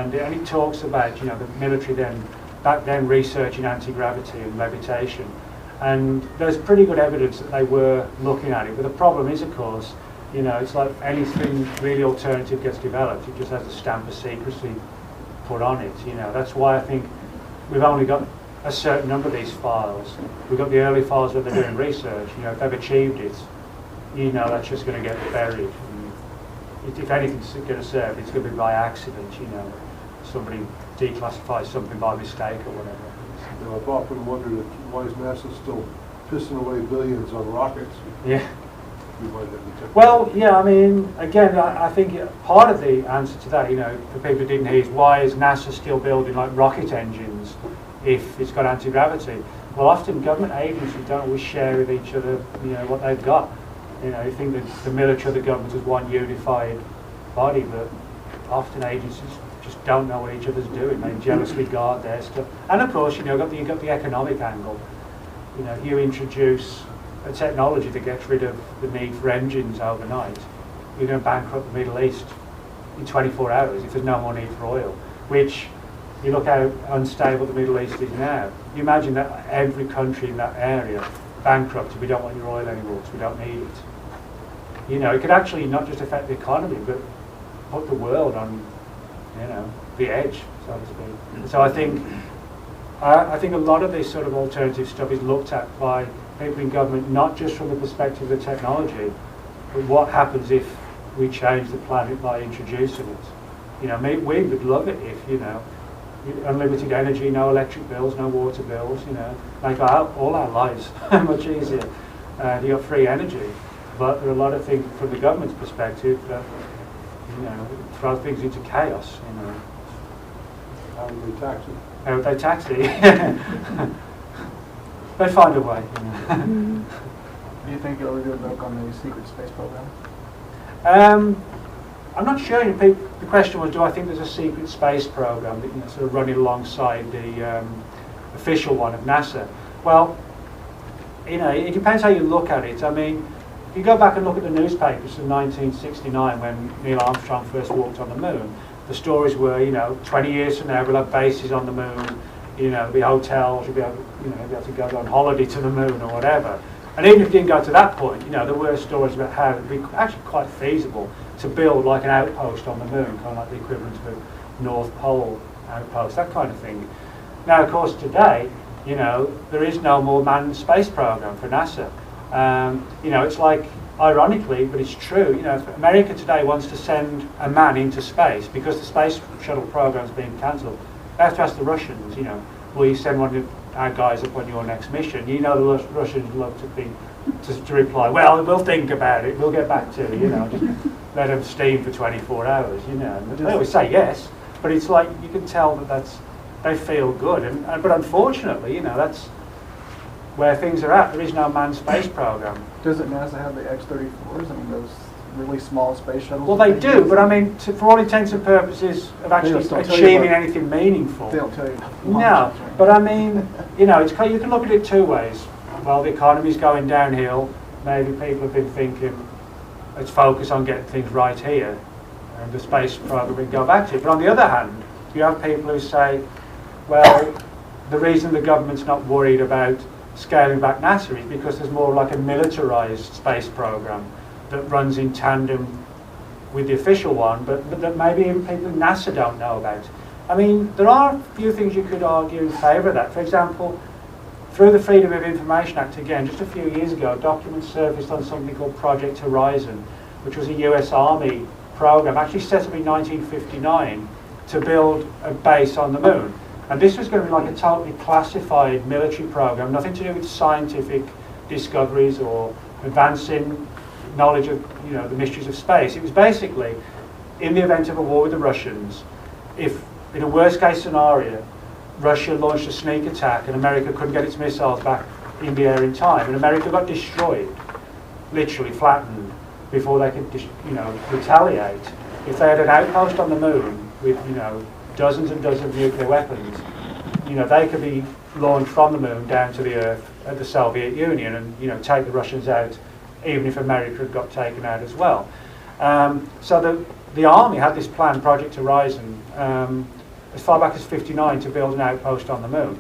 S2: And it talks about, you know, the military back then researching anti-gravity and levitation. And there's pretty good evidence that they were looking at it. But the problem is, of course, you know, it's like anything really alternative gets developed, it just has a stamp of secrecy put on it. You know, that's why I think we've only got a certain number of these files. We've got the early files where they're doing research. You know, if they've achieved it, you know, that's just going to get buried. And if anything's going to serve, it's going to be by accident. You know, somebody declassifies something by mistake or whatever.
S7: You know, I've often wondered why is NASA still pissing away billions on rockets?
S2: Yeah.
S7: We might have the technology.
S2: Well, yeah, I mean, again, I think part of the answer to that, you know, for people who didn't hear, is why is NASA still building like rocket engines if it's got anti-gravity? Well, often government agencies don't always share with each other, you know, what they've got. You know, you think that the military or the government is one unified body, but often agencies just don't know what each other's doing. They jealously guard their stuff. And of course, you know, you've got the economic angle. You know, you introduce a technology that gets rid of the need for engines overnight, you're going to bankrupt the Middle East in 24 hours if there's no more need for oil, which you look how unstable the Middle East is now. You imagine that every country in that area bankrupt if we don't want your oil anymore because we don't need it. You know, it could actually not just affect the economy, but put the world on, you know, the edge, so to speak. And so I think a lot of this sort of alternative stuff is looked at by people in government, not just from the perspective of the technology, but what happens if we change the planet by introducing it. You know, we would love it if, you know, unlimited energy, no electric bills, no water bills, you know, make all our lives much easier. You got free energy, but there are a lot of things from the government's perspective that, you know, throw things into chaos, you know.
S7: How would they tax it?
S2: How would they tax it? They find a way. You know.
S8: Do you think you'll do a book on the secret space program?
S2: I'm not sure. The question was, do I think there's a secret space program that, you know, sort of running alongside the official one of NASA? Well, you know, it depends how you look at it. I mean, if you go back and look at the newspapers from 1969 when Neil Armstrong first walked on the moon, the stories were, you know, 20 years from now we'll have bases on the moon. You know, there'll be hotels, you'll be able, you know, be able to go on holiday to the moon or whatever. And even if it didn't go to that point, you know, there were stories about how it would be actually quite feasible to build like an outpost on the moon, kind of like the equivalent of a North Pole outpost, that kind of thing. Now, of course, today, you know, there is no more manned space program for NASA. You know, it's like, ironically, but it's true, you know, America today wants to send a man into space because the space shuttle program's being cancelled. They have to ask the Russians, you know, will you send one of our guys up on your next mission? You know, the Russians love to reply, well, we'll think about it, we'll get back to you, you know, just let them steam for 24 hours, you know. And they always say yes, but it's like, you can tell that they feel good. But unfortunately, you know, that's where things are at. There is no manned space program.
S8: Doesn't NASA have the X-34s? I mean, those really small space shuttles?
S2: Well, they do, but I mean, for all intents and purposes of actually achieving anything meaningful.
S8: They don't tell you.
S2: No, but I mean, you know, you can look at it two ways. Well, the economy's going downhill. Maybe people have been thinking, let's focus on getting things right here, and the space program we can go back to. But on the other hand, you have people who say, well, the reason the government's not worried about scaling back NASA is because there's more like a militarized space program that runs in tandem with the official one, but that maybe even people in NASA don't know about. I mean, there are a few things you could argue in favour of that. For example, through the Freedom of Information Act, again, just a few years ago, documents surfaced on something called Project Horizon, which was a US Army program, actually set up in 1959 to build a base on the moon. And this was going to be like a totally classified military program, nothing to do with scientific discoveries or advancing knowledge of, you know, the mysteries of space. It was basically, in the event of a war with the Russians, if in a worst case scenario, Russia launched a sneak attack and America couldn't get its missiles back in the air in time, and America got destroyed, literally flattened, before they could, you know, retaliate. If they had an outpost on the moon with, you know, dozens and dozens of nuclear weapons, you know, they could be launched from the moon down to the Earth at the Soviet Union and, you know, take the Russians out, even if America had got taken out as well. So the Army had this plan, Project Horizon, as far back as '59 to build an outpost on the moon.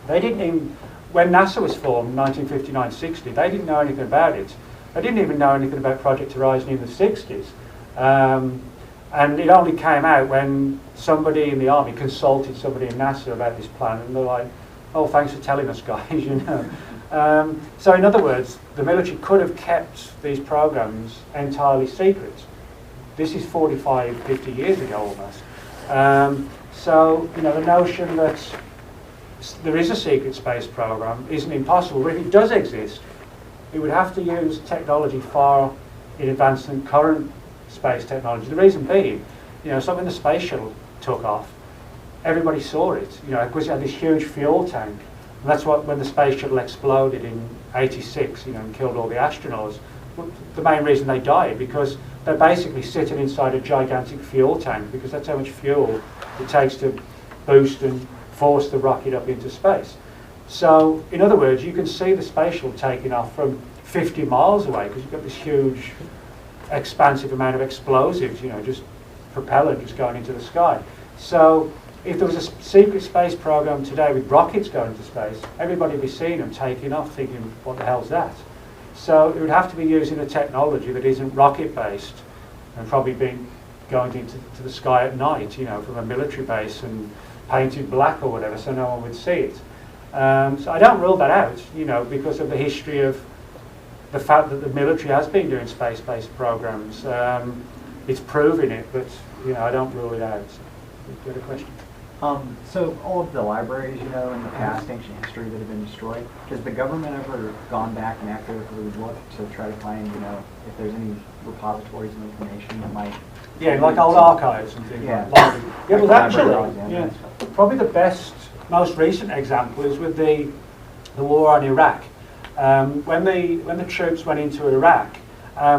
S2: They didn't even, when NASA was formed, 1959-60, they didn't know anything about it. They didn't even know anything about Project Horizon in the 60s. And it only came out when somebody in the Army consulted somebody in NASA about this plan, and they're like, oh, thanks for telling us, guys, you know. So in other words, the military could have kept these programs entirely secret. This is 45, 50 years ago almost. So, you know, the notion that there is a secret space program isn't impossible, but if it does exist, it would have to use technology far in advance than current space technology. The reason being, you know, so when the space shuttle took off, everybody saw it, you know, because it had this huge fuel tank. And that's what, when the space shuttle exploded in '86, you know, and killed all the astronauts, the main reason they died, because they're basically sitting inside a gigantic fuel tank, because that's how much fuel it takes to boost and force the rocket up into space. So, in other words, you can see the space shuttle taking off from 50 miles away, because you've got this huge, expansive amount of explosives, you know, just propellant just going into the sky. So, if there was a secret space program today with rockets going into space, everybody would be seeing them taking off, thinking, what the hell's that? So it would have to be using a technology that isn't rocket-based and probably being going into the sky at night, you know, from a military base and painted black or whatever, so no one would see it. So I don't rule that out, you know, because of the history of the fact that the military has been doing space-based programs. It's proving it, but, you know, I don't rule it out. You had a question?
S8: So all of the libraries, you know, in the past, ancient history that have been destroyed, has the government ever gone back and actively looked to try to find, you know, if there's any repositories of information that might...
S2: Yeah, like old archives and things
S8: yeah.
S2: like that. Yeah, well, actually,
S8: Yeah.
S2: probably the best, most recent example is with the war on Iraq. When the troops went into Iraq,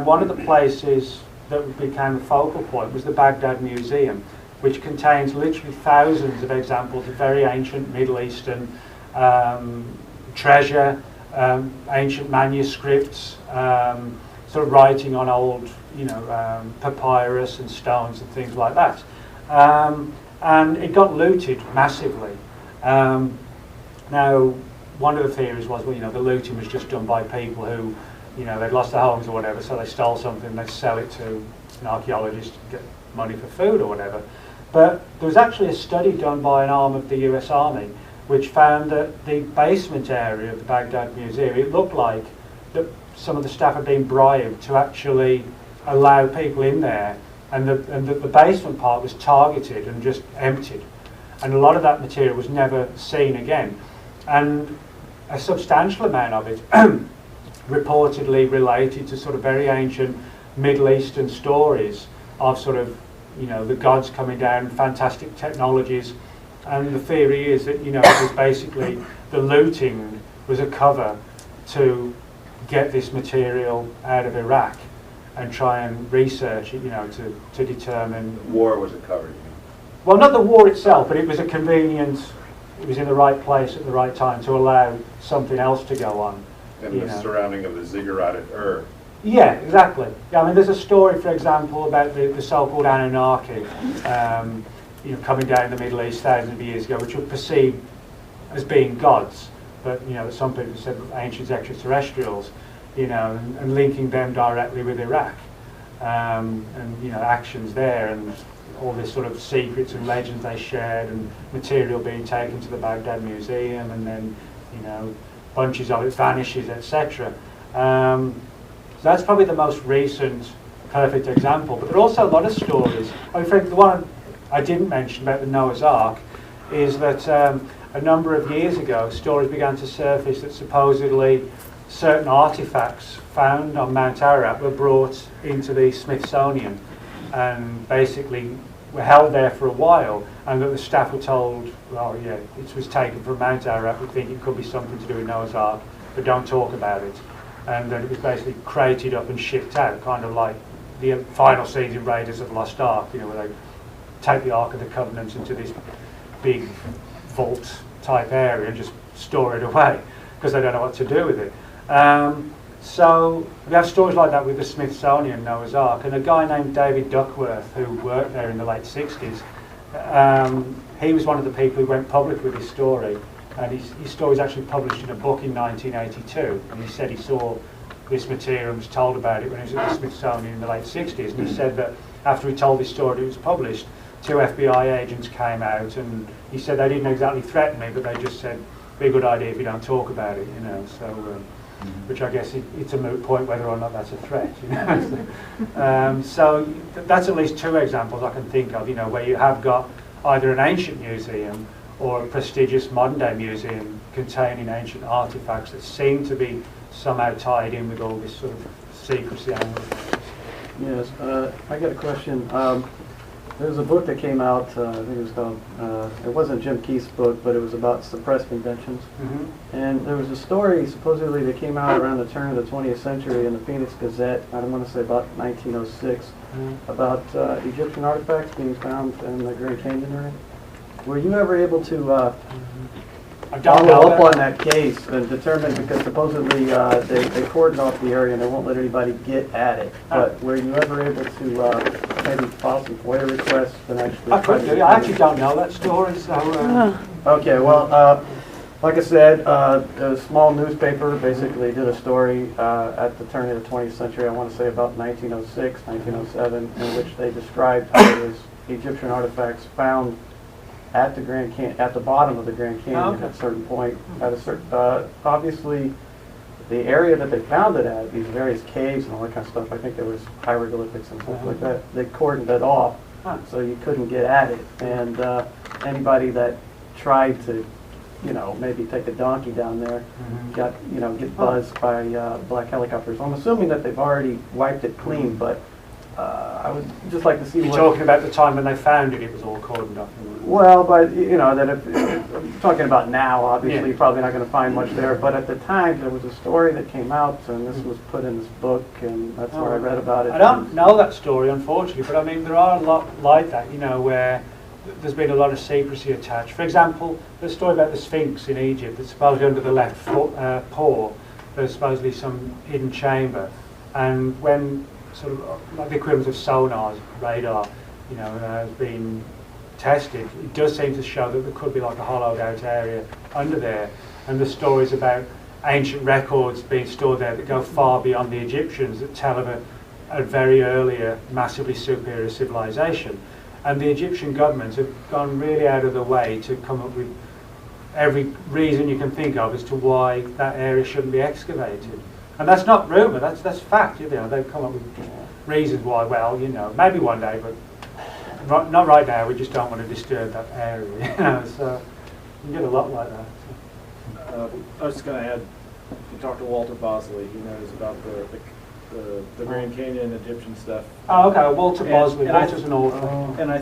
S2: one of the places that became a focal point was the Baghdad Museum, which contains literally thousands of examples of very ancient Middle Eastern treasure, ancient manuscripts, sort of writing on old, you know, papyrus and stones and things like that. And it got looted massively. Now, one of the theories was, well, you know, the looting was just done by people who, you know, they'd lost their homes or whatever, so they stole something, they'd sell it to an archaeologist to get money for food or whatever. But there was actually a study done by an arm of the US Army which found that the basement area of the Baghdad Museum, it looked like that some of the staff had been bribed to actually allow people in there, and the basement part was targeted and just emptied. And a lot of that material was never seen again. And a substantial amount of it reportedly related to sort of very ancient Middle Eastern stories of sort of, you know, the gods coming down, fantastic technologies. And the theory is that, you know, it was basically the looting was a cover to get this material out of Iraq and try and research it, you know, to determine...
S9: The war was a cover, you know.
S2: Well, not the war itself, but it was a convenient, it was in the right place at the right time to allow something else to go on.
S9: And the surrounding of the zigguratted Ur.
S2: Yeah, exactly. Yeah, I mean, there's a story, for example, about the so-called Anunnaki, you know, coming down in the Middle East thousands of years ago, which were perceived as being gods, but some people said ancient extraterrestrials, and linking them directly with Iraq, and actions there, and all this sort of secrets and legends they shared, and material being taken to the Baghdad Museum, and then bunches of it vanishes, etc. So that's probably the most recent perfect example. But there are also a lot of stories. In fact, the one I didn't mention about the Noah's Ark is that a number of years ago, stories began to surface that supposedly certain artifacts found on Mount Ararat were brought into the Smithsonian and basically were held there for a while, and that the staff were told, well, yeah, it was taken from Mount Ararat, we think it could be something to do with Noah's Ark, but don't talk about it. And then it was basically crated up and shipped out, kind of like the final scenes in Raiders of the Lost Ark, where they take the Ark of the Covenant into this big vault type area and just store it away because they don't know what to do with it. So we have stories like that with the Smithsonian Noah's Ark, and a guy named David Duckworth, who worked there in the late 60s, he was one of the people who went public with his story, and his story was actually published in a book in 1982, and he said he saw this material and was told about it when he was at the Smithsonian in the late 60s, and he said that after he told his story, it was published, 2 FBI agents came out, and he said they didn't exactly threaten me, but they just said, be a good idea if you don't talk about it, so... which I guess it's a moot point whether or not that's a threat. So that's at least 2 examples I can think of, where you have got either an ancient museum or a prestigious modern day museum containing ancient artifacts that seem to be somehow tied in with all this sort of secrecy angle.
S6: Yes, I got a question. There's a book that came out, I think it was called, it wasn't Jim Keith's book, but it was about suppressed inventions. And there was a story, supposedly, that came out around the turn of the 20th century in the Phoenix Gazette, I don't want to say about 1906, about Egyptian artifacts being found in the Grand Canyon area. Were you ever able to follow up on that case and determine, because supposedly they cordoned off the area and they won't let anybody get at it, but were you ever able to maybe file some FOIA requests and actually...
S2: I could do. I actually don't know that story, so...
S6: Okay, well, like I said, a small newspaper basically did a story at the turn of the 20th century, I want to say about 1906, 1907, in which they described how there was Egyptian artifacts found at the bottom of the Grand Canyon at a certain point. At a certain, obviously, the area that they found it at, these various caves and all that kind of stuff, I think there was hieroglyphics and stuff like that. They cordoned it off, so you couldn't get at it. And anybody that tried to, maybe take a donkey down there, got, get buzzed by black helicopters. I'm assuming that they've already wiped it clean, but I would just like to see.
S2: You're talking about the time when they found it was all cordoned off.
S6: Well, but that if I'm talking about now, obviously you're probably not going to find much there. But at the time, there was a story that came out, and this was put in this book, and that's where I read about it.
S2: I don't know that story, unfortunately, but I mean there are a lot like that, where there's been a lot of secrecy attached. For example, the story about the Sphinx in Egypt, that's supposedly under the left paw. There's supposedly some hidden chamber, and when sort of like the equivalent of sonars, radar, has been tested, it does seem to show that there could be like a hollowed out area under there, and the stories about ancient records being stored there that go far beyond the Egyptians, that tell of a very earlier, massively superior civilization. And the Egyptian government have gone really out of the way to come up with every reason you can think of as to why that area shouldn't be excavated. And that's not rumour, that's fact. They've come up with reasons why, well, maybe one day, but not right now, we just don't want to disturb that area. So you get a lot like that.
S4: I was just going to add, you talked to Walter Bosley, he knows about the Grand Canyon Egyptian stuff.
S2: Oh, okay, Walter Bosley, Walter's an author.
S4: And I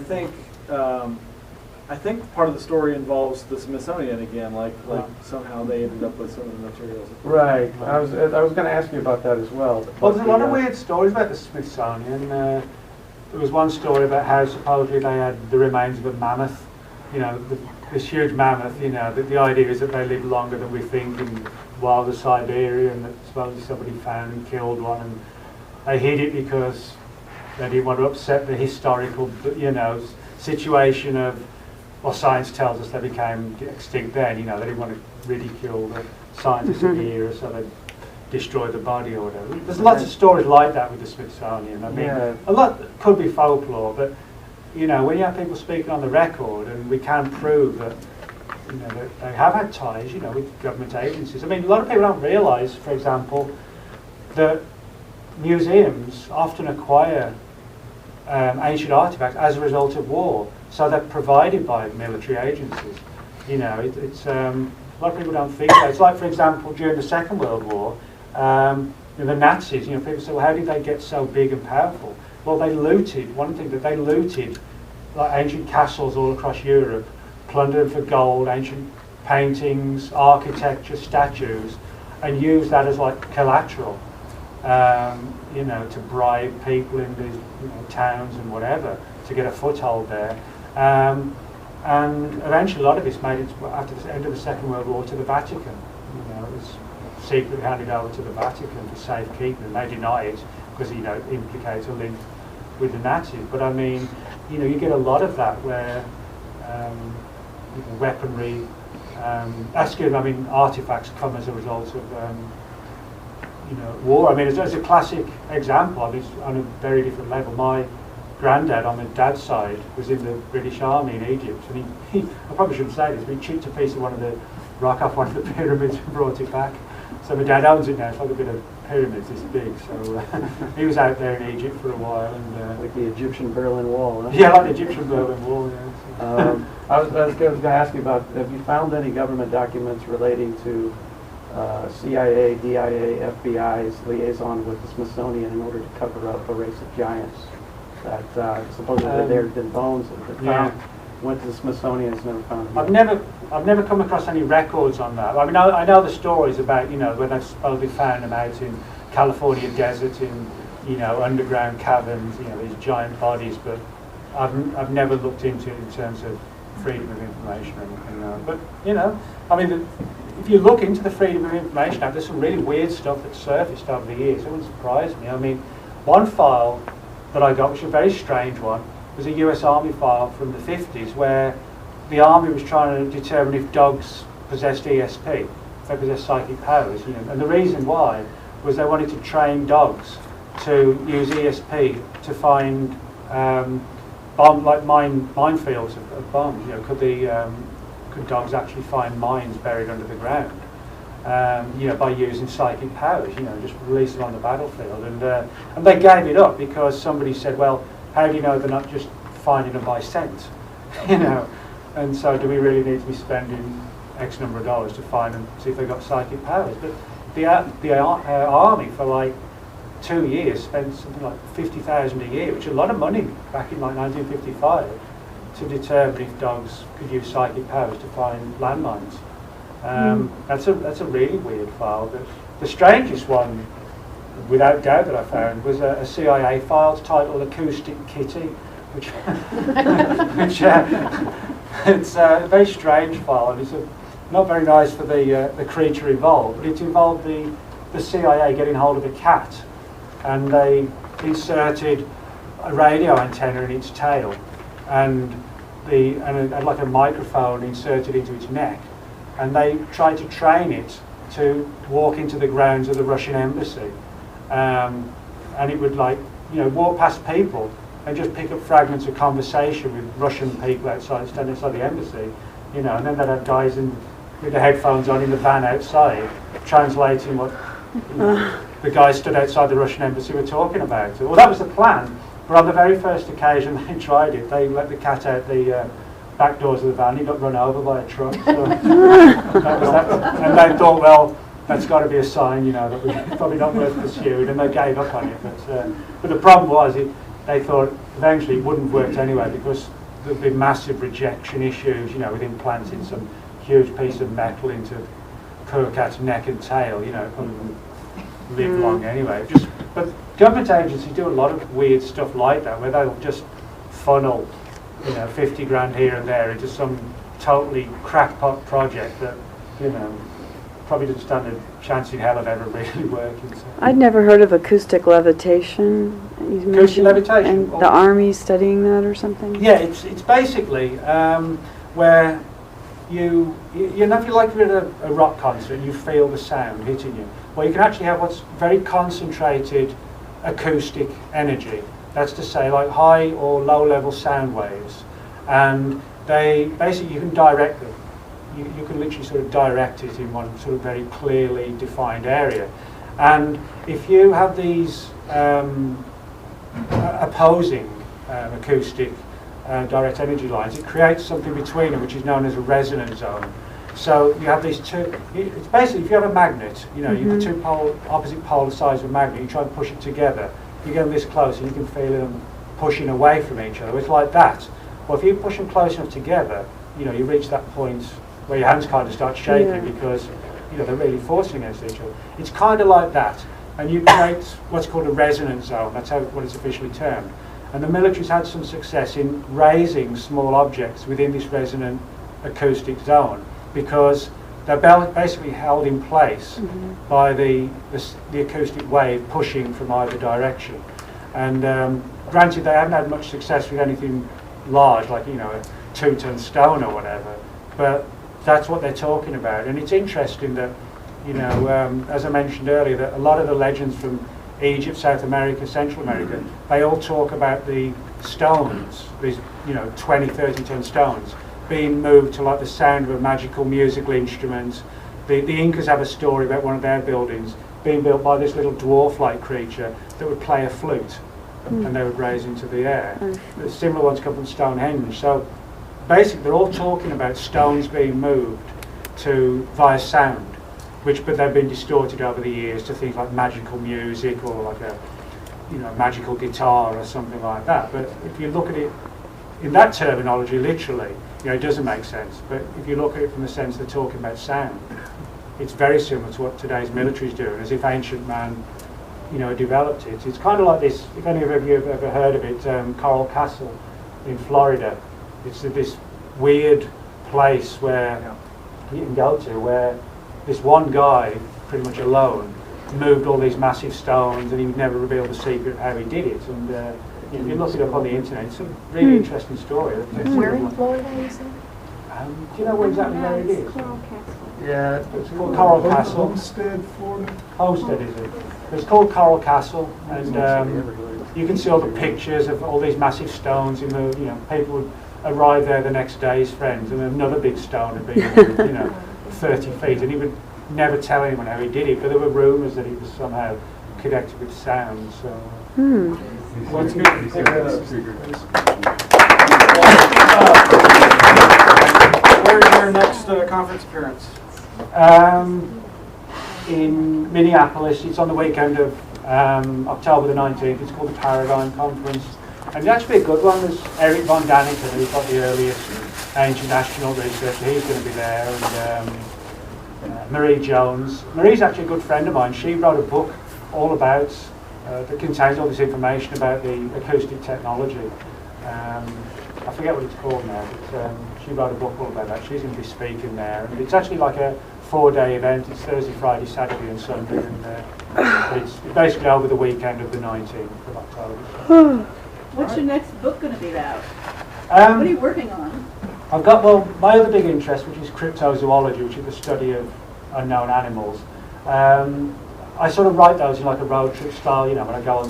S4: think part of the story involves the Smithsonian again, like somehow they ended up with some of the materials.
S6: Right. I was going to ask you about that as well.
S2: Well, there's a lot of weird stories about the Smithsonian. There was one story about how supposedly they had the remains of a mammoth. This huge mammoth. The idea is that they lived longer than we think in wilder Siberia, and that supposedly somebody found and killed one, and they hid it because they didn't want to upset the historical, situation of well, science tells us they became extinct then. You know, they didn't want to ridicule the scientists of the era, so they destroyed the body or whatever. There's lots of stories like that with the Smithsonian. I mean, a lot could be folklore, but you know, when you have people speaking on the record, and we can prove that, you know, that they have had ties, you know, with government agencies. I mean, a lot of people don't realise, for example, that museums often acquire ancient artifacts as a result of war, so they're provided by military agencies. You know, it's a lot of people don't think that. It's like, for example, during the Second World War, the Nazis. You know, people say, well, how did they get so big and powerful? Well, they looted. One thing that they looted, like ancient castles all across Europe, plundered them for gold, ancient paintings, architecture, statues, and used that as like collateral. You know, to bribe people in these, you know, towns and whatever to get a foothold there. And eventually a lot of this made it, after the end of the Second World War, to the Vatican. You know, it was secretly handed over to the Vatican for safekeeping, and they deny it because, you know, it implicates a link with the Nazis. But I mean, you know, you get a lot of that where you know, weaponry, artifacts come as a result of you know, war. I mean, as a classic example, I mean, it's on a very different level. My granddad on my dad's side was in the British Army in Egypt, and he I probably shouldn't say this, but he chipped a piece of one of the rock off one of the pyramids and brought it back. So my dad owns it now. It's like a bit of pyramids this big. So he was out there in Egypt for a while, and
S6: Like the Egyptian Berlin Wall, huh?
S2: yeah, like the Egyptian Berlin Wall. Yeah.
S6: I was going to ask you about, have you found any government documents relating to CIA, DIA, FBI's liaison with the Smithsonian in order to cover up a race of giants that supposedly there had been bones that found, went to the Smithsonian and never found them?
S2: I've never come across any records on that. I mean, I know the stories about, you know, when they've supposedly found them out in California desert, in, you know, underground caverns, you know, these giant bodies, but I've never looked into it in terms of freedom of information or anything. But, you know, I mean, if you look into the Freedom of Information Act, there's some really weird stuff that's surfaced over the years. It wouldn't surprise me. I mean, one file that I got, which was a very strange one, was a US Army file from the 50s where the Army was trying to determine if dogs possessed ESP, if they possessed psychic powers. You know, and the reason why was they wanted to train dogs to use ESP to find minefields of bombs. You know, could dogs actually find mines buried under the ground? You know, by using psychic powers. You know, just release them on the battlefield, and they gave it up because somebody said, well, how do you know they're not just finding them by scent? You know, and so do we really need to be spending X number of dollars to find them, see if they've got psychic powers? But the Army for like 2 years spent something like $50,000 a year, which is a lot of money back in like 1955, to determine if dogs could use psychic powers to find landmines. That's a really weird file. But the strangest one, without doubt, that I found was a CIA file titled Acoustic Kitty, which it's a very strange file, and it's not very nice for the creature involved. But it involved the CIA getting hold of a cat, and they inserted a radio antenna in its tail, and like a microphone inserted into its neck, and they tried to train it to walk into the grounds of the Russian embassy, and it would, like, you know, walk past people and just pick up fragments of conversation with Russian people standing outside the embassy, you know, and then they'd have guys with the headphones on in the van outside translating what, you know, the guys stood outside the Russian embassy were talking about. Well, that was the plan. But on the very first occasion they tried it, they let the cat out the back doors of the van. He got run over by a truck. So that was that. And they thought, well, that's got to be a sign, you know, that we're probably not worth pursuing, and they gave up on it. But the problem was, they thought eventually it wouldn't have worked anyway, because there'd be massive rejection issues, you know, with implanting some huge piece of metal into poor cat's neck and tail. You know, it wouldn't live long anyway. But government agencies do a lot of weird stuff like that, where they'll just funnel, you know, 50 grand here and there into some totally crackpot project that, you know, probably doesn't stand a chance in hell of ever really working. So.
S3: I'd never heard of acoustic levitation.
S2: Acoustic levitation?
S3: And the Army studying that or something?
S2: Yeah, it's basically, where you know, if you like at a rock concert, you feel the sound hitting you. Well, you can actually have what's very concentrated acoustic energy. That's to say, like high or low level sound waves, and they basically, you can direct them. You can literally sort of direct it in one sort of very clearly defined area. And if you have these opposing acoustic direct energy lines, it creates something between them which is known as a resonance zone. So you have these two, it's basically, if you have a magnet, you know, you have two opposite polar sides of a magnet, you try and push it together, you get them this close and you can feel them pushing away from each other. It's like that. Well, if you push them close enough together, you know, you reach that point where your hands kind of start shaking because, you know, they're really forcing against each other. It's kind of like that. And you create what's called a resonance zone. That's what it's officially termed. And the military's had some success in raising small objects within this resonant acoustic zone because they're basically held in place by the acoustic wave pushing from either direction. And granted, they haven't had much success with anything large, like, you know, a 2-ton stone or whatever, but that's what they're talking about. And it's interesting that, you know, as I mentioned earlier, that a lot of the legends from Egypt, South America, Central America, they all talk about the stones, these, you know, 20, 30-ton stones, being moved to like the sound of a magical musical instrument. The Incas have a story about one of their buildings being built by this little dwarf-like creature that would play a flute, and they would raise into the air. The similar ones come from Stonehenge. So basically, they're all talking about stones being moved via sound, but they've been distorted over the years to things like magical music or like a, you know, magical guitar or something like that. But if you look at it in that terminology, literally, you know, it doesn't make sense. But if you look at it from the sense they're talking about sound, it's very similar to what today's military is doing, as if ancient man, you know, developed it. It's kind of like this, if any of you have ever heard of it, Coral Castle in Florida. It's this weird place where you can go to where this one guy, pretty much alone, moved all these massive stones, and he would never reveal the secret of how he did it. And if you look it up on the internet, it's a really interesting story.
S10: Where in Florida is it?
S2: Do you know exactly where it is?
S10: Coral Castle.
S6: Yeah,
S2: It's called Coral Castle.
S5: Homestead, Florida?
S2: Homestead, is it? It's called Coral Castle, and you can see all the pictures of all these massive stones. In the, you know, people would arrive there the next day, his friends, and another big stone had been moved, you know, 30 feet, and he would never tell anyone how he did it, but there were rumours that he was somehow connected with sound. So.
S4: Well, it's good. Where's your next conference appearance?
S2: In Minneapolis. It's on the weekend of October the 19th. It's called the Paradigm Conference. And it's actually a good one. There's Eric von Daniken, who's got the earliest ancient astronaut researcher. He's going to be there. And Marie Jones. Marie's actually a good friend of mine. She wrote a book all about, that contains all this information about the acoustic technology. I forget what it's called now, but she wrote a book all about that. She's going to be speaking there. And it's actually like a 4-day event. It's Thursday, Friday, Saturday and Sunday. And it's basically over the weekend of the 19th of October.
S10: What's your next book going to be about? What are you working on?
S2: I've got, well, my other big interest, which is cryptozoology, which is the study of unknown animals. I sort of write those in like a road trip style, you know, when I go on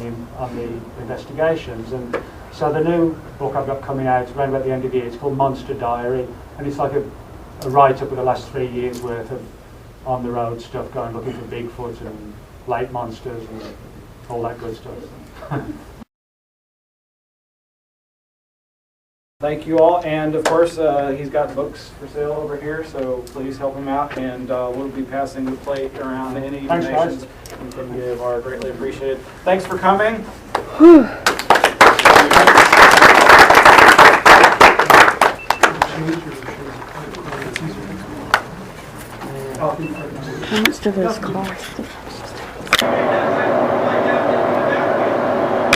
S2: the investigations. And so the new book I've got coming out around about the end of the year, it's called Monster Diary, and it's like a write-up of the last 3 years' worth of on-the-road stuff, going looking for Bigfoot and lake monsters and all that good stuff.
S4: Thank you all, and of course he's got books for sale over here, so please help him out, and we'll be passing the plate around. Any donations you can give are greatly appreciated. Thanks for coming.
S3: How much does this cost?